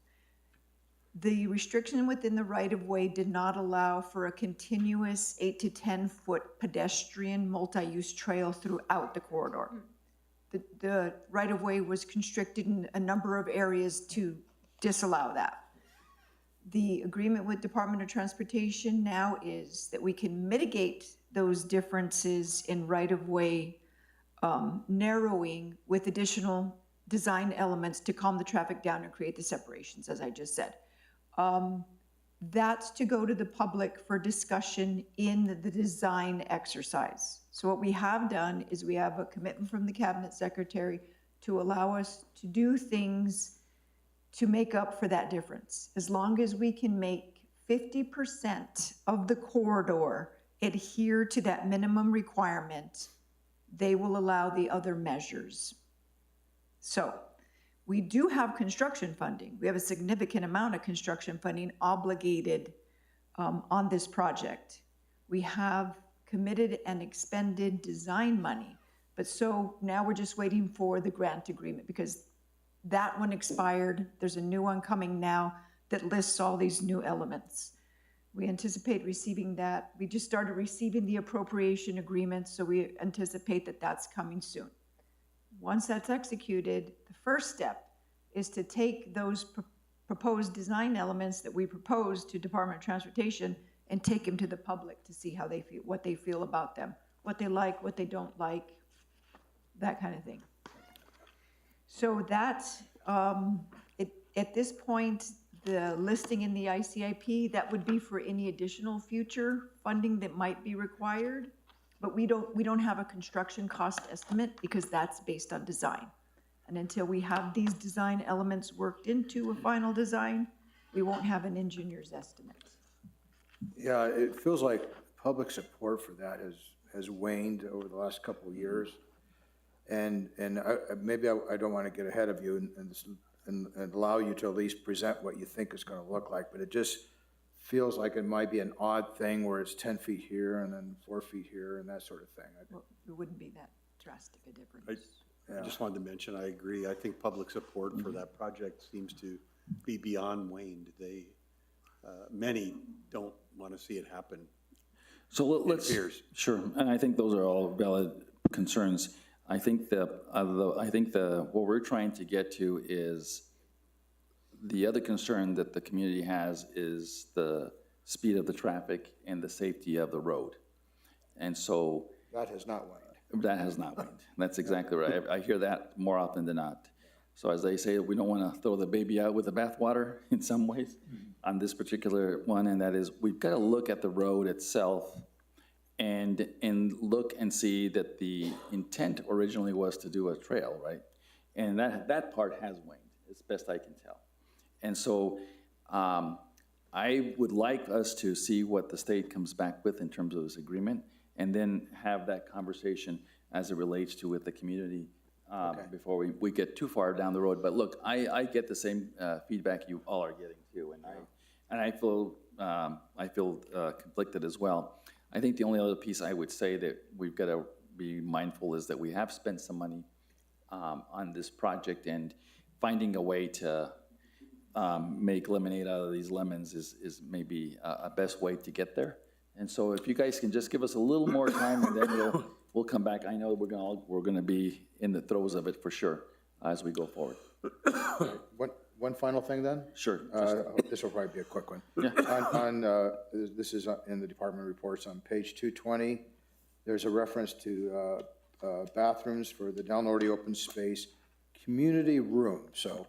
the restriction within the right-of-way did not allow for a continuous 8 to 10 foot pedestrian multi-use trail throughout the corridor. The right-of-way was constricted in a number of areas to disallow that. The agreement with Department of Transportation now is that we can mitigate those differences in right-of-way narrowing with additional design elements to calm the traffic down and create the separations, as I just said. That's to go to the public for discussion in the design exercise. So what we have done is we have a commitment from the Cabinet Secretary to allow us to do things to make up for that difference. As long as we can make 50% of the corridor adhere to that minimum requirement, they will allow the other measures. So we do have construction funding. We have a significant amount of construction funding obligated on this project. We have committed and expended design money, but so now we're just waiting for the grant agreement because that one expired. There's a new one coming now that lists all these new elements. We anticipate receiving that. We just started receiving the appropriation agreement, so we anticipate that that's coming soon. Once that's executed, the first step is to take those proposed design elements that we proposed to Department of Transportation and take them to the public to see how they feel, what they feel about them, what they like, what they don't like, that kind of thing. So that's, at this point, the listing in the ICIP, that would be for any additional future funding that might be required, but we don't have a construction cost estimate because that's based on design. And until we have these design elements worked into a final design, we won't have an engineer's estimate. Yeah, it feels like public support for that has waned over the last couple of years. And maybe I don't want to get ahead of you and allow you to at least present what you think it's going to look like, but it just feels like it might be an odd thing where it's 10 feet here and then 4 feet here and that sort of thing. Well, it wouldn't be that drastic a difference. I just wanted to mention, I agree. I think public support for that project seems to be beyond waned. Many don't want to see it happen. So let's, sure, and I think those are all valid concerns. I think what we're trying to get to is the other concern that the community has is the speed of the traffic and the safety of the road. And so that has not waned. That has not waned. That's exactly right. I hear that more often than not. So as they say, we don't want to throw the baby out with the bathwater in some ways on this particular one, and that is we've got to look at the road itself and look and see that the intent originally was to do a trail, right? And that part has waned, as best I can tell. And so I would like us to see what the state comes back with in terms of this agreement, and then have that conversation as it relates to with the community before we get too far down the road. But look, I get the same feedback you all are getting too, and I feel conflicted as well. I think the only other piece I would say that we've got to be mindful is that we have spent some money on this project, and finding a way to make lemonade out of these lemons is maybe a best way to get there. And so if you guys can just give us a little more time, and then we'll come back. I know we're gonna be in the throes of it for sure as we go forward. One final thing then? Sure. This will probably be a quick one. Yeah. This is in the department reports on page 220. There's a reference to bathrooms for the Del Norte open space, community room. So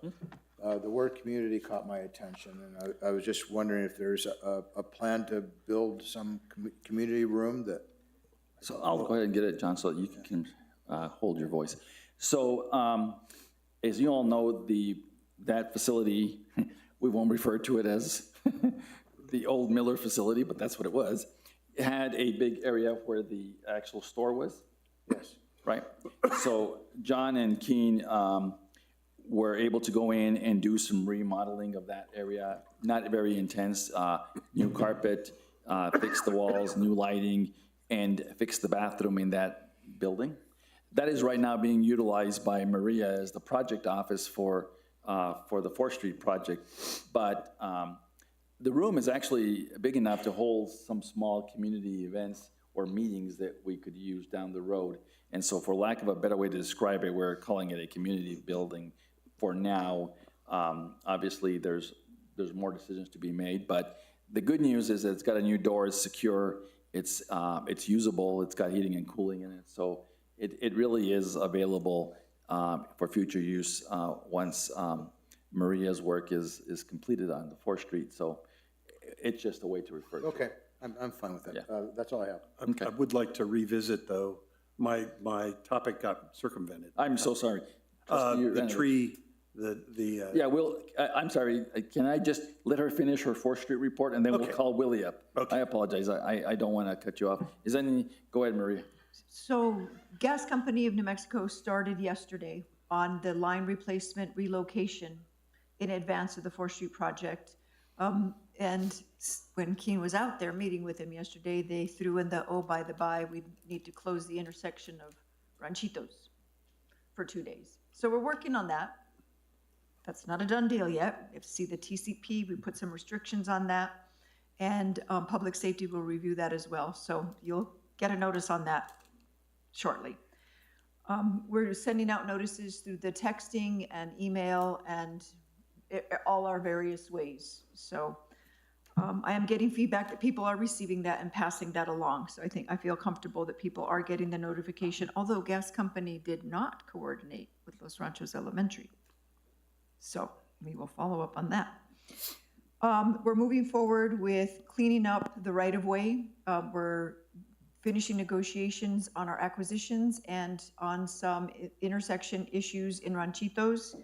the word community caught my attention, and I was just wondering if there's a plan to build some community room that. So I'll go ahead and get it, John, so that you can hold your voice. So as you all know, that facility, we won't refer to it as the old Miller facility, but that's what it was. It had a big area where the actual store was. Yes. Right? So John and Keen were able to go in and do some remodeling of that area, not very intense, new carpet, fix the walls, new lighting, and fix the bathroom in that building. That is right now being utilized by Maria as the project office for the 4th Street project. But the room is actually big enough to hold some small community events or meetings that we could use down the road. And so for lack of a better way to describe it, we're calling it a community building for now. Obviously, there's more decisions to be made, but the good news is that it's got a new door, it's secure, it's usable, it's got heating and cooling in it. So it really is available for future use once Maria's work is completed on the 4th Street. So it's just a way to refer to it. Okay, I'm fine with that. Yeah. That's all I have. Okay. I would like to revisit, though, my topic got circumvented. I'm so sorry. The tree, Yeah, I'm sorry, can I just let her finish her 4th Street report, and then we'll call Willie up? Okay. I apologize, I don't want to cut you off. Is there any, go ahead, Maria. So Gas Company of New Mexico started yesterday on the line replacement relocation in advance of the 4th Street project. And when Keene was out there meeting with him yesterday, they threw in the, oh, by the by, we need to close the intersection of Ranchitos for 2 days. So we're working on that. That's not a done deal yet. We have to see the TCP. We put some restrictions on that. And public safety will review that as well. So you'll get a notice on that shortly. We're sending out notices through the texting and email and all our various ways. So I am getting feedback that people are receiving that and passing that along. So I feel comfortable that people are getting the notification, although Gas Company did not coordinate with Los Ranchos Elementary. So we will follow up on that. We're moving forward with cleaning up the right-of-way. We're finishing negotiations on our acquisitions and on some intersection issues in Ranchitos.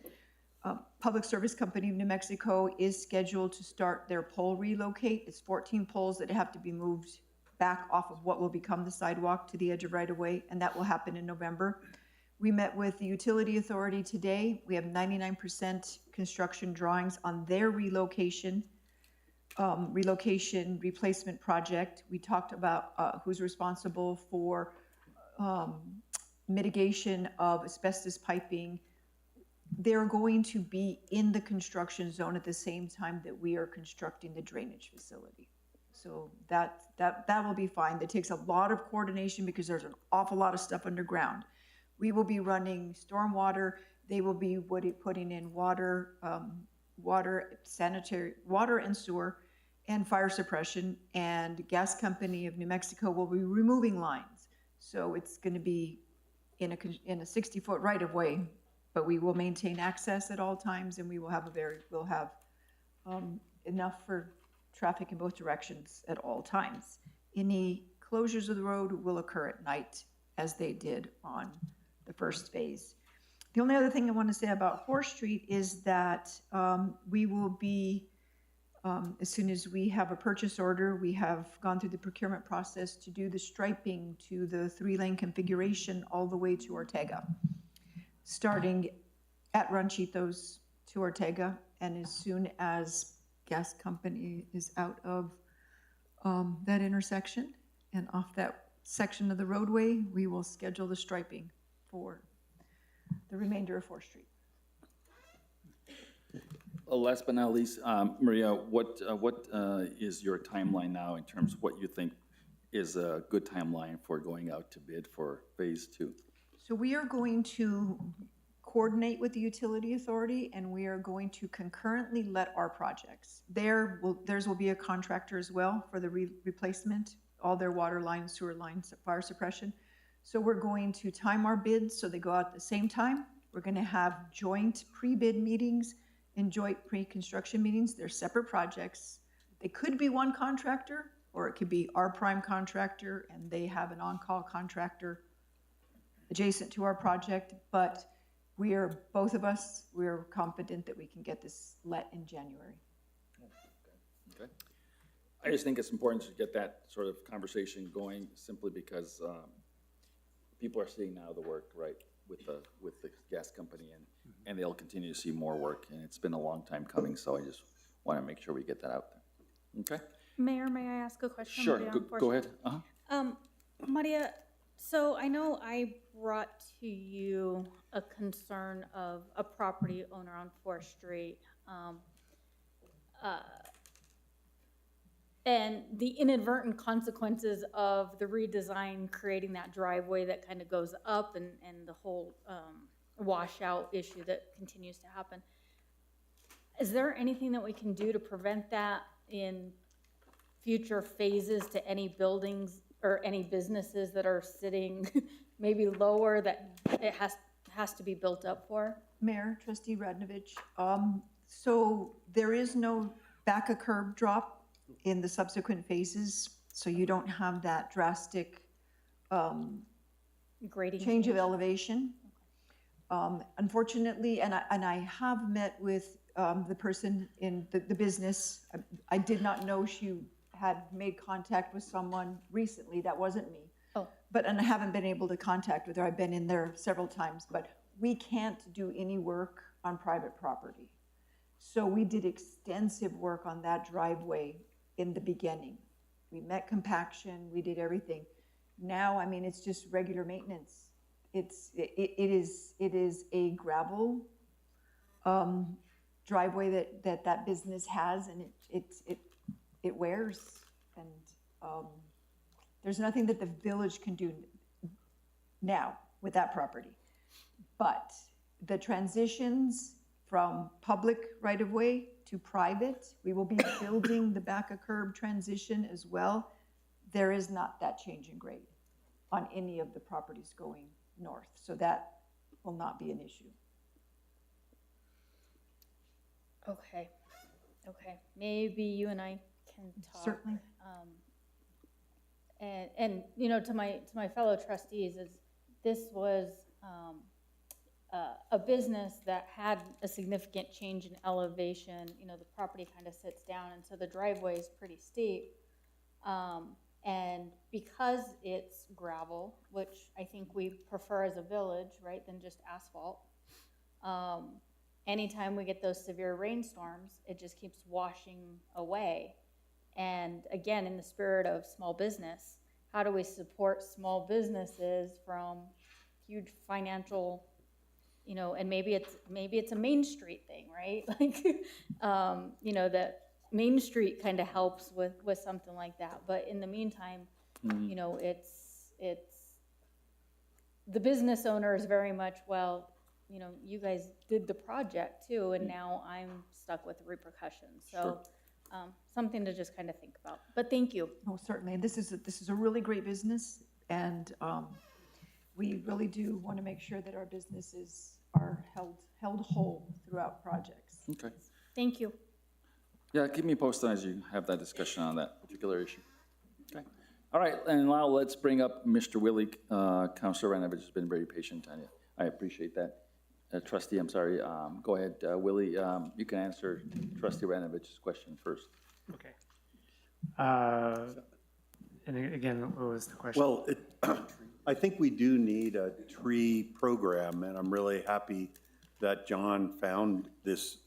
Public Service Company of New Mexico is scheduled to start their pole relocate. It's 14 poles that have to be moved back off of what will become the sidewalk to the edge of right-of-way, and that will happen in November. We met with the Utility Authority today. We have 99% construction drawings on their relocation replacement project. We talked about who's responsible for mitigation of asbestos piping. They're going to be in the construction zone at the same time that we are constructing the drainage facility. So that will be fine. That takes a lot of coordination because there's an awful lot of stuff underground. We will be running stormwater. They will be putting in water, sanitary water and sewer, and fire suppression. And Gas Company of New Mexico will be removing lines. So it's going to be in a 60-foot right of way, but we will maintain access at all times, and we will have enough for traffic in both directions at all times. Any closures of the road will occur at night, as they did on the first phase. The only other thing I want to say about 4th Street is that we will be, as soon as we have a purchase order, we have gone through the procurement process to do the striping to the 3-lane configuration all the way to Ortega, starting at Ranchitos to Ortega, and as soon as Gas Company is out of that intersection and off that section of the roadway, we will schedule the striping for the remainder of 4th Street. Last but not least, Maria, what is your timeline now in terms of what you think is a good timeline for going out to bid for phase 2? So we are going to coordinate with the utility authority, and we are going to concurrently let our projects. Theirs will be a contractor as well for the replacement, all their water lines, sewer lines, fire suppression. So we're going to time our bids so they go out at the same time. We're gonna have joint pre-bid meetings and joint pre-construction meetings. They're separate projects. They could be one contractor, or it could be our prime contractor, and they have an on-call contractor adjacent to our project, but both of us, we're confident that we can get this let in January. Okay. I just think it's important to get that sort of conversation going, simply because people are seeing now the work, right, with the gas company, and they'll continue to see more work, and it's been a long time coming, so I just want to make sure we get that out there. Okay? Mayor, may I ask a question? Sure, Maria, go ahead. Maria, so I know I brought to you a concern of a property owner on 4th Street. And the inadvertent consequences of the redesign, creating that driveway that kind of goes up, and the whole washout issue that continues to happen. Is there anything that we can do to prevent that in future phases to any buildings or any businesses that are sitting maybe lower that it has to be built up for? Mayor, Trustee Radnovich, so there is no back a curb drop in the subsequent phases, so you don't have that drastic grading change of elevation. Unfortunately, and I have met with the person in the business. I did not know she had made contact with someone recently. That wasn't me. Oh. And I haven't been able to contact with her. I've been in there several times, but we can't do any work on private property. So we did extensive work on that driveway in the beginning. We met compaction, we did everything. Now, I mean, it's just regular maintenance. It is a gravel driveway that business has, and it wears, and there's nothing that the village can do now with that property. But the transitions from public right-of-way to private, we will be building the back of curb transition as well. There is not that change in grade on any of the properties going north, so that will not be an issue. Okay, maybe you and I can talk. Certainly. And you know, to my fellow trustees, this was a business that had a significant change in elevation. You know, the property kind of sits down, and so the driveway is pretty steep. And because it's gravel, which I think we prefer as a village, right, than just asphalt, anytime we get those severe rainstorms, it just keeps washing away. And again, in the spirit of small business, how do we support small businesses from huge financial, you know, and maybe it's a Main Street thing, right? Like, you know, that Main Street kind of helps with something like that. But in the meantime, you know, it's the business owner is very much, well, you know, you guys did the project too, and now I'm stuck with the repercussions. So something to just kind of think about. But thank you. Oh, certainly. And this is a really great business, and we really do want to make sure that our businesses are held whole throughout projects. Okay. Thank you. Yeah, keep me posted as you have that discussion on that particular issue. Okay. All right, and now let's bring up Mr. Willie. Councilor Ranovich has been very patient, Tanya. I appreciate that. Trustee, I'm sorry. Go ahead, Willie. You can answer Trustee Ranovich's question first. Okay. And again, what was the question? Well, I think we do need a tree program, and I'm really happy that John found this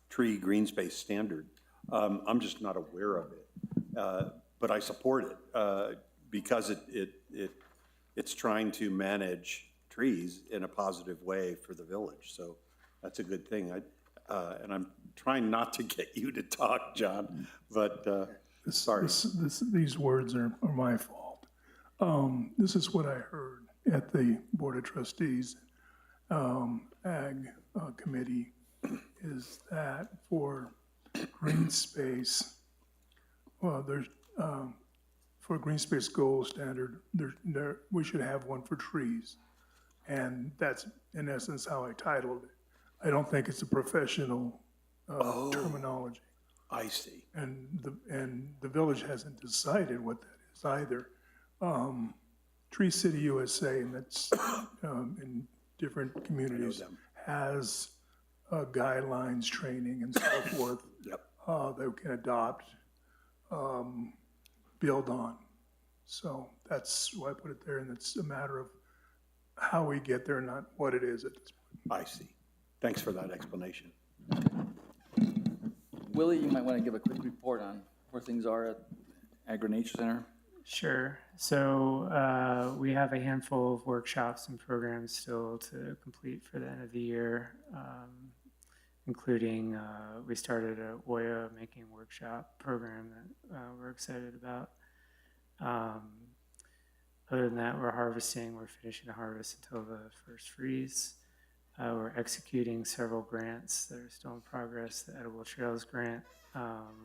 tree green space standard. I'm just not aware of it, but I support it because it's trying to manage trees in a positive way for the village. So that's a good thing. And I'm trying not to get you to talk, John, but These words are my fault. This is what I heard at the Board of Trustees Ag Committee, is that for green space, well, there's, for green space goal standard, we should have one for trees. And that's in essence how I titled it. I don't think it's a professional terminology. I see. And the village hasn't decided what that is either. Tree City USA, and that's in different communities, has guidelines, training, and so forth that we can adopt, build on. So that's why I put it there, and it's a matter of how we get there, not what it is at this point. I see. Thanks for that explanation. Willie, you might want to give a quick report on where things are at Agri-Nature Center. Sure. So we have a handful of workshops and programs still to complete for the end of the year, including we started a Oya making workshop program that we're excited about. Other than that, we're harvesting. We're finishing the harvest until the first freeze. We're executing several grants that are still in progress. The Edible Trails grant,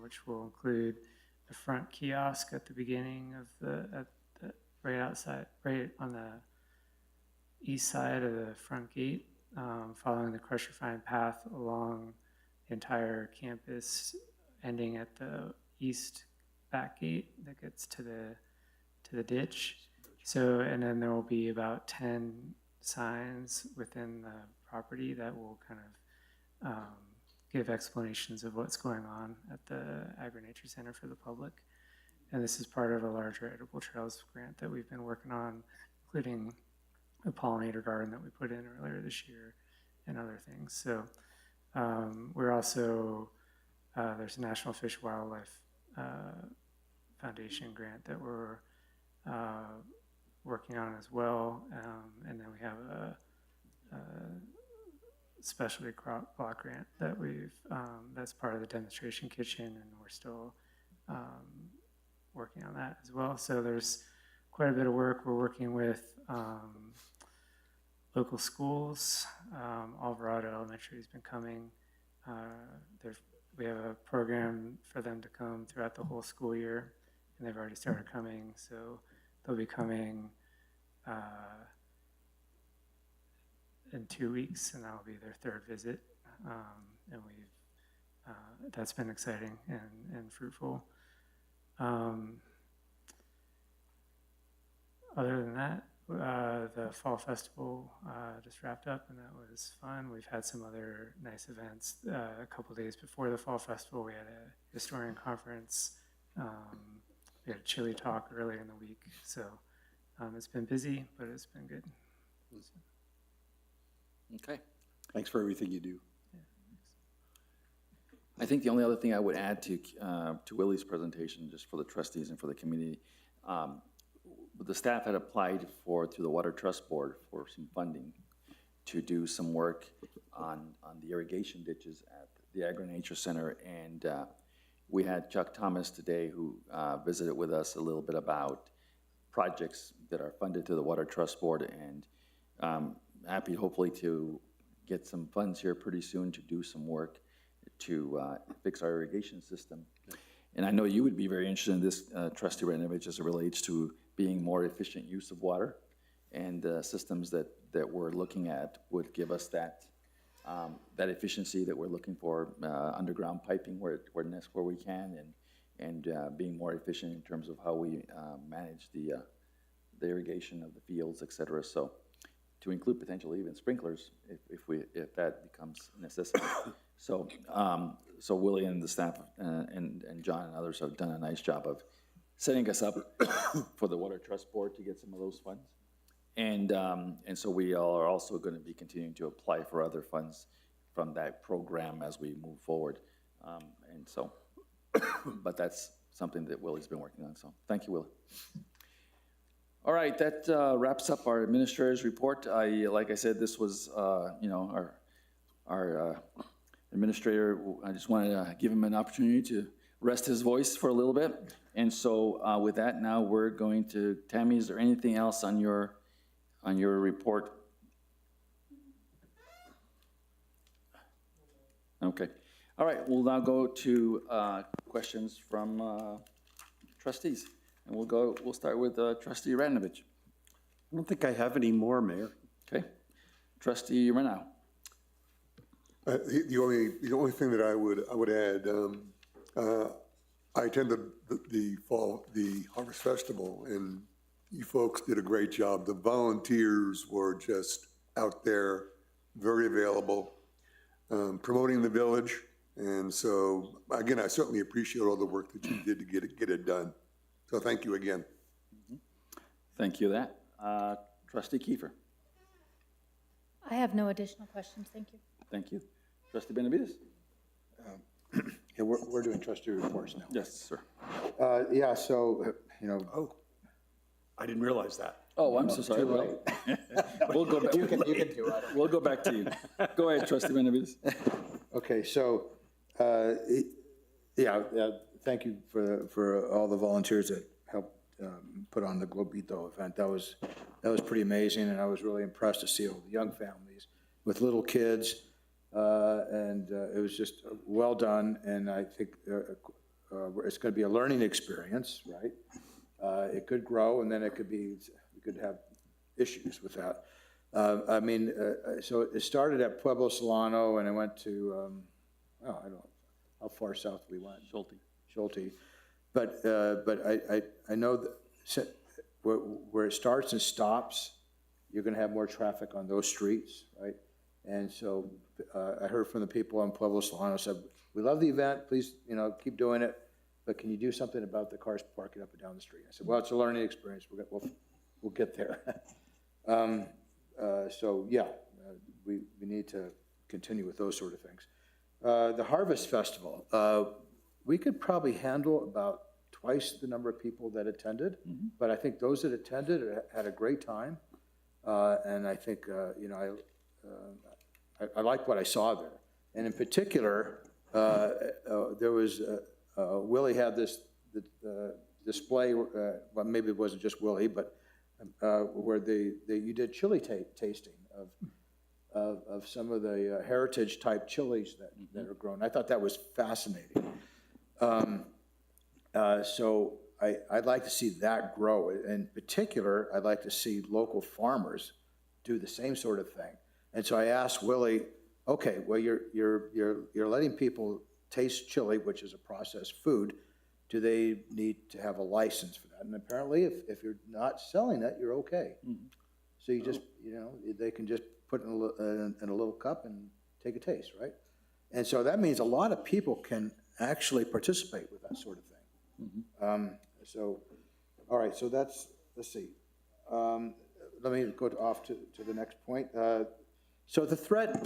which will include the front kiosk at the beginning of right outside, right on the east side of the front gate, following the Crush Refined path along the entire campus, ending at the east back gate that gets to the ditch. So, and then there will be about 10 signs within the property that will kind of give explanations of what's going on at the Agri-Nature Center for the public. And this is part of a larger Edible Trails grant that we've been working on, including a pollinator garden that we put in earlier this year and other things. So we're also, there's a National Fish Wildlife Foundation grant that we're working on as well. And then we have a specialty crop block grant that that's part of the demonstration kitchen, and we're still working on that as well. So there's quite a bit of work. We're working with local schools. Alvarado Elementary has been coming. We have a program for them to come throughout the whole school year, and they've already started coming. So they'll be coming in 2 weeks, and that'll be their third visit. And that's been exciting and fruitful. Other than that, the fall festival just wrapped up, and that was fun. We've had some other nice events. A couple days before the fall festival, we had a historian conference. We had a chili talk early in the week. So it's been busy, but it's been good. Okay. Thanks for everything you do. I think the only other thing I would add to Willie's presentation, just for the trustees and for the community, the staff had applied through the Water Trust Board for some funding to do some work on the irrigation ditches at the Agri-Nature Center. And we had Chuck Thomas today, who visited with us a little bit about projects that are funded to the Water Trust Board, and happy hopefully to get some funds here pretty soon to do some work to fix our irrigation system. And I know you would be very interested in this, Trustee Ranovich, as it relates to being more efficient use of water, and systems that we're looking at would give us that efficiency that we're looking for, underground piping where we can, and being more efficient in terms of how we manage the irrigation of the fields, et cetera. So to include potentially even sprinklers if that becomes necessary. So Willie and the staff and John and others have done a nice job of setting us up for the Water Trust Board to get some of those funds. And so we are also going to be continuing to apply for other funds from that program as we move forward. And so, but that's something that Willie's been working on. So thank you, Willie. All right, that wraps up our administrator's report. Like I said, this was, our administrator. I just wanted to give him an opportunity to rest his voice for a little bit. And so with that, now we're going to, Tammy, is there anything else on your report? Okay. All right, we'll now go to questions from trustees. And we'll start with Trustee Radnovich. I don't think I have any more, Mayor. Okay. Trustee Renaud. The only thing that I would add, I attended the Harvest Festival, and you folks did a great job. The volunteers were just out there, very available, promoting the village. And so, again, I certainly appreciate all the work that you did to get it done. So thank you again. Thank you for that. Trustee Kiefer. I have no additional questions, thank you. Thank you. Trustee Benavides. Yeah, we're doing trustee reports now. Yes, sir. Yeah, so, you know. Oh, I didn't realize that. Oh, I'm so sorry. Well, we'll go back. You can do it. We'll go back to you. Go ahead, Trustee Benavides. Okay, so, thank you for all the volunteers that helped put on the Globito event. That was pretty amazing, and I was really impressed to see all the young families with little kids, and it was just well done, and I think it's going to be a learning experience, right? It could grow, and then we could have issues with that. So it started at Pueblo Solano, and it went to, I don't know how far south we went. Schulte. But I know that where it starts and stops, you're going to have more traffic on those streets, right? And so I heard from the people on Pueblo Solano said, we love the event, please, keep doing it, but can you do something about the cars parking up and down the street? I said, well, it's a learning experience. We'll get there. We need to continue with those sort of things. The Harvest Festival, we could probably handle about twice the number of people that attended, but I think those that attended had a great time. And I think, I like what I saw there. And in particular, there was, Willie had this display, well, maybe it wasn't just Willie, but where you did chili tasting of some of the heritage type chilies that are grown. I thought that was fascinating. So I'd like to see that grow. In particular, I'd like to see local farmers do the same sort of thing. And so I asked Willie, okay, well, you're letting people taste chili, which is a processed food. Do they need to have a license for that? And apparently, if you're not selling it, you're okay. So you just, they can just put it in a little cup and take a taste, right? And so that means a lot of people can actually participate with that sort of thing. All right, so let's see. Let me go off to the next point. So the threat,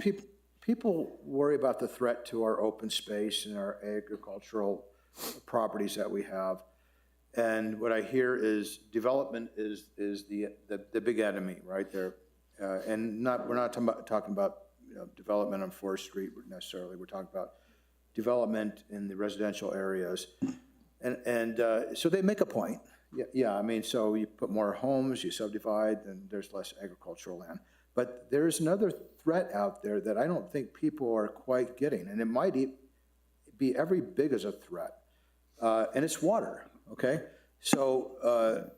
people worry about the threat to our open space and our agricultural properties that we have. And what I hear is development is the big enemy right there. And we're not talking about development on 4th Street necessarily. We're talking about development in the residential areas. And so they make a point. Yeah, so you put more homes, you subdivide, and there's less agricultural land. But there's another threat out there that I don't think people are quite getting, and it might be every bit as a threat, and it's water, okay? So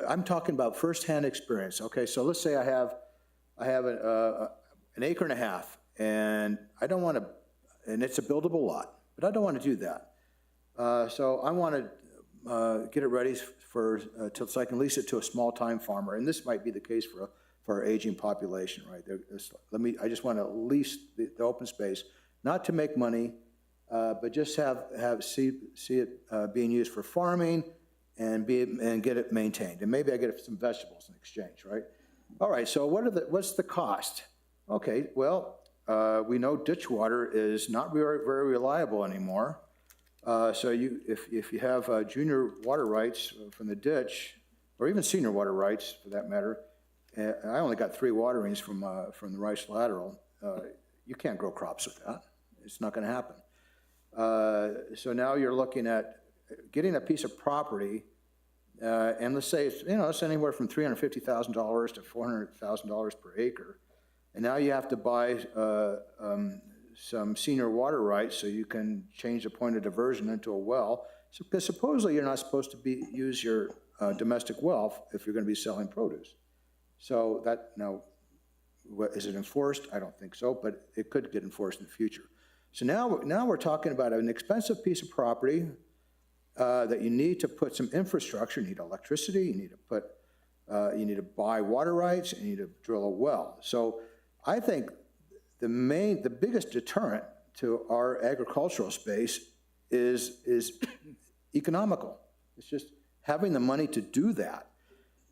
I'm talking about firsthand experience, okay? So let's say I have an acre and a half, and I don't want to, and it's a buildable lot, but I don't want to do that. So I want to get it ready so I can lease it to a small-time farmer, and this might be the case for our aging population, right? I just want to lease the open space, not to make money, but just see it being used for farming and get it maintained, and maybe I get some vegetables in exchange, right? All right. So what's the cost? Okay. Well, we know ditch water is not very, very reliable anymore. So if you have junior water rights from the ditch, or even senior water rights for that matter, I only got 3 waterings from the Rice Lateral. You can't grow crops with that. It's not going to happen. So now you're looking at getting a piece of property, and let's say, it's anywhere from $350,000 to $400,000 per acre. And now you have to buy some senior water rights so you can change the point of diversion into a well. So, because supposedly you're not supposed to use your domestic well if you're going to be selling produce. So is it enforced? I don't think so, but it could get enforced in the future. So now we're talking about an expensive piece of property that you need to put some infrastructure. You need electricity. You need to buy water rights, and you need to drill a well. So I think the biggest deterrent to our agricultural space is economical. It's just having the money to do that.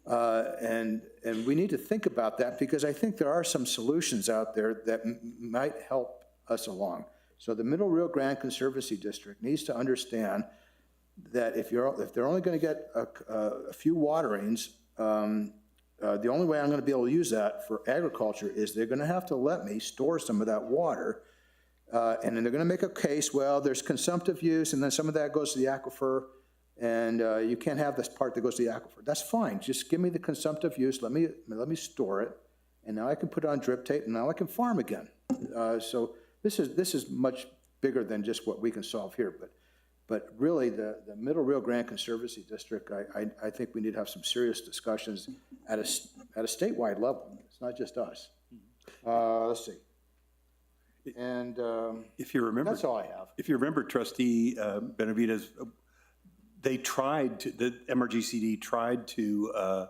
And we need to think about that, because I think there are some solutions out there that might help us along. So the Middle Rio Grande Conservancy District needs to understand that if they're only going to get a few waterings, the only way I'm going to be able to use that for agriculture is they're going to have to let me store some of that water. And then they're going to make a case, well, there's consumptive use, and then some of that goes to the aquifer, and you can't have this part that goes to the aquifer. That's fine. Just give me the consumptive use. Let me store it, and now I can put it on drip tape, and now I can farm again. So this is much bigger than just what we can solve here. But really, the Middle Rio Grande Conservancy District, I think we need to have some serious discussions at a statewide level. It's not just us. Let's see. And if you remember, that's all I have. If you remember, Trustee Benavides, the MRGCD tried to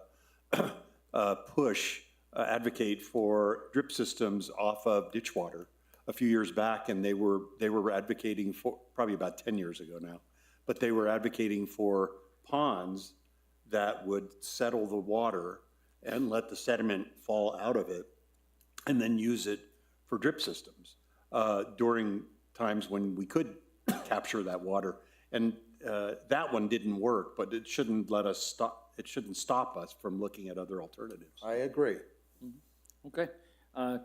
advocate for drip systems off of ditch water a few years back, and they were advocating for, probably about 10 years ago now, but they were advocating for ponds that would settle the water and let the sediment fall out of it, and then use it for drip systems during times when we could capture that water. And that one didn't work, but it shouldn't stop us from looking at other alternatives. I agree. Okay.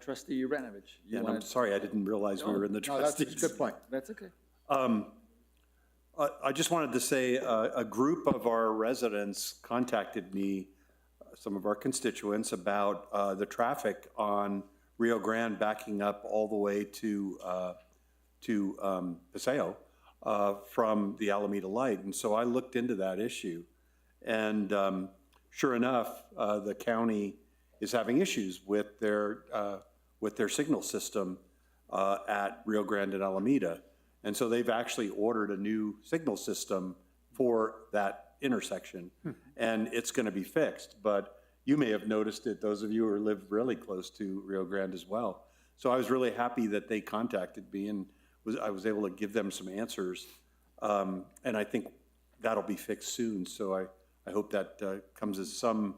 Trustee Uranovich. I'm sorry, I didn't realize we were in the trustees. That's a good point. That's okay. I just wanted to say a group of our residents contacted me, some of our constituents, about the traffic on Rio Grande backing up all the way to Paseo from the Alameda Light. And so I looked into that issue. And sure enough, the county is having issues with their signal system at Rio Grande and Alameda. And so they've actually ordered a new signal system for that intersection, and it's going to be fixed. But you may have noticed it, those of you who live really close to Rio Grande as well. So I was really happy that they contacted me, and I was able to give them some answers. And I think that'll be fixed soon. So I hope that comes as some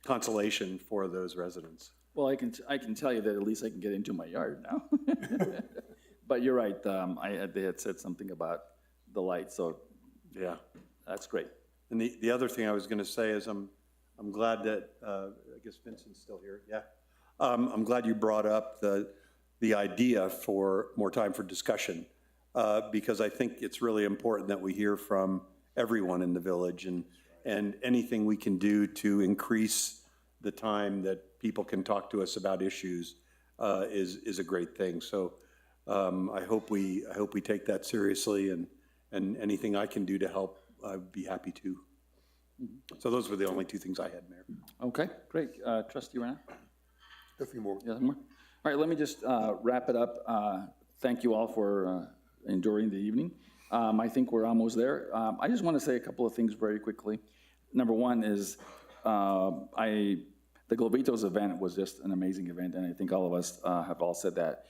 consolation for those residents. Well, I can tell you that at least I can get into my yard now. But you're right. They had said something about the light, so yeah, that's great. And the other thing I was going to say is I'm glad that I guess Vincent's still here. Yeah, I'm glad you brought up the idea for more time for discussion, because I think it's really important that we hear from everyone in the village, and anything we can do to increase the time that people can talk to us about issues is a great thing. So I hope we take that seriously, and anything I can do to help, I'd be happy to. So those were the only two things I had, Mayor. Okay, great. Trustee Rana? A few more. Yeah, more. All right, let me just wrap it up. Thank you all for enduring the evening. I think we're almost there. I just want to say a couple of things very quickly. Number one is the Globitos event was just an amazing event, and I think all of us have all said that.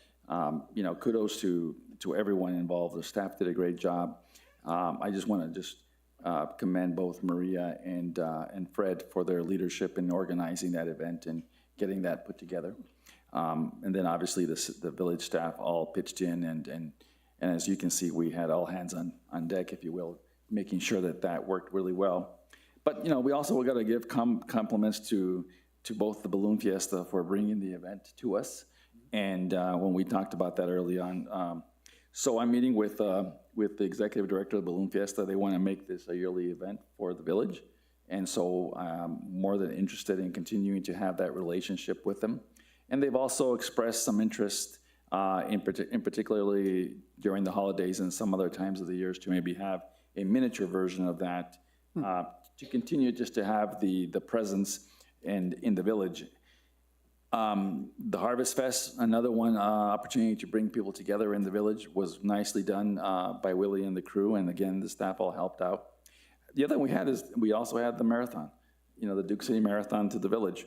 Kudos to everyone involved. The staff did a great job. I just want to commend both Maria and Fred for their leadership in organizing that event and getting that put together. And then obviously the village staff all pitched in, and as you can see, we had all hands on deck, if you will, making sure that worked really well. But we also got to give compliments to both the Balloon Fiesta for bringing the event to us, And when we talked about that early on, so I'm meeting with the executive director of Balloon Fiesta. They want to make this a yearly event for the village. And so I'm more than interested in continuing to have that relationship with them. And they've also expressed some interest in particularly during the holidays and some other times of the years to maybe have a miniature version of that to continue just to have the presence and in the village. The Harvest Fest, another one opportunity to bring people together in the village, was nicely done by Willie and the crew, and again, the staff all helped out. The other thing we had is we also had the marathon, the Duke City Marathon to the village.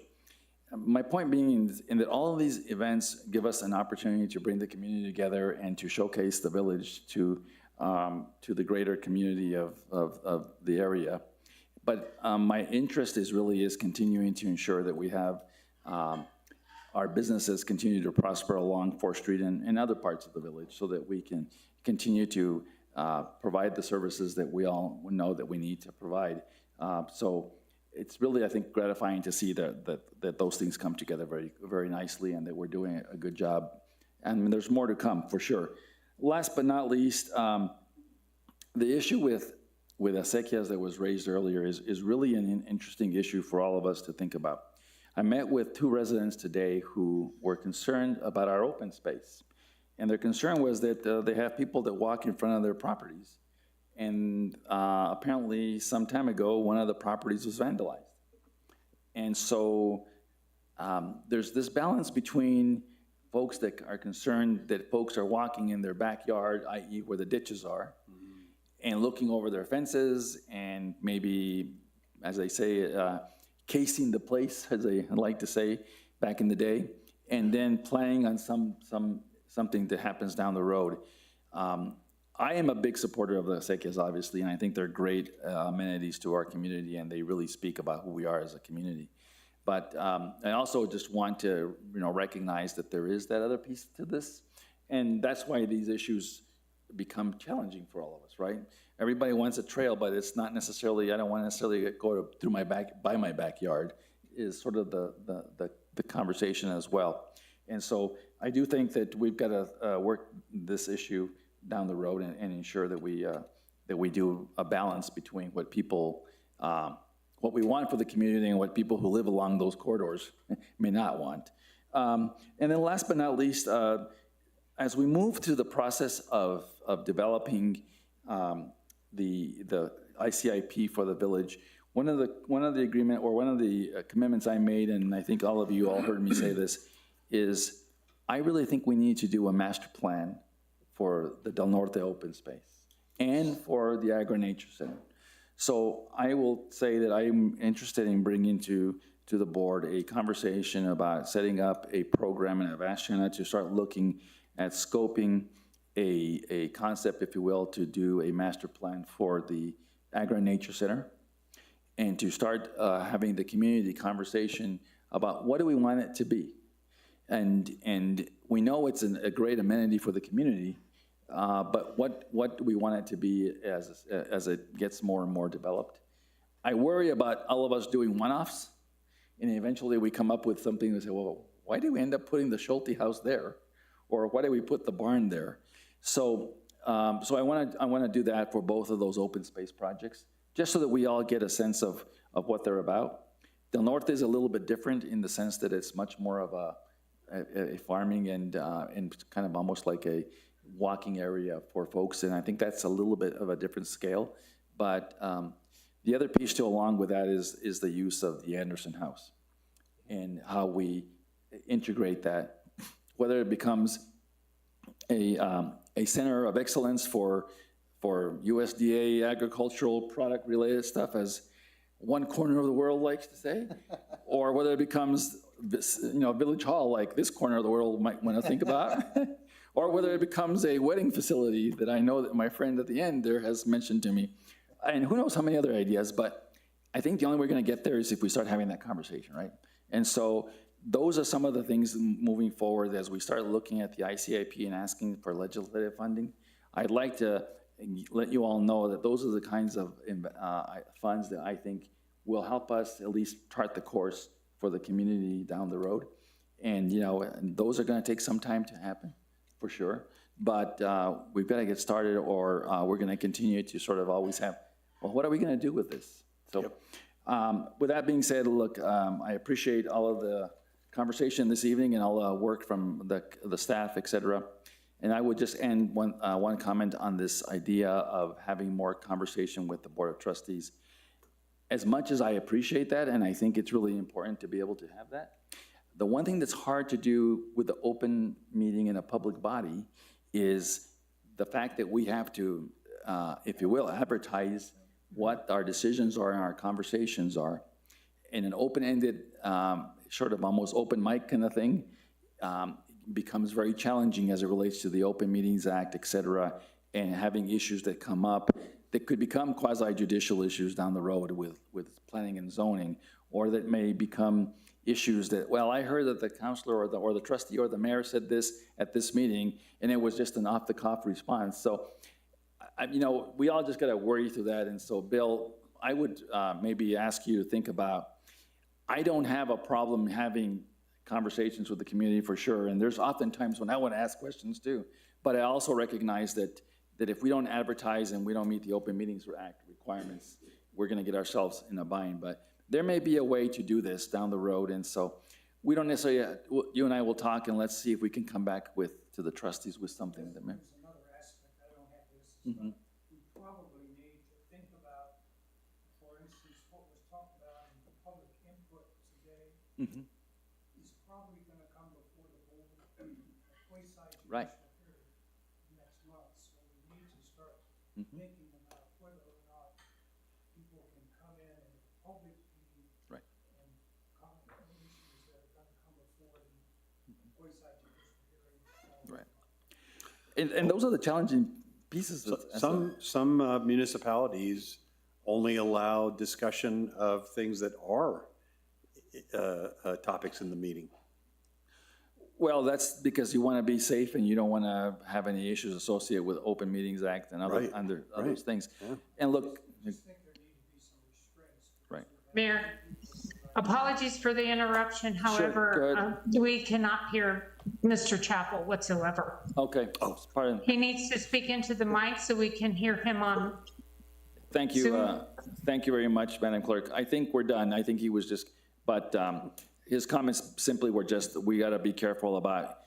My point being in that all of these events give us an opportunity to bring the community together and to showcase the village to the greater community of the area. But my interest is continuing to ensure that we have our businesses continue to prosper along 4th Street and other parts of the village so that we can continue to provide the services that we all know that we need to provide. So it's really, I think, gratifying to see that those things come together very, very nicely and that we're doing a good job. And there's more to come, for sure. Last but not least, the issue with acequias that was raised earlier is really an interesting issue for all of us to think about. I met with 2 residents today who were concerned about our open space. And their concern was that they have people that walk in front of their properties. And apparently, some time ago, one of the properties was vandalized. And so there's this balance between folks that are concerned that folks are walking in their backyard, i.e. where the ditches are, and looking over their fences and maybe, as they say, casing the place, as they like to say back in the day, and then planning on something that happens down the road. I am a big supporter of the acequias, obviously, and I think they're great amenities to our community, and they really speak about who we are as a community. But I also just want to recognize that there is that other piece to this, and that's why these issues become challenging for all of us, right? Everybody wants a trail, but it's not necessarily, I don't want to necessarily go by my backyard, is sort of the conversation as well. And so I do think that we've got to work this issue down the road and ensure that we do a balance between what people, what we want for the community and what people who live along those corridors may not want. And then last but not least, as we move through the process of developing the ICIP for the village, one of the agreement or one of the commitments I made, and I think all of you all heard me say this, is I really think we need to do a master plan for the Del Norte open space and for the Agri-Nature Center. So I will say that I'm interested in bringing to the board a conversation about setting up a program, and I've asked Shanna to start looking at scoping a concept, if you will, to do a master plan for the Agri-Nature Center and to start having the community conversation about what do we want it to be. And we know it's a great amenity for the community, but what do we want it to be as it gets more and more developed? I worry about all of us doing one-offs, and eventually we come up with something and say, well, why did we end up putting the Schulte house there? Or why did we put the barn there? So I want to do that for both of those open space projects, just so that we all get a sense of what they're about. Del Norte is a little bit different in the sense that it's much more of a farming and kind of almost like a walking area for folks, and I think that's a little bit of a different scale. But the other piece to along with that is the use of the Anderson House and how we integrate that, whether it becomes a center of excellence for USDA agricultural product related stuff, as one corner of the world likes to say, or whether it becomes village hall like this corner of the world might want to think about, or whether it becomes a wedding facility that I know that my friend at the end there has mentioned to me. And who knows how many other ideas, but I think the only way we're going to get there is if we start having that conversation, right? And so those are some of the things moving forward as we start looking at the ICIP and asking for legislative funding. I'd like to let you all know that those are the kinds of funds that I think will help us at least chart the course for the community down the road. And, and those are gonna take some time to happen, for sure. But we've gotta get started, or we're gonna continue to sort of always have, well, what are we gonna do with this? So, with that being said, look, I appreciate all of the conversation this evening and all the work from the staff, et cetera. And I would just end one comment on this idea of having more conversation with the Board of Trustees. As much as I appreciate that, and I think it's really important to be able to have that, the one thing that's hard to do with the open meeting in a public body is the fact that we have to, if you will, advertise what our decisions are and our conversations are. In an open-ended, sort of almost open mic kind of thing, becomes very challenging as it relates to the Open Meetings Act, et cetera, and having issues that come up that could become quasi-judicial issues down the road with planning and zoning, or that may become issues that, well, I heard that the counselor or the trustee or the mayor said this at this meeting, and it was just an off-the-cuff response. So, we all just gotta worry through that. And so, Bill, I would maybe ask you to think about, I don't have a problem having conversations with the community for sure, and there's often times when I want to ask questions too, but I also recognize that if we don't advertise and we don't meet the Open Meetings Act requirements, we're gonna get ourselves in a bind. But there may be a way to do this down the road, and so we don't necessarily, you and I will talk, and let's see if we can come back to the trustees with something that may. There's another aspect, I don't have this, but we probably need to think about, for instance, what was talked about in the public input today is probably gonna come before the board, Right. next month, so we need to start thinking about whether or not people can come in and public meeting. Right. And issues that are gonna come before the quasi-judicial hearing. Right. And those are the challenging pieces. Some municipalities only allow discussion of things that are topics in the meeting. Well, that's because you want to be safe and you don't want to have any issues associated with Open Meetings Act and other those things. Yeah. And look, right. Mayor, apologies for the interruption. However, we cannot hear Mr. Chappell whatsoever. Okay. Oh, pardon. He needs to speak into the mic so we can hear him on. Thank you. Thank you very much, Madam Clerk. I think we're done. I think he was just, but his comments simply were just, we got to be careful about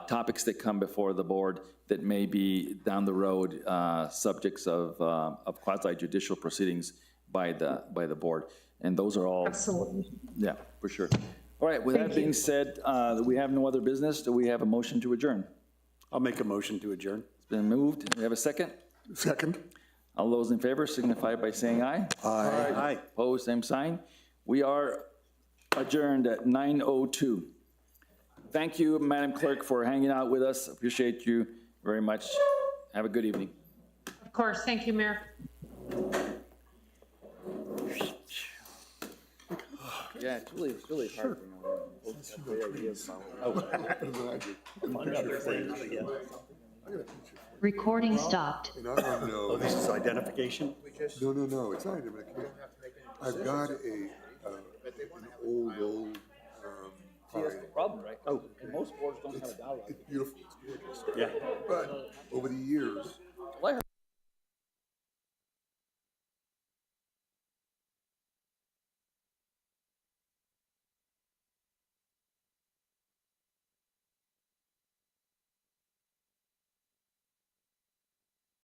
topics that come before the board that may be down the road subjects of quasi-judicial proceedings by the board. And those are all. Absolutely. Yeah, for sure. All right, with that being said, we have no other business. Do we have a motion to adjourn? I'll make a motion to adjourn. It's been moved. Do we have a second? Second. All those in favor signify by saying aye. Aye. Aye. Opposed, same sign. We are adjourned at 9:02. Thank you, Madam Clerk, for hanging out with us. Appreciate you very much. Have a good evening. Of course. Thank you, Mayor. Yeah, it's really hard. Recording stopped. And I don't know. Oh, this is identification? No, it's not identification. I've got an old, That's the problem, right? Oh, and most boards don't have a dialogue. it's beautiful, it's gorgeous. Yeah. But over the years,